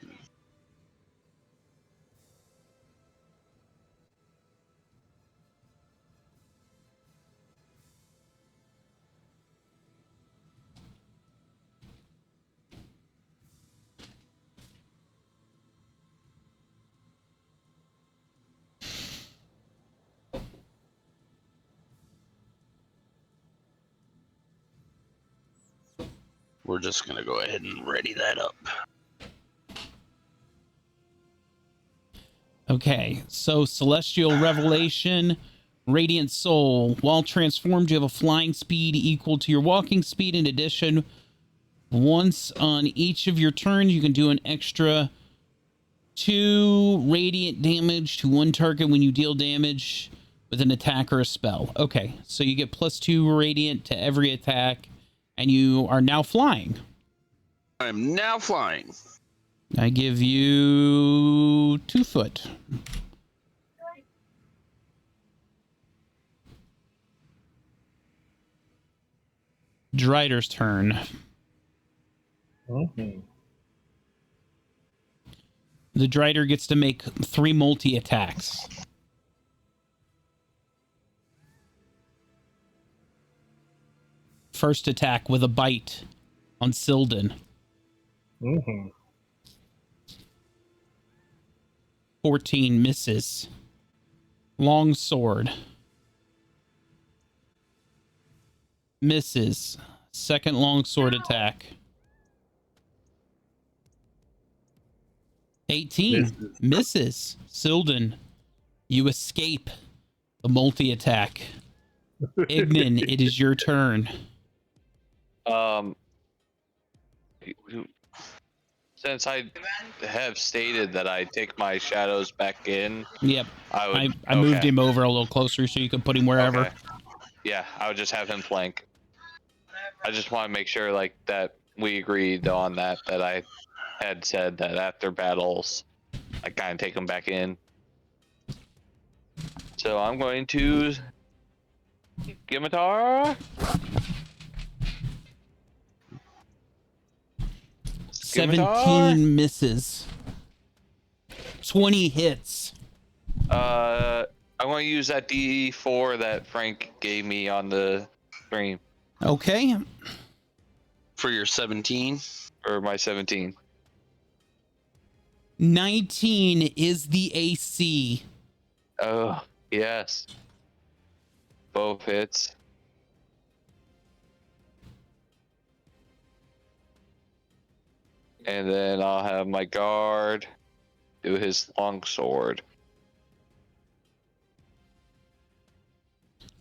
We're just gonna go ahead and ready that up. Okay, so Celestial Revelation, Radiant Soul. While transformed, you have a flying speed equal to your walking speed. In addition, once on each of your turns, you can do an extra 2 radiant damage to one target when you deal damage with an attack or a spell. Okay, so you get +2 radiant to every attack, and you are now flying. I'm now flying. I give you 2 foot. Drider's turn. Mm-hmm. The Drider gets to make 3 multi-attacks. First attack with a bite on Silden. Mm-hmm. 14 misses. Long sword. Misses. Second long sword attack. 18 misses. Silden, you escape the multi-attack. Ignan, it is your turn. Since I have stated that I take my shadows back in, Yep. I moved okay. him over a little closer so you could put him wherever. Okay. Yeah, I would just have him flank. I just want to make sure like that we agreed on that I had said that after battles, I kind of take him back in. So I'm going to Scimitar. 17 misses. 20 hits. I'm going to use that D4 that Frank gave me on the stream. Okay. For your 17? Or my 17. 19 is the AC. Oh, yes. Both hits. And then I'll have my guard do his longsword.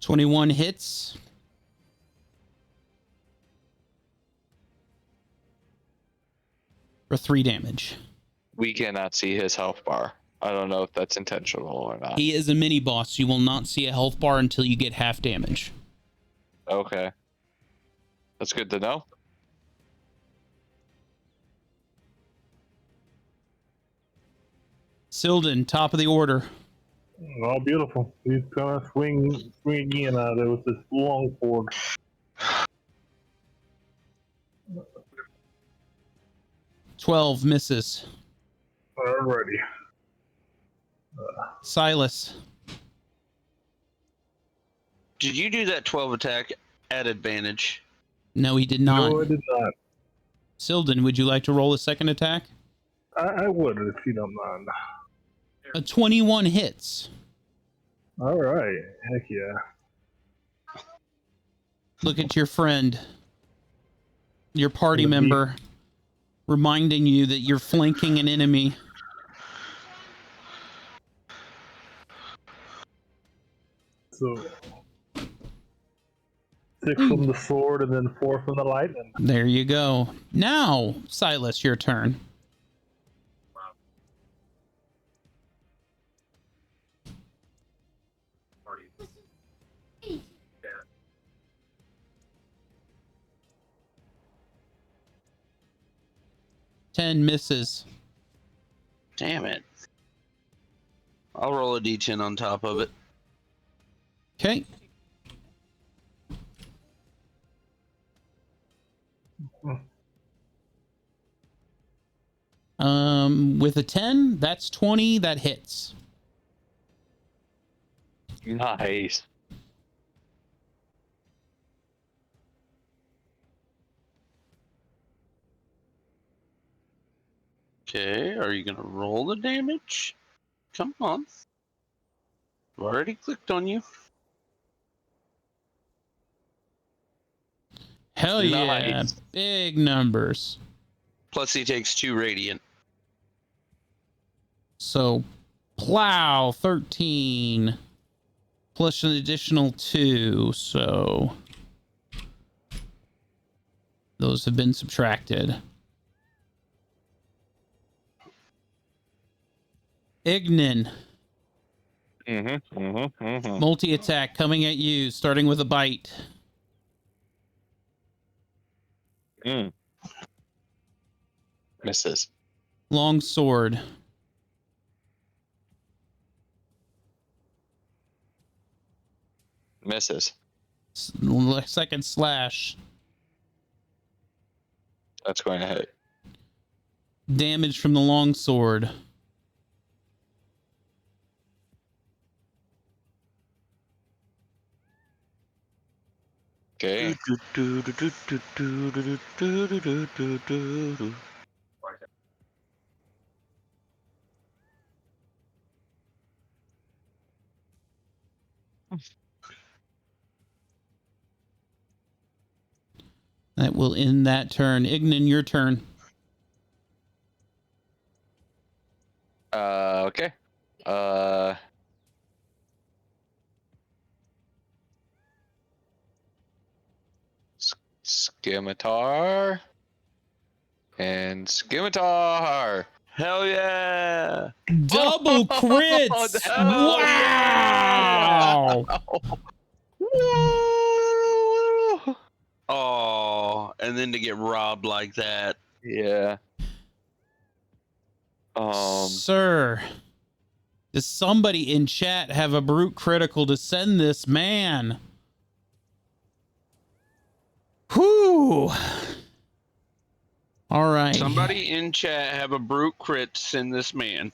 21 hits. For 3 damage. We cannot see his health bar. I don't know if that's intentional or not. He is a mini boss. You will not see a health bar until you get half damage. Okay. That's good to know. Silden, top of the order. Oh, beautiful. He's gonna swing in there with this long sword. $12 misses. Alrighty. Silas. Did you do that 12 attack at advantage? No, he did not. No, I did not. Silden, would you like to roll a second attack? I would if you don't mind. A 21 hits. Alright. Heck yeah. Look at your friend, your party Indeed. member, reminding you that you're flanking an enemy. So 6 from the sword and then 4 from the lightning. There you go. Now, Silas, your turn. Ten misses. Damn it. I'll roll a d10 on top of it. Okay. With a 10, that's 20. That hits. Nice. Okay, are you gonna roll the damage? Come on. I've already clicked on you. Hell yeah. Nice. Big numbers. Plus he takes 2 radiant. So, plow, 13. Plus an additional 2. So, those have been subtracted. Ignin. Multi-attack coming at you, starting with a bite. Misses. Long sword. Misses. Second slash. That's going to hit. Damage from the long sword. Okay. That will end that turn. Ignin, your turn. Okay. Scimitar. And Scimitar. Hell yeah! Double crits! hell Wow! Woo! Oh, and then to get robbed like that. Yeah. Sir, does somebody in chat have a brute critical to send this man? Whew. All right. Somebody in chat have a brute crit to send this man.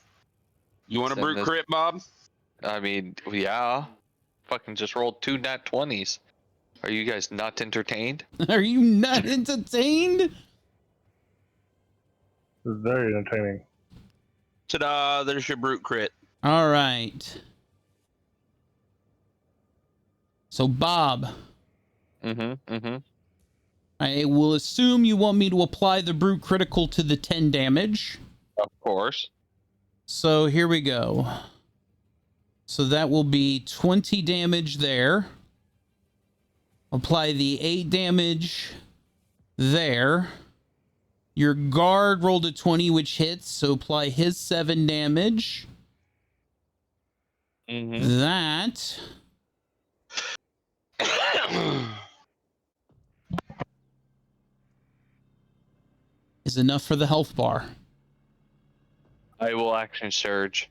You want a Send brute this- crit, Bob? I mean, yeah. Fucking just rolled 2 nat 20s. Are you guys not entertained? Are you not entertained? This is very entertaining. Ta-da! There's your brute crit. All right. So, Bob, I will assume you want me to apply the brute critical to the 10 damage. Of course. So here we go. So that will be 20 damage there. Apply the 8 damage there. Your guard rolled a 20, which hits, so apply his 7 damage. That is enough for the health bar. I will action surge.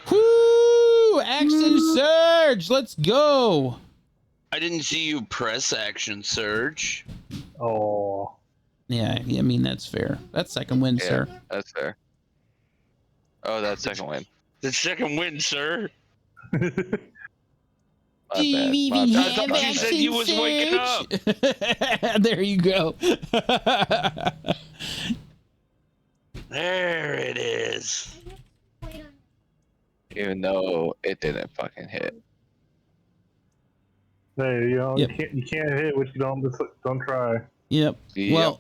Woo! Action surge! Let's go! I didn't see you press action surge. Oh. Yeah, I mean, that's fair. That's second win, Yeah, sir. that's fair. Oh, that's second win. The second win, sir. My bad. Do you My even bad. I thought you have said you was waking action surge? There you go. There it is. Even though it didn't fucking hit. Hey, you know, Yep. you can't hit what you don't try. Yep. Yep. Well,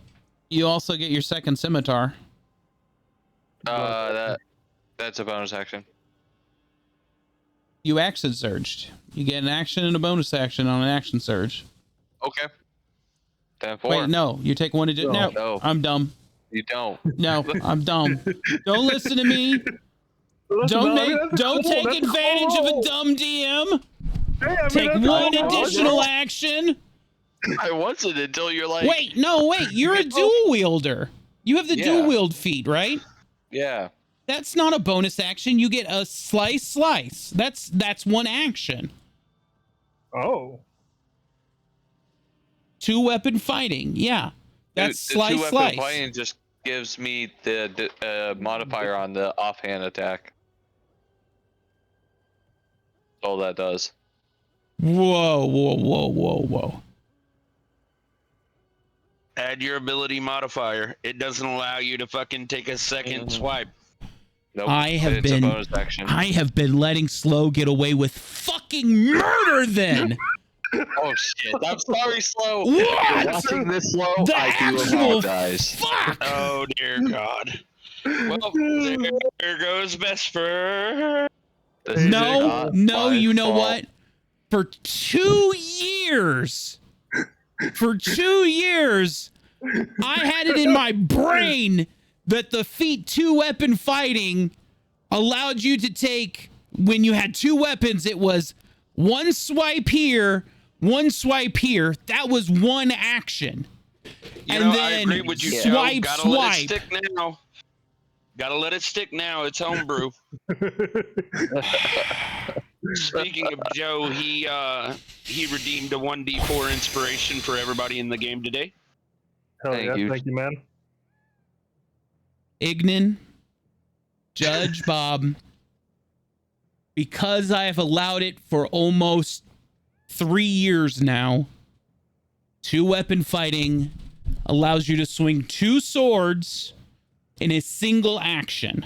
you also get your second scimitar. That's a bonus action. You action surged. You get an action and a bonus action on an action surge. Okay. 10-4. Wait, no. You take one additional. No, No. I'm dumb. You don't. No, I'm dumb. Don't listen to me. Don't take advantage of a dumb DM. Take one additional action. I wasn't until you're like. Wait, you're a dual wielder. You have the dual wield feat, right? Yeah. That's not a bonus action. You get a slice. That's one action. Oh. 2-weapon fighting. Yeah. That's the slice. two-weapon fighting just gives me the modifier on the offhand attack. That's all that does. Whoa. Add your ability modifier. It doesn't allow you to fucking take a second swipe. Nope. It's a bonus action. I have been letting Slow get away with fucking murder then. Oh shit! I'm sorry, Slow. What? If you're watching this, Slow, The I do actual apologize. fuck. Oh dear God. Well, there goes Vesper. This is No, not my you know fault. what? For 2 years, I had it in my brain that the feat 2-weapon fighting allowed you to take, when you had 2 weapons, it was one swipe here, one swipe here. That was one action. You And know, then I agree with you, swipe, Joe. Gotta swipe. let it stick now. Gotta let it stick now. It's homebrew. Speaking of Joe, he redeemed a 1d4 inspiration for everybody in the game today. Hell Thank yeah, you. thank you, man. Ignan, Judge Bob, because I have allowed it for almost 3 years now, 2-weapon fighting allows you to swing 2 swords in a single action.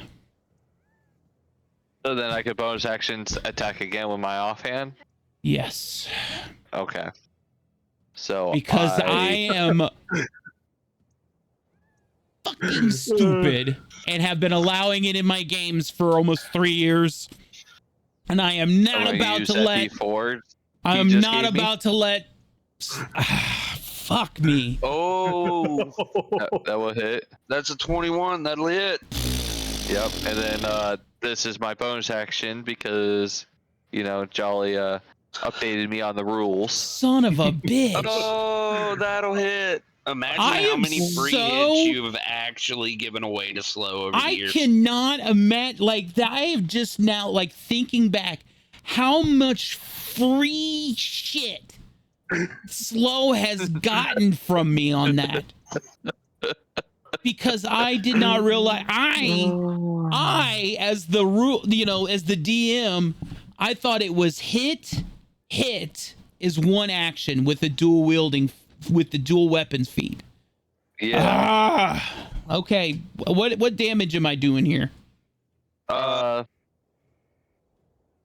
So then I could bonus actions attack again with my offhand. Yes. Okay. So Because I am fucking stupid and have been allowing it in my games for almost 3 years. And I am not about to let... I am not about to let... Fuck me. Oh, that will hit. that's a 21. That'll hit. Yep. And then this is my bonus action because, you know, Jolly updated me on the rules. Son of a bitch. Oh, that'll hit. Imagine I how am many free so- hits you have actually given away to Slow over the I years. cannot imagine, like, I have just now, like, thinking back, how much free shit Slow has gotten from me on that. Because I did not realize, I, as the rule, you know, as the DM, I thought it was hit is one action with the dual wielding, with the dual weapons feat. Yeah. Okay. What damage am I doing here?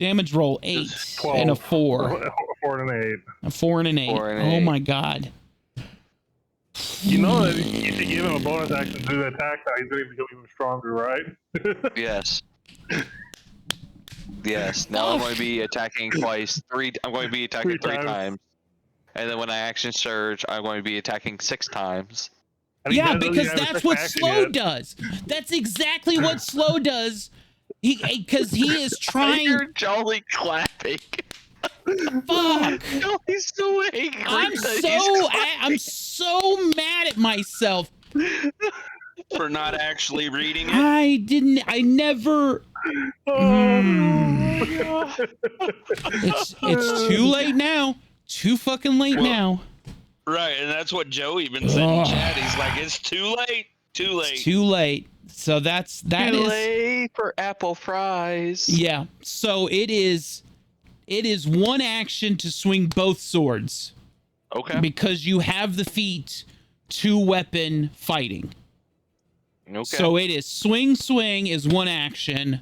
Damage roll 8 12. and a 4. 4 and an 8. A 4 and an 8. 4 and Oh 8. my god. You know that if you give him a bonus action to do the attack, he's going to become even stronger, right? Yes. Yes. Now I'm going to be attacking twice. I'm going to be attacking 3 times. And then when I action surge, I'm going to be attacking 6 times. Yeah, because that's what Slow does. That's exactly what Slow does. Because he is I trying. hear Jolly clapping. Fuck. Jolly's so angry. I'm so mad at myself For not actually reading it. I never. It's too late now. Too fucking late now. Right, and that's what Joey even said in chat. He's like, it's too late. Too late. It's too late. So that Too is late for apple fries. yeah. So it is one action to swing both swords Okay. because you have the feat 2-weapon fighting. Okay. So it is swing is one action.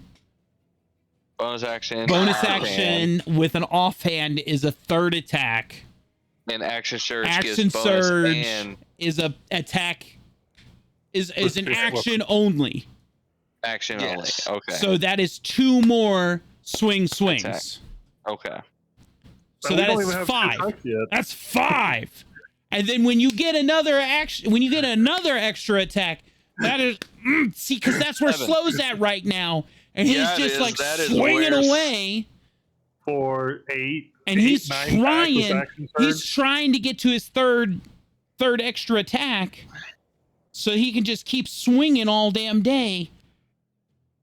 bonus action. Bonus offhand, action with an offhand is a third attack. And action surge Action gives bonus surge and is a attack is an action only. action Yes. only. Okay. So that is 2 more swings. Okay. Okay. So We that don't is even have 5. two attacks yet. That's 5. And then when you get another extra attack, that is see, because that's where 7. Slow's at right now, and he's Yeah, it just is. like That is swinging where- away, For 8. and 8, he's 9 trying. attacks with action He's surge. trying to get to his third extra attack, so he can just keep swinging all damn day.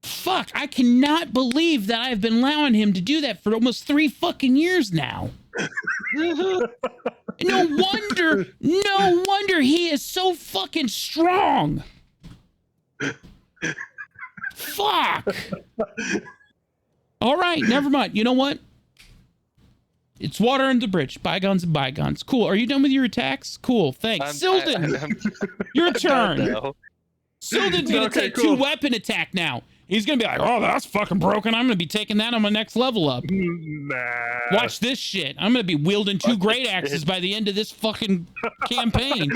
Fuck! I cannot believe that I've been allowing him to do that for almost 3 fucking years now. No wonder he is so fucking strong. Fuck. All right, never mind. You know what? It's water under the bridge. Bygones and bygones. Cool. Are you done with your attacks? Cool. Thanks. Silden, your turn. No. Silden's gonna Okay, take cool. 2-weapon attack now. He's gonna be like, oh, that's fucking broken. I'm gonna be taking that on my next level up. Nah. Watch this shit. I'm gonna be wielding 2 great axes by the end of this fucking campaign.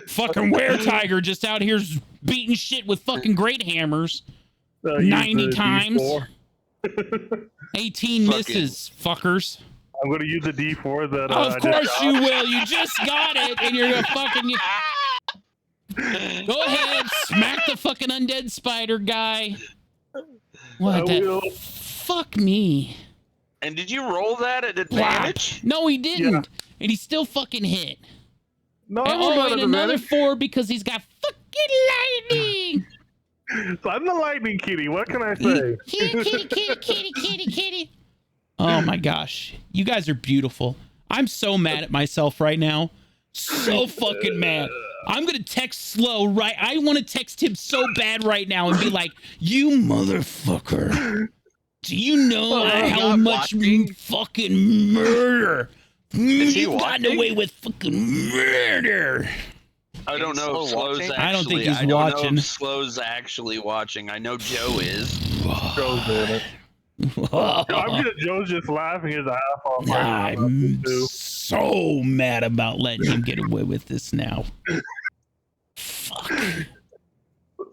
Fucking were-tiger just out here beating shit with fucking great hammers. Use 90 the times. D4. 18 Fucking- misses, fuckers. I'm going to use the D4 that Of I course just you will. You just got it, and you're gonna fucking. Go ahead, smack the fucking undead spider guy. What I the? will. Fuck me. And did you roll that at Wow. advantage? No, he didn't, and he still fucking hit. No, And, I rolled that and at another advantage. 4 because he's got fucking lightning. So I'm the lightning kitty. What can I say? Kitty. Oh my gosh. You guys are beautiful. I'm so mad at myself right now. So fucking mad. I'm going to text Slow right. I want to text him so bad right now and be like, you motherfucker. Do you know how not much watching? fucking murder? Is he You've gotten watching? away with fucking murder. I don't know if Slow Slow's watching? actually. I don't think he's I don't know watching. if Slow's actually watching. I know Joe is. Joe's doing it. Joe's just laughing his ass off. right now. I'm so mad about letting him get away with this now. Fuck.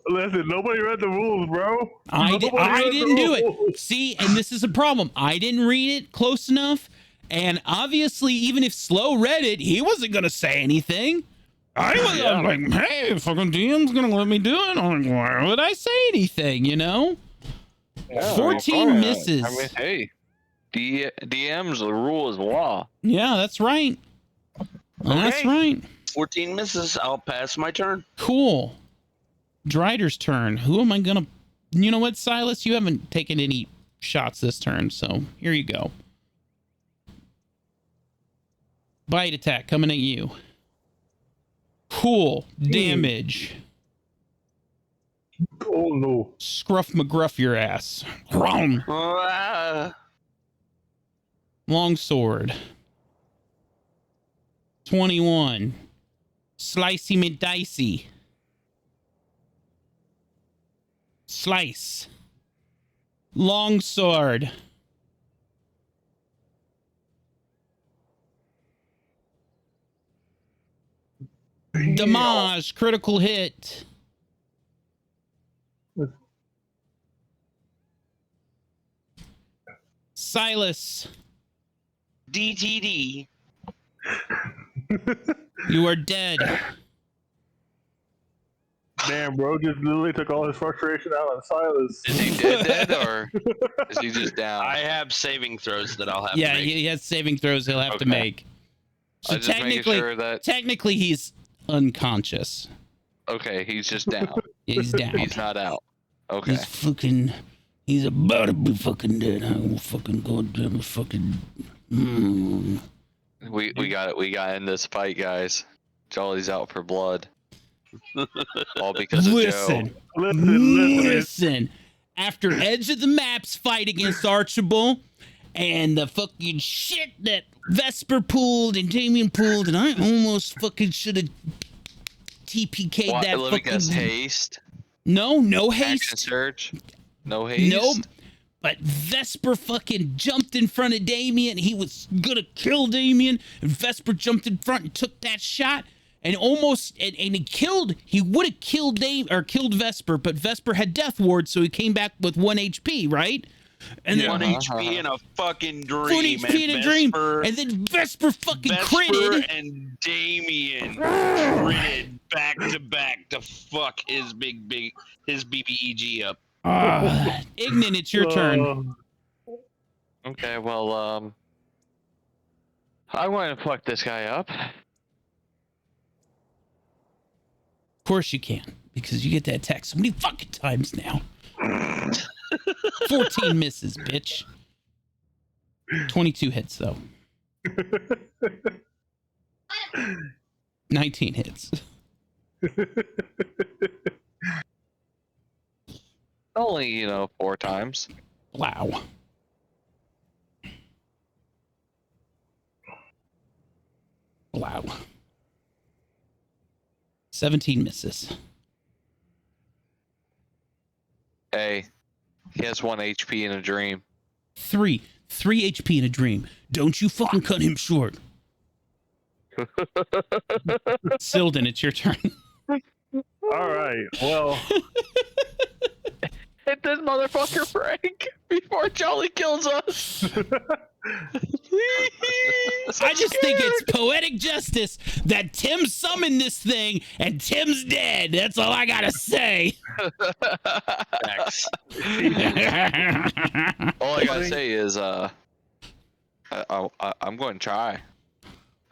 Listen, nobody read the rules, bro. I Nobody read the didn't do it. rules. See, and this is a problem. I didn't read it close enough. And obviously, even if Slow read it, he wasn't going to say anything. I was like, hey, fucking DM's going to let me do it. I'm like, why would I say anything, you know? Yeah, 14 fine. misses. I mean, hey, DM's the rule is law. Yeah, that's right. That's Okay. right. 14 misses. I'll pass my turn. Cool. Drider's turn. Who am I gonna? You know what, Silas? You haven't taken any shots this turn, so here you go. Bite attack coming at you. Cool. Damage. Oh no. Scruff McGruff your ass. Wrong. Long sword. 21. Slicey McDicey. Slice. Long sword. Damage. Critical hit. Silas. DTD. You are dead. Damn, bro, just literally took all his frustration out on Silas. Is he dead, or is he just down? I have saving throws that I'll have Yeah, to make. he has saving throws he'll have to Okay. make. So I'm just making technically, sure that technically he's Unconscious. Okay, he's just down. He's down. He's not out. Okay. He's about to be fucking dead. I will fucking goddamn fucking. We got it. We got in this fight, guys. Jolly's out for blood. All because of Joe. Listen. After Edge of the Maps fight against Archibald and the fucking shit that Vesper pulled and Damien pulled, and I almost fucking should have TPK'd that fucking. Haste. No Action haste. surge. No haste. Nope. But Vesper fucking jumped in front of Damien. He was gonna kill Damien, and Vesper jumped in front and took that shot, and almost and he would have killed killed Vesper, but Vesper had Death Ward, so he came back with 1 HP, right? And then 1 HP in a fucking dream. 1 HP in a dream, and then Vesper fucking critted. And Damien critted back to back to fuck his his BBEG up. Ignan, it's your turn. Okay, well, I want to fuck this guy up. Of course you can, because you get that attack so many fucking times now. 14 misses, bitch. 22 hits, though. 19 hits. Only, 4 times. Wow. Wow. 17 misses. Hey, he has 1 HP in a dream. 3 HP in a dream. Don't you fucking cut him short. Silden, it's your turn. All right. Well, Hit this motherfucker, Frank, before Jolly kills us. I just think it's poetic justice that Tim summoned this thing and Tim's dead. That's all I gotta say. Facts. All I gotta say is, I'm going to try.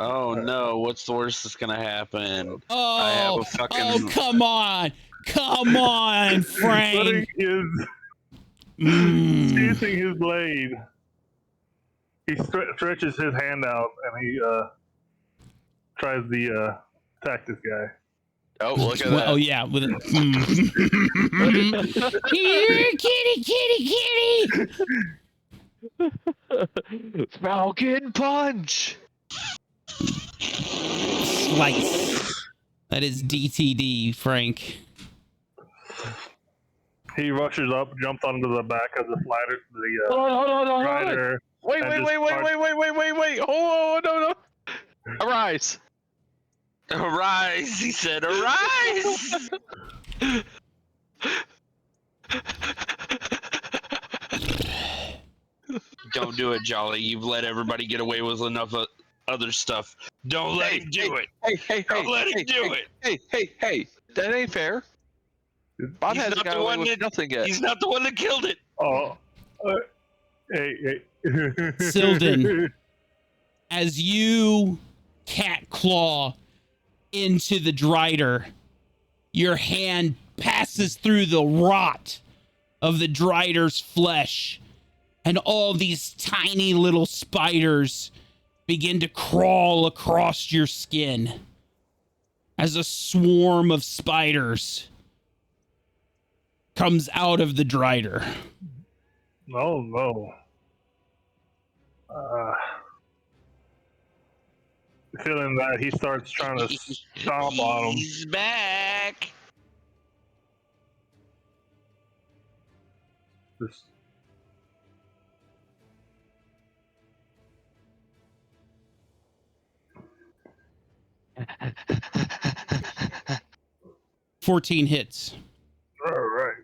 Oh no, what's the worst that's gonna happen? I have Oh, a fucking come on. Come on, Frank. using his blade. He stretches his hand out and he tries to attack this guy. Oh, look at that. Oh, yeah. With Here, kitty. Falcon punch. Slice. That is DTD, Frank. He rushes up, jumps onto the back of the slider, Hold on. rider. Wait. Oh, no. Arise. arise. He said, arise. Don't do it, Jolly. You've let everybody get away with enough other stuff. Don't let him do it. Hey, Don't let him do it. Hey. That ain't fair. Bob He's hasn't not got the away one with that- nothing yet. He's not the one that killed it. Oh, hey. Silden. As you cat claw into the Drider, your hand passes through the rot of the Drider's flesh, and all these tiny little spiders begin to crawl across your skin as a swarm of spiders comes out of the Drider. No. Feeling that he starts trying to stomp on him. He's back. Just 14 hits. all right.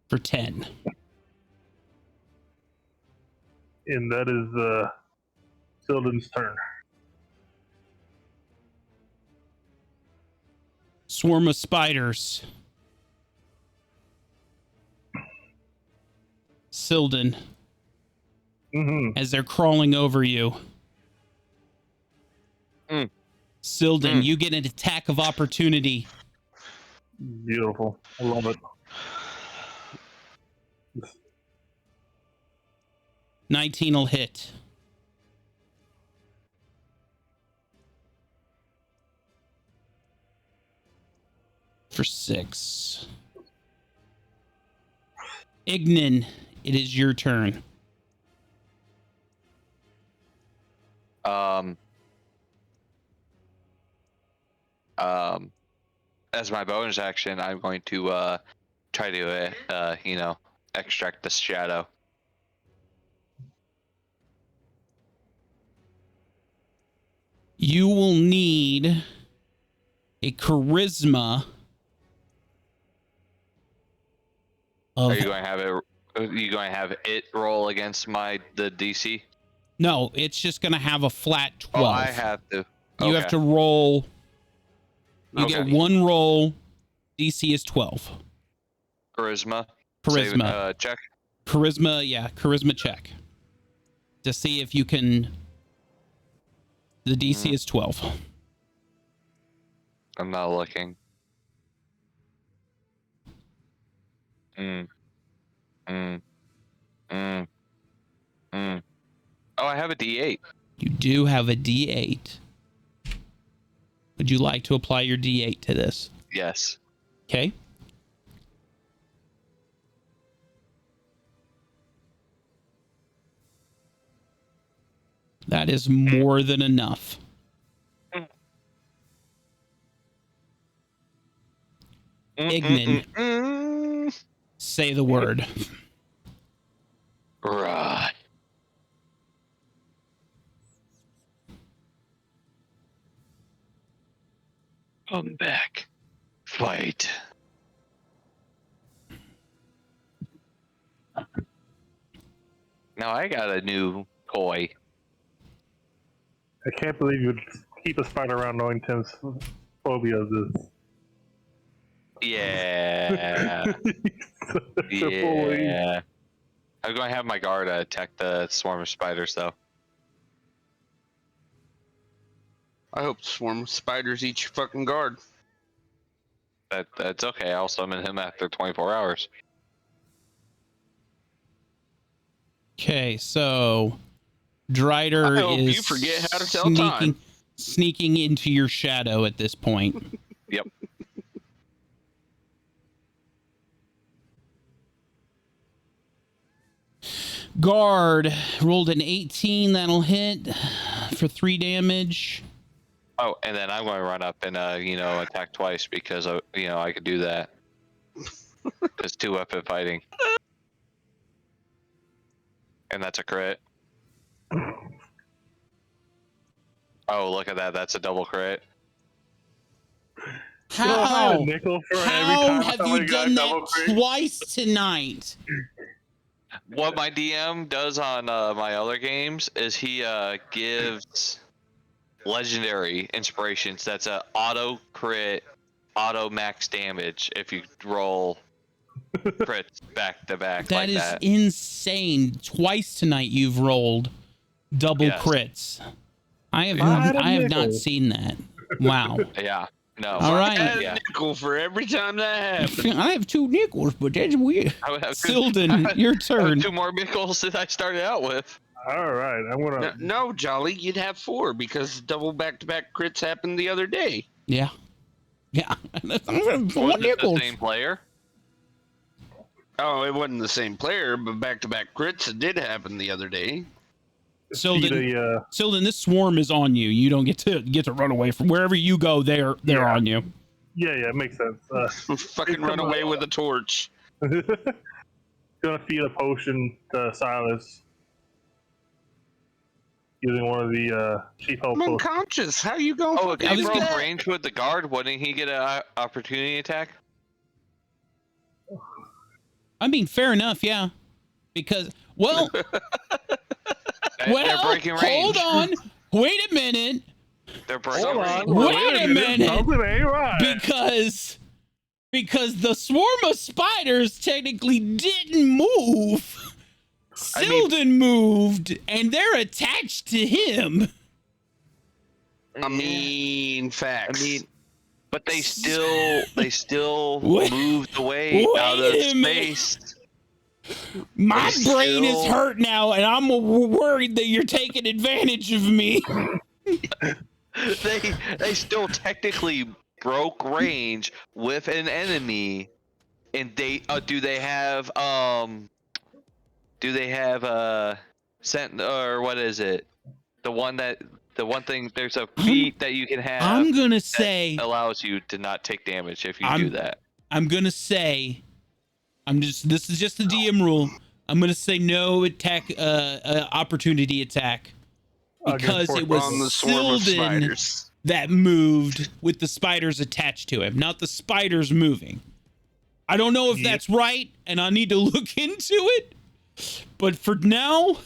For 10. And that is Silden's turn. Swarm of spiders. Silden. as they're crawling over you. Sildon, you get an attack of opportunity. Beautiful. I love it. 19 will hit. For 6. Ignan, it is your turn. As my bonus action, I'm going to try to extract the shadow. You will need a charisma of... Are you going to have it? Are you going to have it roll against the DC? No, it's just going to have a flat 12. Oh, I have to. You have to roll. You Okay. get one roll. DC is 12. Charisma. Charisma. Check. Charisma, yeah, charisma check. To see if you can... The DC is 12. I'm not looking. Oh, I have a D8. You do have a D8. Would you like to apply your D8 to this? Yes. Okay. That is more than enough. Ignan, say the word. Right. Come back. Fight. Now I got a new toy. I can't believe you would keep a spider around knowing Tim's phobia of this. Yeah. Yeah. I'm going to have my guard attack the swarm of spiders, though. I hope swarm of spiders eat your fucking guard. That's okay. I'll summon him after 24 hours. Okay, so Drider I hope is you forget how to tell time. sneaking into your shadow at this point. Yep. Guard rolled an 18. That'll hit for 3 damage. Oh, and then I'm going to run up and attack twice because I could do that. It's 2-weapon fighting, and that's a crit. Oh, look at that! That's a double crit. How? Nickel for every How time have somebody you got done double that crit? twice tonight? What my DM does on my other games is he gives legendary inspirations. That's a auto crit, auto max damage if you roll crits back to back That like is that. insane. Twice tonight you've rolled double Yes. crits. I have not nickel. seen that. Wow. Yeah. No. All right. Add a Yeah. nickel for every time that happens. I have 2 nickels, but that's weird. I would have Sildon, your turn. 2 more nickels that I started out with. All right, I'm gonna. No, Jolly, you'd have 4 because double back-to-back crits happened the other day. Yeah. Yeah. I'm Was going it the nickels. same player? Oh, it wasn't the same player, but back-to-back crits did happen the other day. Sildon, this swarm is on you. You don't get to run away from wherever you go. They're on you. Yeah, it makes sense. Fucking run away with a torch. Gonna feed a potion to Silas using one of the chief health I'm potions. unconscious. How you going? Oh, if I he was broke gonna- range with the guard, wouldn't he get an opportunity attack? I mean, fair enough, yeah. Because, well, They're breaking range. hold on. Wait a minute. They're breaking Hold range. on, Wait a minute. Something ain't right. Because the swarm of spiders technically didn't move Silden moved, and they're attached to him. I mean, facts. But they still Wait- moved away out of wait a minute. space. My They brain is still- hurt now, and I'm worried that you're taking advantage of me. They still technically broke range with an enemy, and they do they have sent, or what is it? The one thing, there's a feat that you can have. I'm gonna that say allows you to not take damage if you I'm- do that. I'm gonna say this is just the DM rule. I'm gonna say no attack opportunity attack because it was On the swarm of Silden spiders. that moved with the spiders attached to him, not the spiders moving. I don't know if that's right, and I need to look into it. But for now,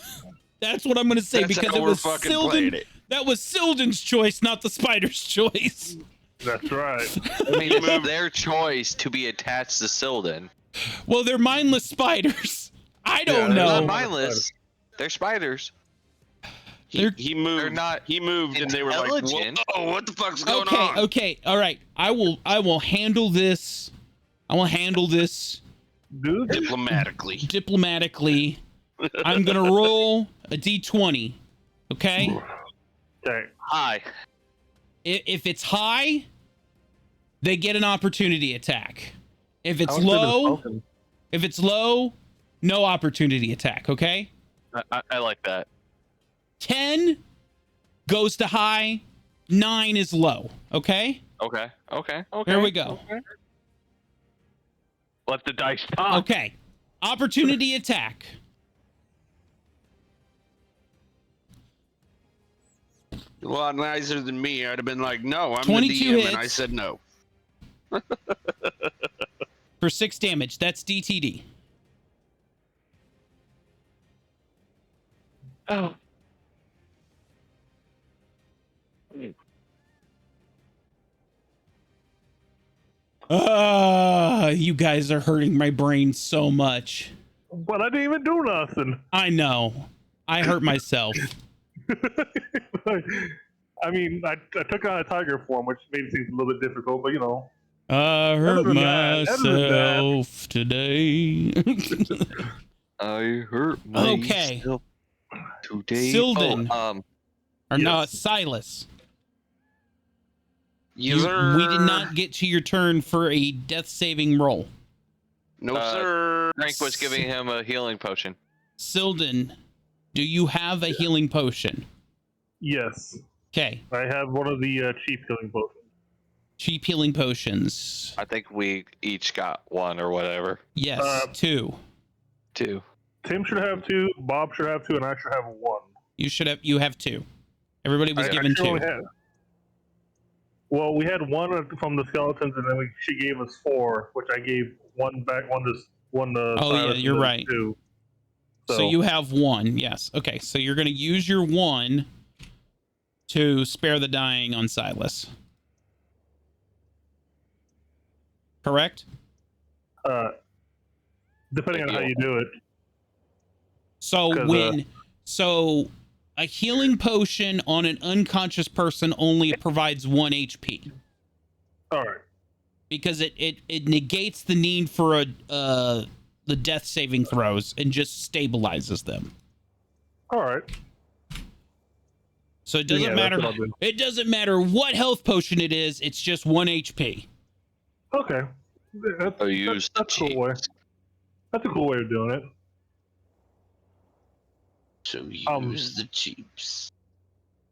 that's what I'm gonna say That's because how it we're was fucking Silden. playing it. That was Silden's choice, not the spider's choice. That's right. I mean, it's their choice to be attached to Silden. Well, they're mindless spiders. I don't they're They're know. not mindless. They're spiders. He moved. They're not He moved, and they were like, intelligent. "Whoa, what the fuck's going Okay, on?" okay, all right. I will handle this. I will handle this Dude, Diplomatically. I'm gonna roll a d20. Okay. okay. Hi. If it's high, they get an opportunity attack. If it's How much did this low, token? if it's low, no opportunity attack. Okay. I like that. 10 goes to high. 9 is low. Okay. Okay. Here we go. Let the dice talk. Okay. Opportunity attack. A lot nicer than me. I'd have been like, "No, I'm the 22 DM," and I hits. said no. For 6 damage. That's DTD. Oh. You guys are hurting my brain so much. But I didn't even do nothing. I know. I hurt myself. I mean, I took on a tiger form, which made things a little bit difficult, but you know. I hurt Other than that- myself today. I hurt Okay. myself today. Silden. Oh, Or no, Yes. Silas. Yes, We did not get to your turn for a death saving roll. No, Uh, sir. Frank was giving him a healing potion. Silden, do you have a healing potion? Yes. Okay. I have one of the cheap healing potions. Cheap healing potions. I think we each got one or whatever. Yes, 2. 2. Tim should have 2, Bob should have 2, and I should have 1. You have 2. Everybody was given actually 2. only had- Well, we had 1 from the skeletons, and then she gave us 4, which I gave 1 back, 1 to Oh, yeah, Silas, you're and then right. 2. So you have 1. Yes. Okay. So you're going to use your 1 to spare the dying on Silas. Correct? Depending on how you do it. So 'Cause, so a healing potion on an unconscious person only provides 1 HP All right. because it negates the need for the death saving throws and just stabilizes them. All right. So it doesn't Yeah, matter. that's what I'll do. It doesn't matter what health potion it is. It's just 1 HP. Okay. Oh, use the that's a cool way. That's a cool way of doing it. So use the cheaps.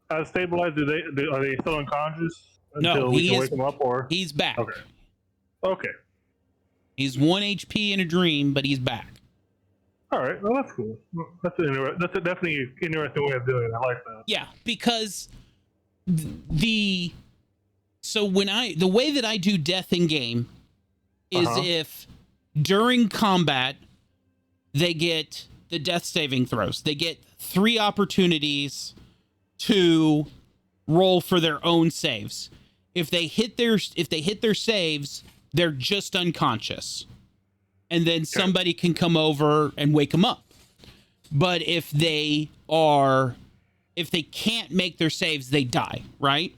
As stabilized, are they still unconscious No, until we he can is- wake them up, or He's back. Okay. Okay. He's 1 HP in a dream, but he's back. All right. Well, that's cool. That's definitely an interesting way of doing it. I like that. Yeah, because the way that I do death in game is if during combat they get the death saving throws. They get 3 opportunities to roll for their own saves. If they hit their saves, they're just unconscious. And then somebody can come over and wake them up. But if they can't make their saves, they die, right?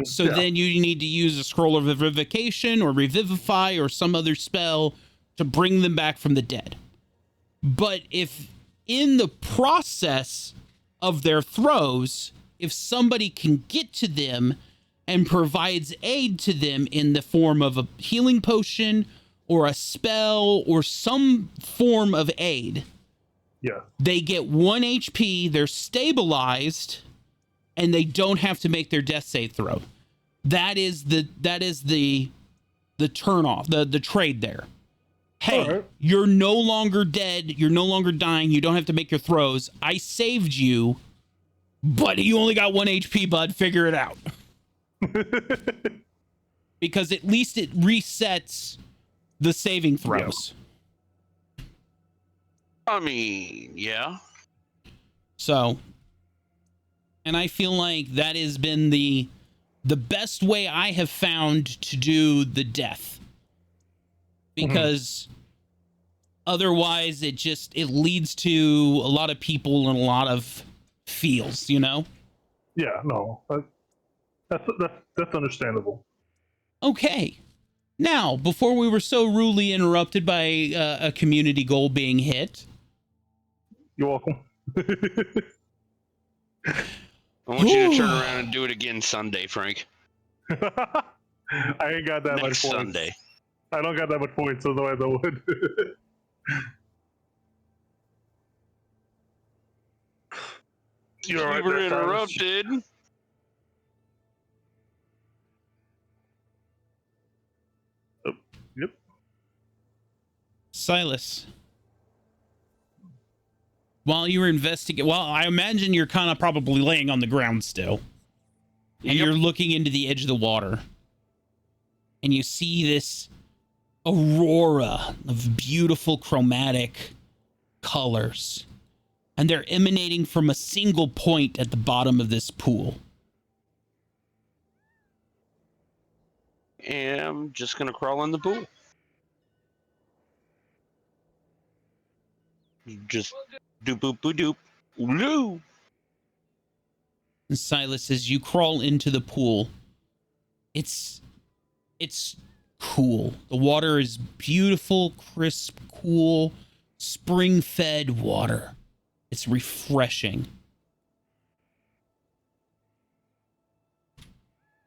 So then you need to use a scroll of revivification or revivify or some other spell to bring them back from the dead. But if in the process of their throws, if somebody can get to them and provides aid to them in the form of a healing potion or a spell or some form of aid, they get 1 HP, they're stabilized, and they don't have to make their death save throw. That is the turn off, the trade there. Hey, you're no longer dead, you're no longer dying, you don't have to make your throws. I saved you, but you only got 1 HP, bud. Figure it out. Because at least it resets the saving throws. I mean, yeah. So, and I feel like that has been the best way I have found to do the death. Because otherwise it leads to a lot of people and a lot of feels, you know? Yeah, no. That's understandable. Okay. Now, before we were so rudely interrupted by a community goal being hit. You're welcome. I want you to turn around and do it again Sunday, Frank. I ain't got that much Next points. Sunday. I don't got that much points, otherwise I would. You're We right were there, Silas. interrupted. Yep. Silas, while you were investigating, well, I imagine you're kind of probably laying on the ground still. And you're looking into the edge of the water. And you see this aurora of beautiful chromatic colors. And they're emanating from a single point at the bottom of this pool. And I'm just going to crawl in the pool. Just doop boop boop doop. Woo! And Silas, as you crawl into the pool, it's cool. The water is beautiful, crisp, cool, spring-fed water. It's refreshing.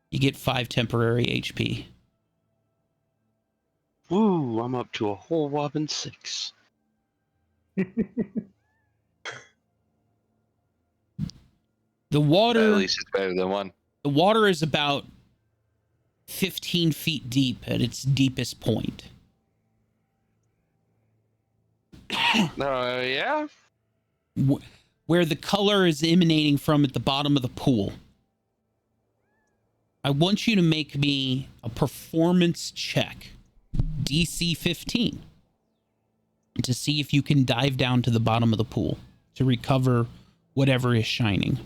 You get 5 temporary HP. Woo, I'm up to a whole whopping 6. The water, At least it's better than 1. the water is about 15 feet deep at its deepest point. Yeah? Where the color is emanating from at the bottom of the pool. I want you to make me a performance check, DC 15, to see if you can dive down to the bottom of the pool to recover whatever is shining.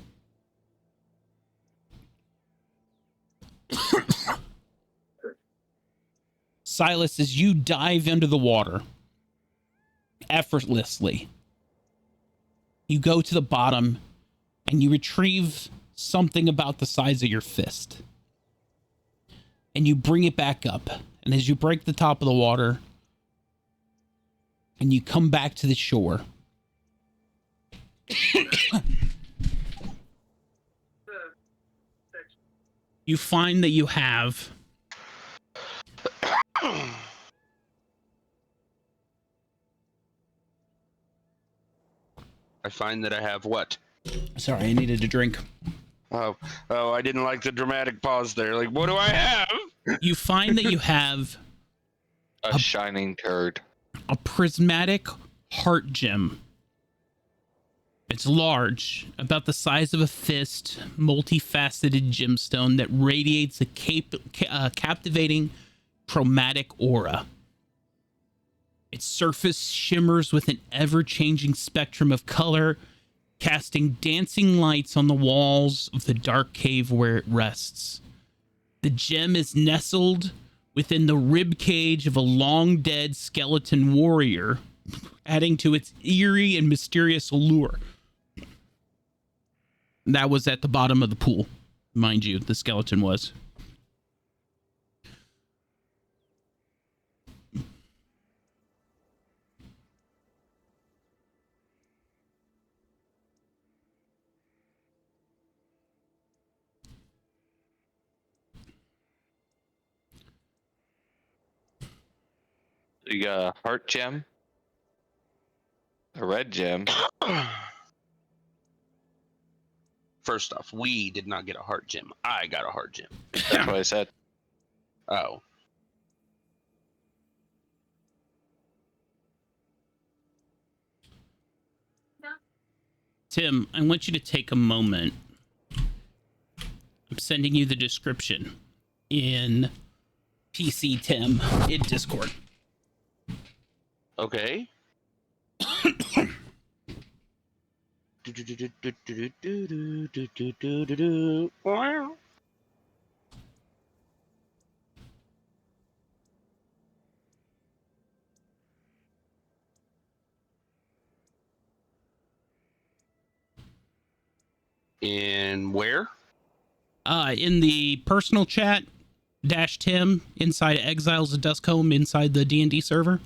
Silas, as you dive into the water effortlessly, you go to the bottom and you retrieve something about the size of your fist. And you bring it back up. And as you break the top of the water and you come back to the shore, you find that you have I find that I have what? sorry, I needed a drink. Oh, I didn't like the dramatic pause there. Like, what do I have? You find that you have A shining turd. a prismatic heart gem. It's large, about the size of a fist, multifaceted gemstone that radiates a captivating chromatic aura. Its surface shimmers with an ever-changing spectrum of color, casting dancing lights on the walls of the dark cave where it rests. The gem is nestled within the rib cage of a long-dead skeleton warrior adding to its eerie and mysterious allure. That was at the bottom of the pool, mind you, the skeleton was. You got a heart gem, a red gem. First off, we did not get a heart gem. I got a heart gem. That's what I said. Oh. Tim, I want you to take a moment. I'm sending you the description in PC Tim in Discord. Okay. In where? In the personal chat, -Tim, inside Exiles of Duskholm, inside the D&D server.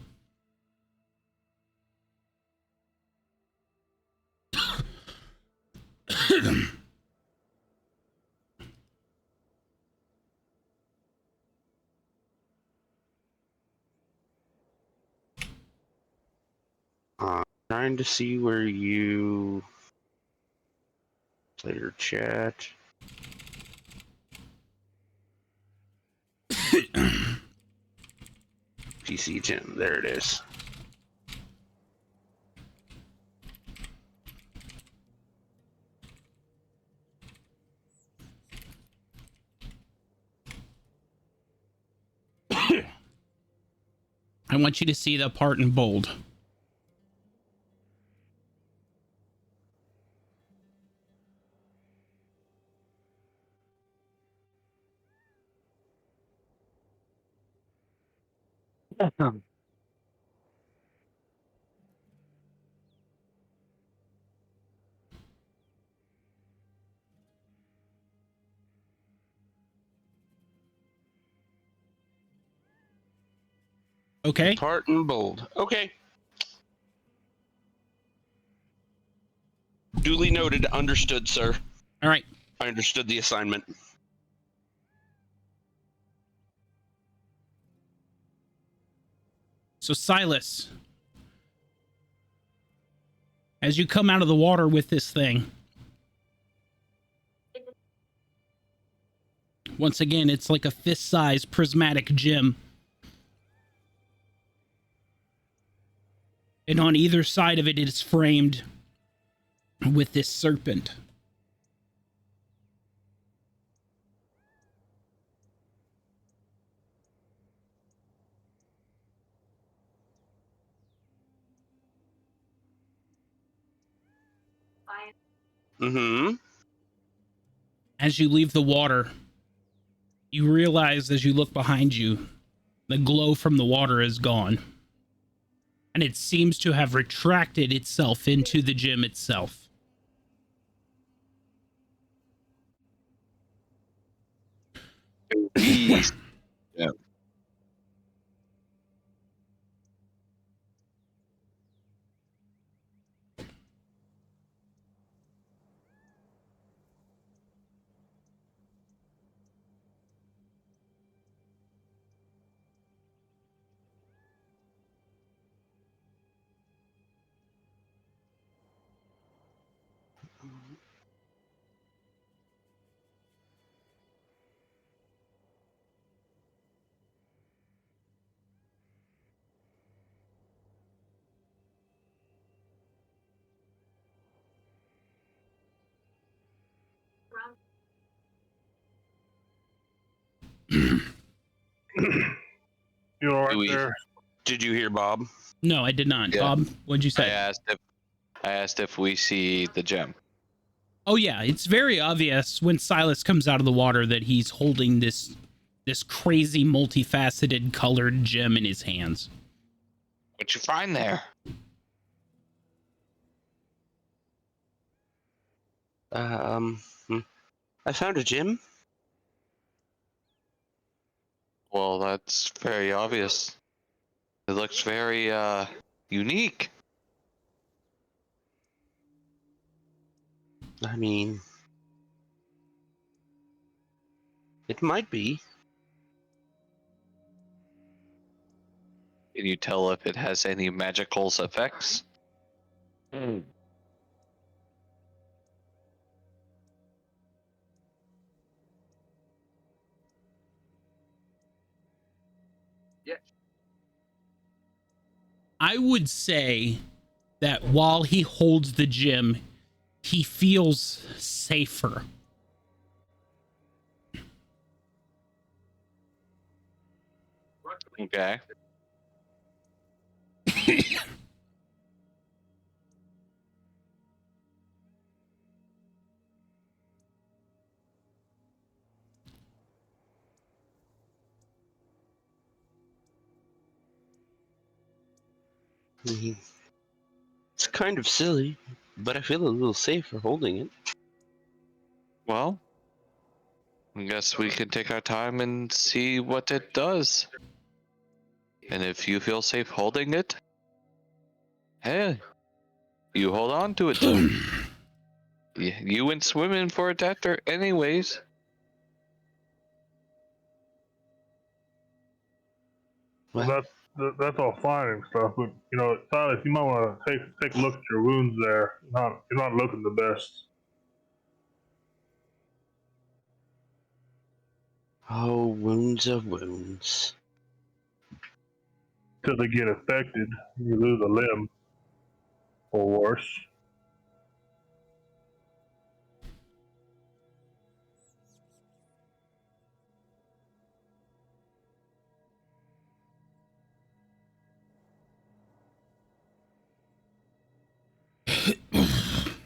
Trying to see where you player chat. PC Tim, there it is. I want you to see the part in bold. Okay. Part in bold. Okay. Duly noted. Understood, sir. All right. I understood the assignment. So Silas, as you come out of the water with this thing, once again, it's like a fist-sized prismatic gem. And on either side of it, it is framed with this serpent. Mm-hmm. As you leave the water, you realize as you look behind you, the glow from the water is gone. And it seems to have retracted itself into the gem itself. Yeah. You all right We- there? Did you hear Bob? No, I did not. Yeah. Bob, what'd you I say? asked if we see the gem. Oh yeah, it's very obvious when Silas comes out of the water that he's holding this crazy multifaceted colored gem in his hands. What you find there? Hmm. I found a gym. Well, that's very obvious. It looks very unique. I mean, it might be. Can you tell if it has any magical effects? I would say that while he holds the gem, he feels safer. Okay. Mhm. It's kind of silly, but I feel a little safer holding it. Well, I guess we can take our time and see what it does. And if you feel safe holding it, hey, you hold on to it. You went swimming for it after anyways. Well, Well, that's all fine and stuff, but you know, Silas, you might want to take a look at your wounds there. You're not looking the best. oh, wounds are wounds. Till they get affected, you lose a limb or worse.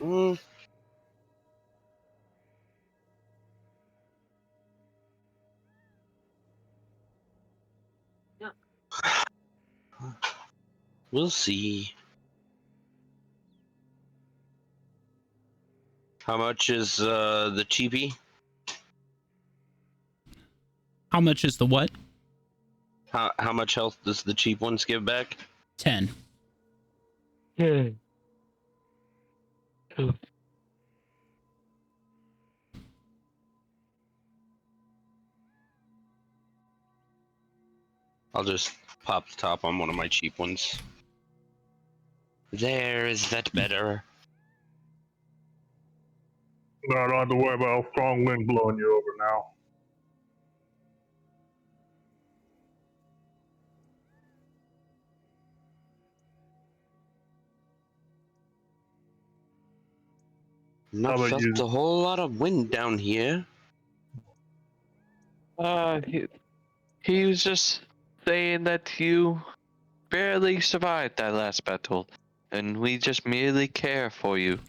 Mm. We'll see. How much is the cheapie? How much is the what? How much health does the cheap ones give back? 10. I'll just pop the top on one of my cheap ones. There, is that better? No, I don't have to worry about a strong wind blowing you over now. How Not about felt you? a whole lot of wind down here. He was just saying that you barely survived that last battle, and we just merely care for you.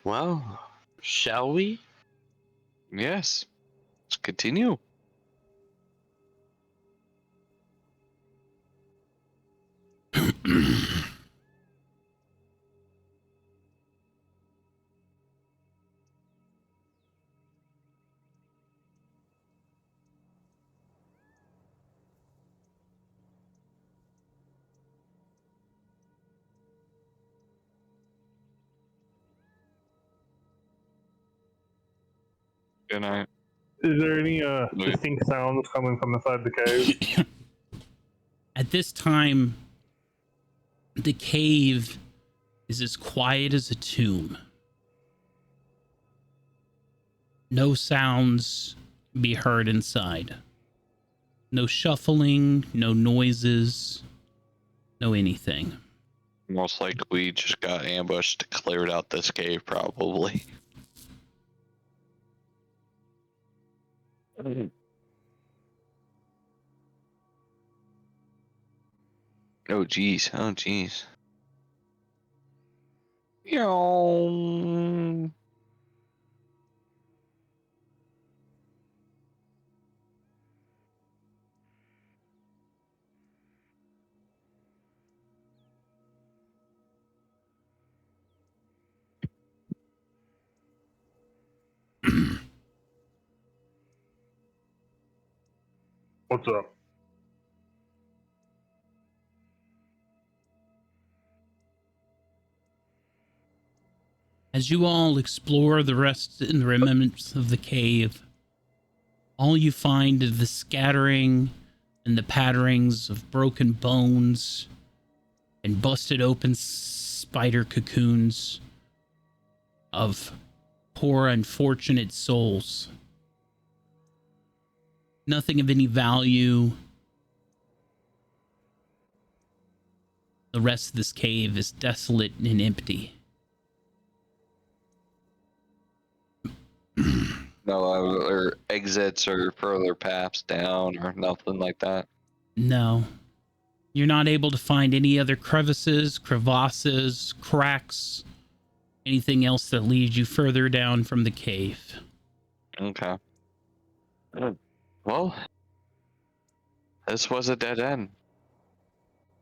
Well, shall we? Yes. Let's continue. Good night. Is there any Wait. distinct sounds coming from inside the cave? At this time, the cave is as quiet as a tomb. No sounds can be heard inside. No shuffling, no noises, no anything. Most like we just got ambushed, cleared out this cave, probably. Oh jeez, oh jeez. Yo. What's up? As you all explore the rest and the remnants of the cave, all you find is the scattering and the patterings of broken bones and busted open spider cocoons of poor unfortunate souls. Nothing of any value. The rest of this cave is desolate and empty. No other exits or further paths down or nothing like that. No. You're not able to find any other crevices, crevasses, cracks, anything else that leads you further down from the cave. Okay. Well, this was a dead end.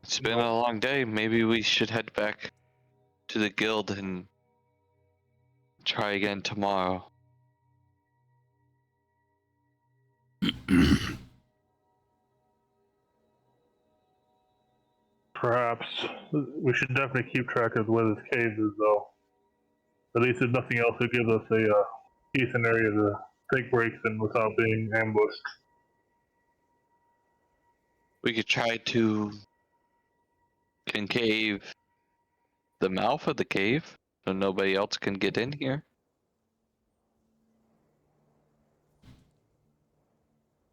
It's been a long day. Maybe we should head back to the guild and try again tomorrow. Perhaps we should definitely keep track of where this cave is, though. At least if nothing else, it gives us a decent area to take breaks in without being ambushed. We could try to concave the mouth of the cave so nobody else can get in here.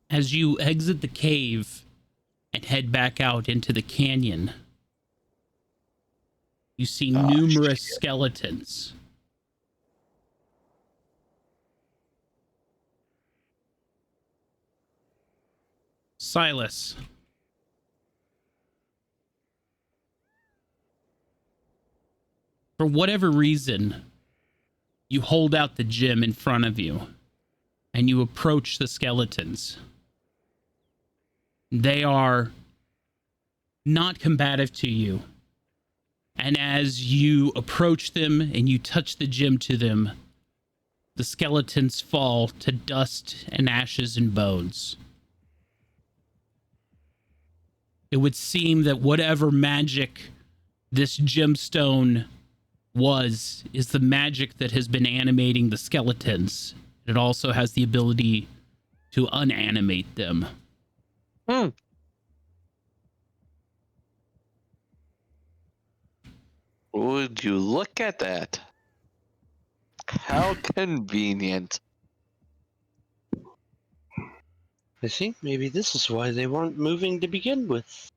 As you exit the cave and head back out into the canyon, you see numerous skeletons. Silas. For whatever reason, you hold out the gem in front of you and you approach the skeletons. They are not combative to you. And as you approach them and you touch the gem to them, the skeletons fall to dust and ashes and bones. It would seem that whatever magic this gemstone is the magic that has been animating the skeletons. It also has the ability to unanimate them. Would you look at that? How convenient. I think maybe this is why they weren't moving to begin with.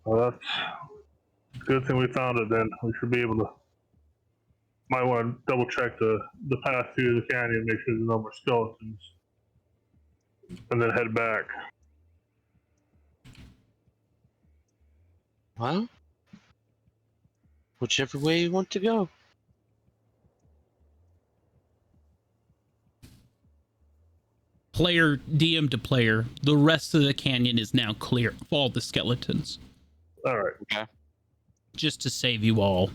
Well, that's a good thing we found it then. We should be able to. Might want to double check the path through the canyon, make sure there's no more skeletons, and then head back. Well, whichever way you want to go. Player, DM to player, the rest of the canyon is now clear of all the skeletons. All right. Okay. Just to save you all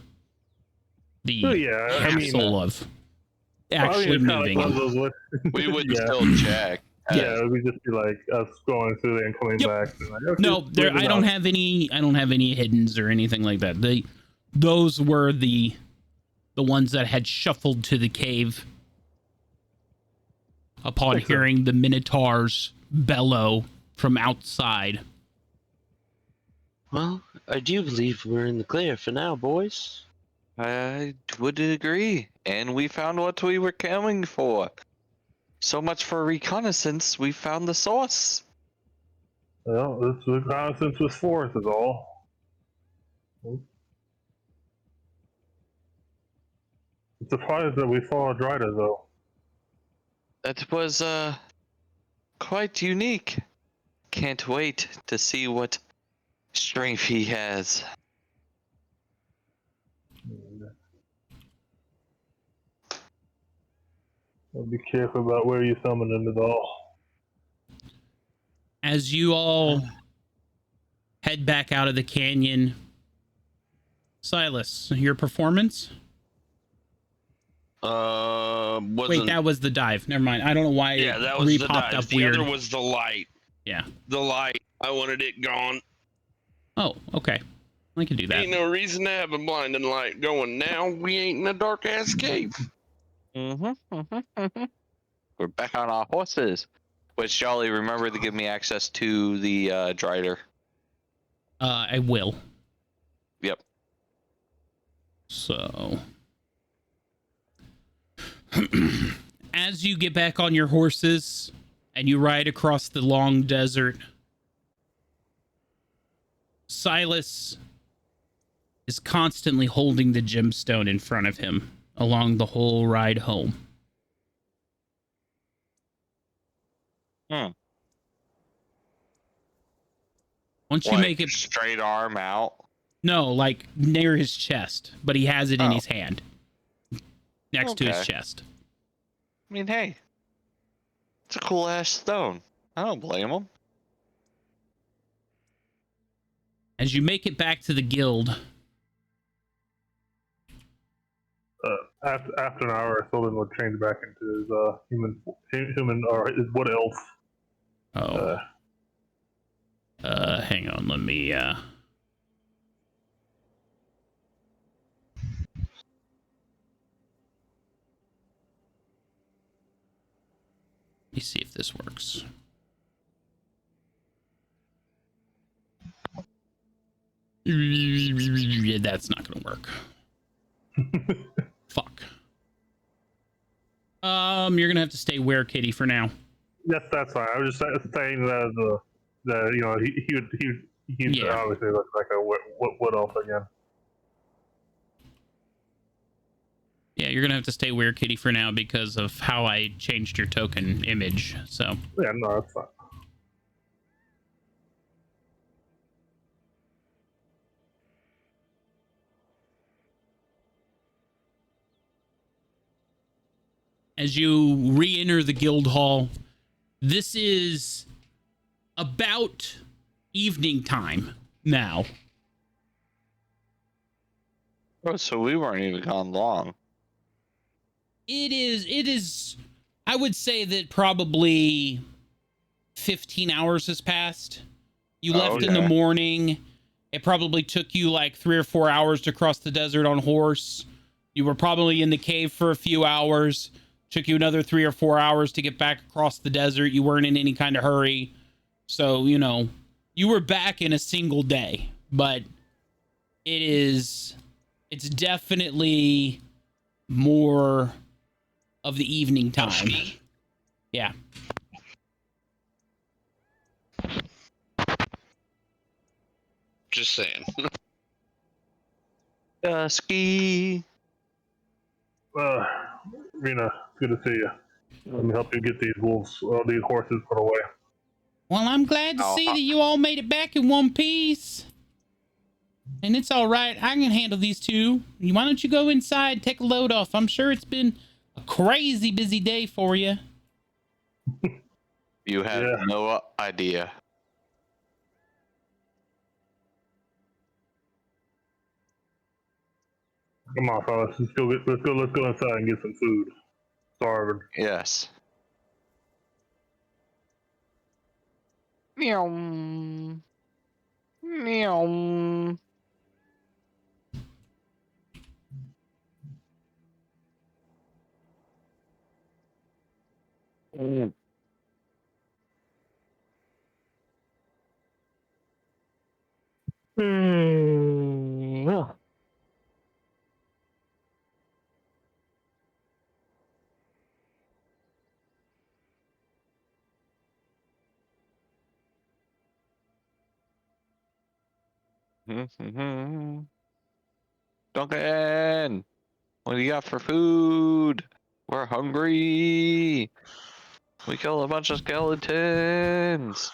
the Oh, yeah, I mean, hassle of actually it's kinda moving. like one of those We would Yeah. still check. Yeah, it would just be like us going through there and coming Yep. back. And like, okay, No, there. clear I them don't out. have any. I don't have any hiddens or anything like that. Those were the ones that had shuffled to the cave upon Makes hearing the minotaurs bellow from outside. Well, I do believe we're in the clear for now, boys. I would agree. And we found what we were coming for. So much for reconnaissance. We found the source. Well, this reconnaissance was fourth is all. I'm surprised that we saw a Drida though. That was quite unique. Can't wait to see what strength he has. Be careful about where you summon them at all. As you all head back out of the canyon, Silas, your performance? Wasn't. Wait, that was the dive. Never mind. I don't know why Yeah, that it was the re-popped dive. up The weird. other was the light. Yeah. The light. I wanted it gone. Oh, okay. I can do that. Ain't no reason to have a blinding light going now. We ain't in a dark ass cave. Mm-hmm. We're back on our horses. Which, Jolly, remember to give me access to the Drider. I will. Yep. So, as you get back on your horses and you ride across the long desert, Silas is constantly holding the gemstone in front of him along the whole ride home. Once you Like, make it straight arm out. no, like near his chest, but he has it in Oh. his hand next to his Okay. chest. I mean, hey, it's a cool ass stone. I don't blame him. As you make it back to the guild, After an hour, Solon would change back into his human or his wood elf. Hang on, let me see if this works. That's not gonna work. Fuck. You're gonna have to stay where Kitty for now. Yes, that's fine. I was just saying that you know he Yeah. obviously looks like a wood elf again. Yeah, you're gonna have to stay where Kitty for now because of how I changed your token image. So Yeah, no, that's fine. as you re-enter the guild hall, this is about evening time now. Oh, so we weren't even gone long. It is I would say that probably 15 hours has passed. You left in the okay. morning. It probably took you like 3 or 4 hours to cross the desert on horse. You were probably in the cave for a few hours. Took you another 3 or 4 hours to get back across the desert. You weren't in any kind of hurry. So, you know, you were back in a single day. But it's definitely more of the evening time. Yeah. Just saying. Dusky. Rena, good to see you. Let me help you get these these horses put away. Well, I'm glad to see that you all made it back in one piece. And it's all right. I can handle these two. Why don't you go inside, take a load off? I'm sure it's been a crazy busy day for you. You have no idea. Come on, fellas. Let's go inside and get some food. Starving. Yes. Meow. Meow. Duncan, what do you got for food? We're hungry. We killed a bunch of skeletons.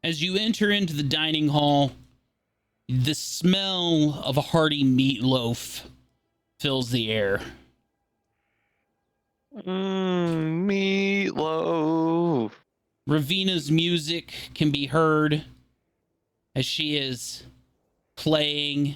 As you enter into the dining hall, the smell of a hearty meatloaf fills the air. Meatloaf. Ravina's music can be heard. as she is playing.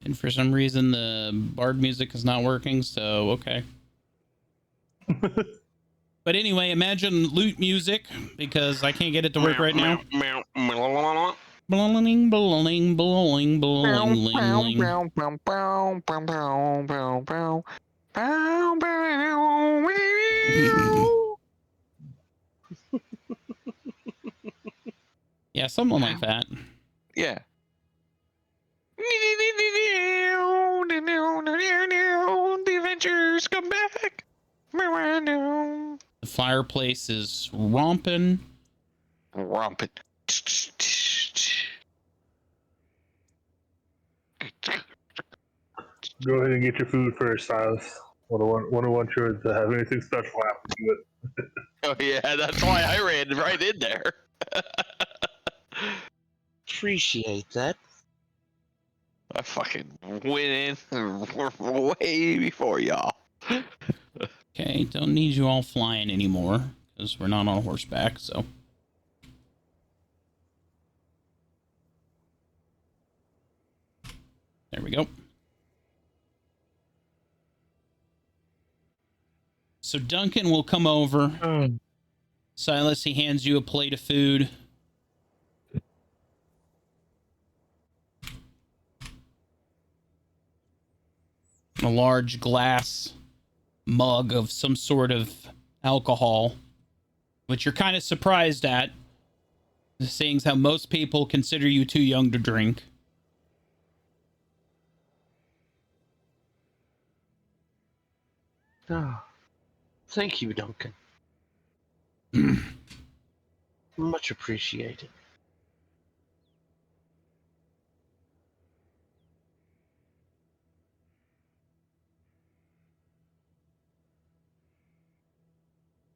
And for some reason, the bard music is not working, so okay. But anyway, imagine lute music, because I can't get it to work right now. Blowing, blowing, blowing, blowing, blowing. Yeah, something like that. Yeah. The adventures come back. The fireplace is romping. Romping. Go ahead and get your food first, Silas. Wonder want sure to have anything special happen to it. Oh yeah, that's why I ran right in there. Appreciate that. I fucking went in way before y'all. Okay, don't need you all flying anymore, because we're not on horseback, so. There we go. So Duncan will come over. Silas, he hands you a plate of food. A large glass mug of some sort of alcohol, which you're kind of surprised at, seeing how most people consider you too young to drink. Oh, thank you, Duncan. Much appreciated.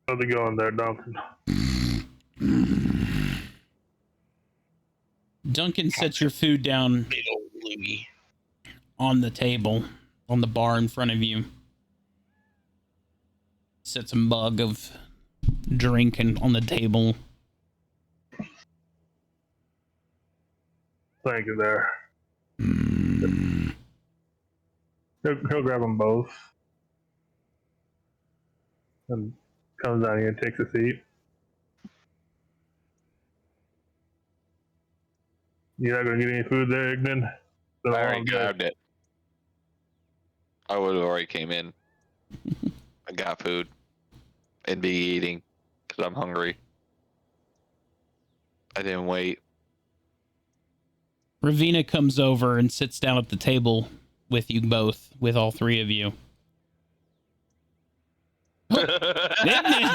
How's it going there, Duncan? Duncan sets your food down Big old loogie. on the table, on the bar in front of you. Sets a mug of drink on the table. Thank you there. He'll grab them both. And comes down here and takes a seat. You're not gonna get any food there, Ignan? I already grabbed it. I would have already came in. I got food and be eating because I'm hungry. I didn't wait. Ravina comes over and sits down at the table with you both, with all three of you. Ignan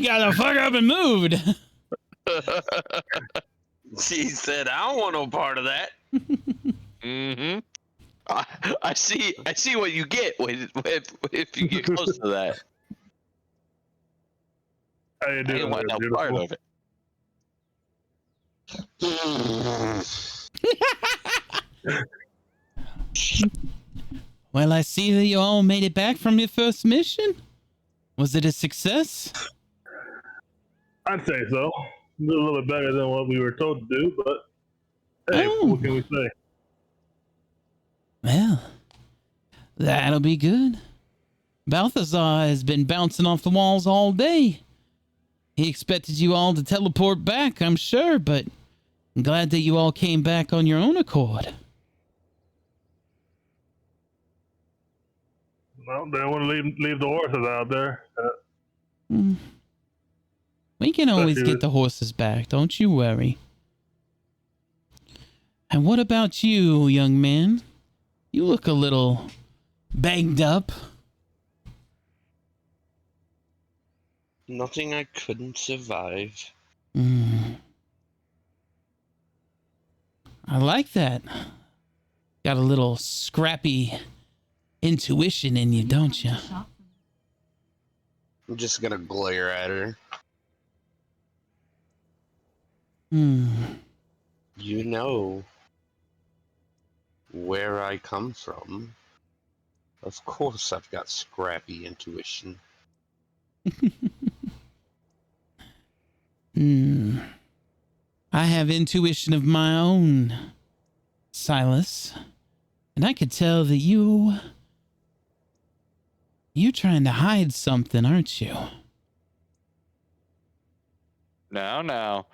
got the fuck up and moved. She said, "I don't want no part of that." Mm-hmm. I see what you get if you get close to that. How you I doing didn't want there, no part beautiful? of it. Well, I see that you all made it back from your first mission. Was it a success? I'd say so. A little bit better than what we were told to do, but hey, what can we say? Well, that'll be good. Balthazar has been bouncing off the walls all day. He expected you all to teleport back, I'm sure, but I'm glad that you all came back on your own accord. Well, they don't want to leave the horses out there. We can always Especially get the horses back, don't you worry. And what about you, young man? You look a little banged up. Nothing I couldn't survive. I like that. Got a little scrappy intuition in you, don't you? I'm just gonna glare at her. Hmm. You know where I come from. Of course I've got scrappy intuition. Hmm. I have intuition of my own, Silas. And I could tell that you're trying to hide something, aren't you? Now.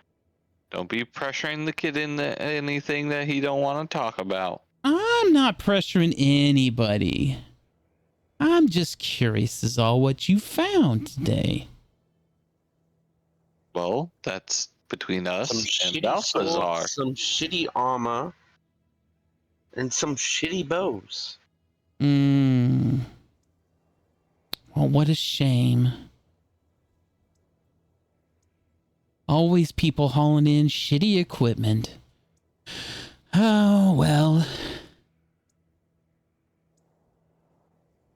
Don't be pressuring the kid into anything that he don't want to talk about. I'm not pressuring anybody. I'm just curious as all what you found today. Well, that's between us Some and shitty Balthazar. swords, some shitty armor, and some shitty bows. Hmm. Well, what a shame. Always people hauling in shitty equipment. Oh, well.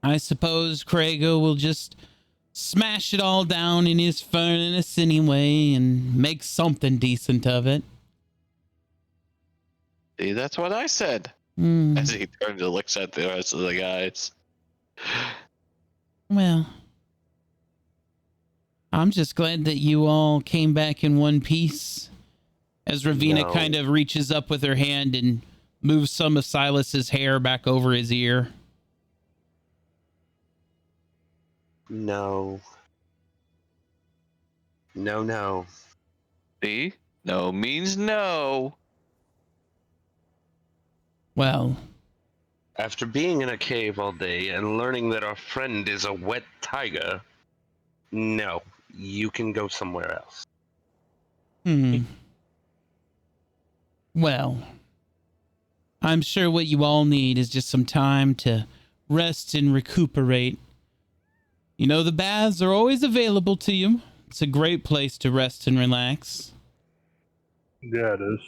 I suppose Craigo will just smash it all down in his furnace anyway and make something decent of it. See, that's what I said. Hmm. As he turns and looks at the rest of the guys. Well, I'm just glad that you all came back in one piece. As Ravina No. kind of reaches up with her hand and moves some of Silas's hair back over his ear. No. No. See? No means no. Well, After being in a cave all day and learning that our friend is a wet tiger, no, you can go somewhere else. Well, I'm sure what you all need is just some time to rest and recuperate. You know, the baths are always available to you. It's a great place to rest and relax. Yeah, it is.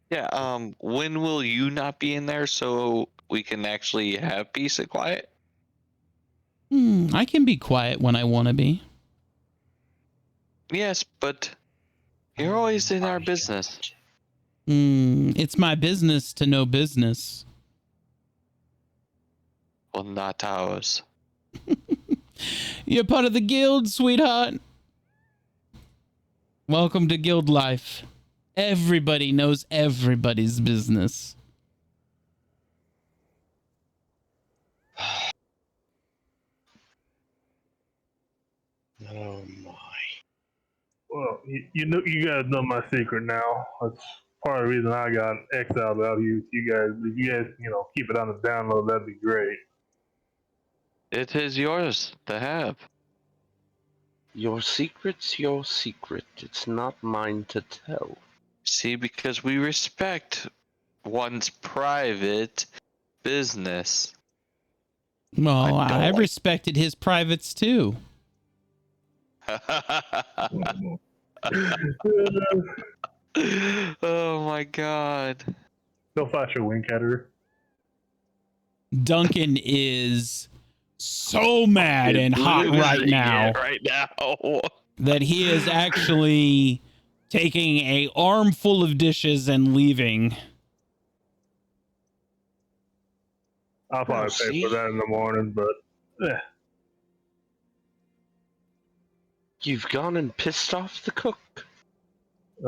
Yeah, when will you not be in there so we can actually have peace and quiet? I can be quiet when I want to be. Yes, but you're always in our business. It's my business to know business. Well, not ours. You're part of the guild, sweetheart. Welcome to guild life. Everybody knows everybody's business. Oh my. Well, you know, you guys know my secret now. That's part of the reason I got exiled out here. If you guys, keep it on the download, that'd be great. It is yours to have. Your secret's your secret. It's not mine to tell. See, because we respect one's private business. Well, I don't I like- respected his privates too. Oh my god. Don't flash your wink at her. Duncan is so mad and hot right now that he is actually taking a armful of dishes and leaving. I'll probably pay for that in the morning, but You've gone and pissed off the cook.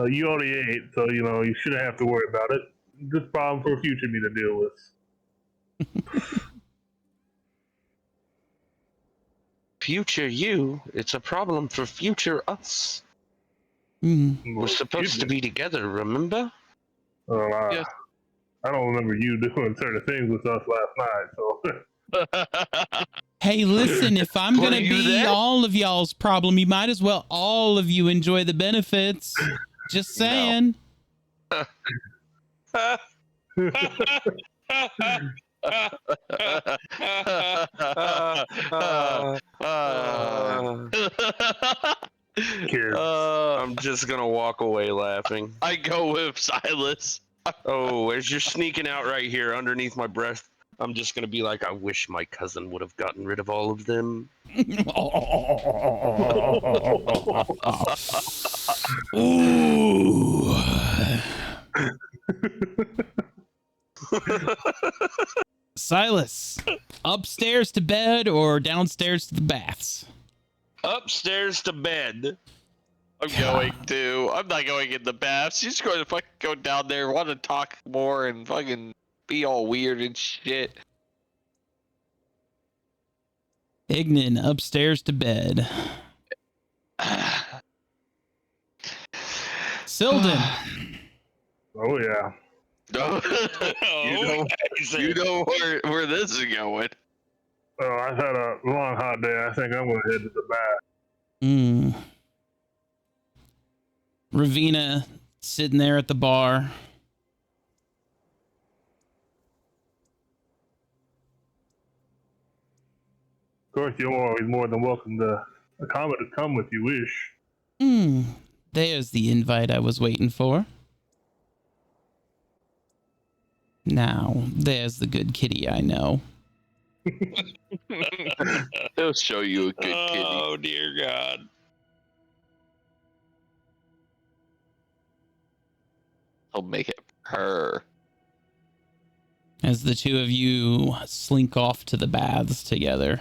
you already ate, so you shouldn't have to worry about it. Just a problem for future me to deal with. Future you, it's a problem for future us. We're supposed to be together, remember? Well, Yes. I don't remember you doing certain things with us last night, so. Hey, listen, if I'm going to you be there? all of y'all's problem, you might as well all of you enjoy the benefits. Just saying. Kids. I'm just gonna walk away laughing. I go with Silas. Oh, as you're sneaking out right here underneath my breath, I'm just gonna be like, I wish my cousin would have gotten rid of all of them. Ooh. Silas, upstairs to bed or downstairs to the baths? Upstairs to bed. I'm going to. I'm not going in the bath. She's going to fucking go down there, want to talk more, and fucking be all weird and shit. Ignan, upstairs to bed. Silden. Oh yeah. No. you know where this is going. Oh, I've had a long hot day. I think I'm gonna head to the bath. Ravina sitting there at the bar. Of course, you're always more than welcome to come if you wish. There's the invite I was waiting for. Now, there's the good kitty I know. They'll show you a good kitty. Oh dear God. I'll make it her. As the two of you slink off to the baths together.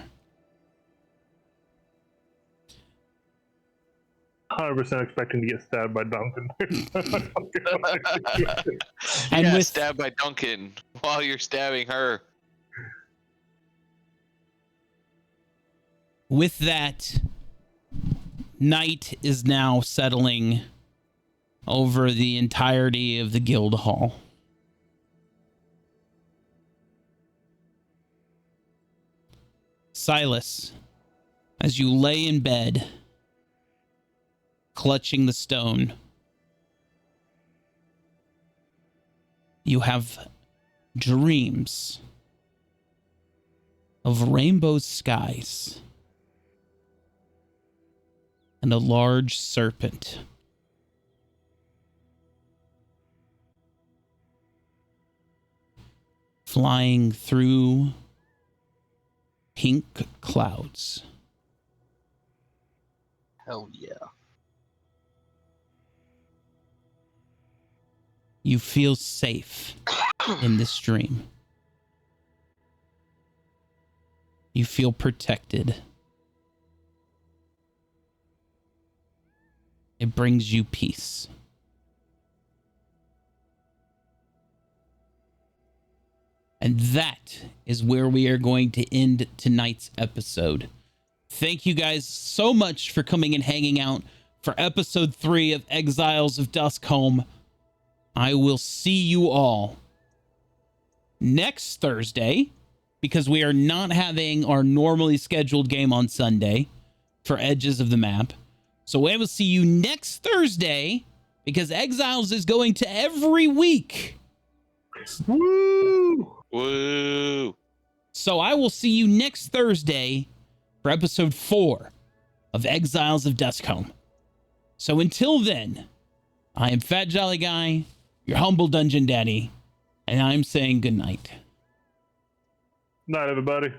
100% expecting to get stabbed by Duncan. And with stabbed by Duncan while you're stabbing her. With that, night is now settling over the entirety of the guild hall. Silas, as you lay in bed, clutching the stone, you have dreams of rainbow skies and a large serpent. Flying through pink clouds. Hell yeah. You feel safe in this dream. You feel protected. It brings you peace. And that is where we are going to end tonight's episode. Thank you guys so much for coming and hanging out for episode 3 of Exiles of Duskholm. I will see you all next Thursday, because we are not having our normally scheduled game on Sunday for Edges of the Map. So I will see you next Thursday, because Exiles is going to every week. Woo! Woo! So I will see you next Thursday for episode 4 of Exiles of Duskholm. So until then, I am Fat Jolly Guy, your humble dungeon daddy, and I'm saying good night. Night, everybody.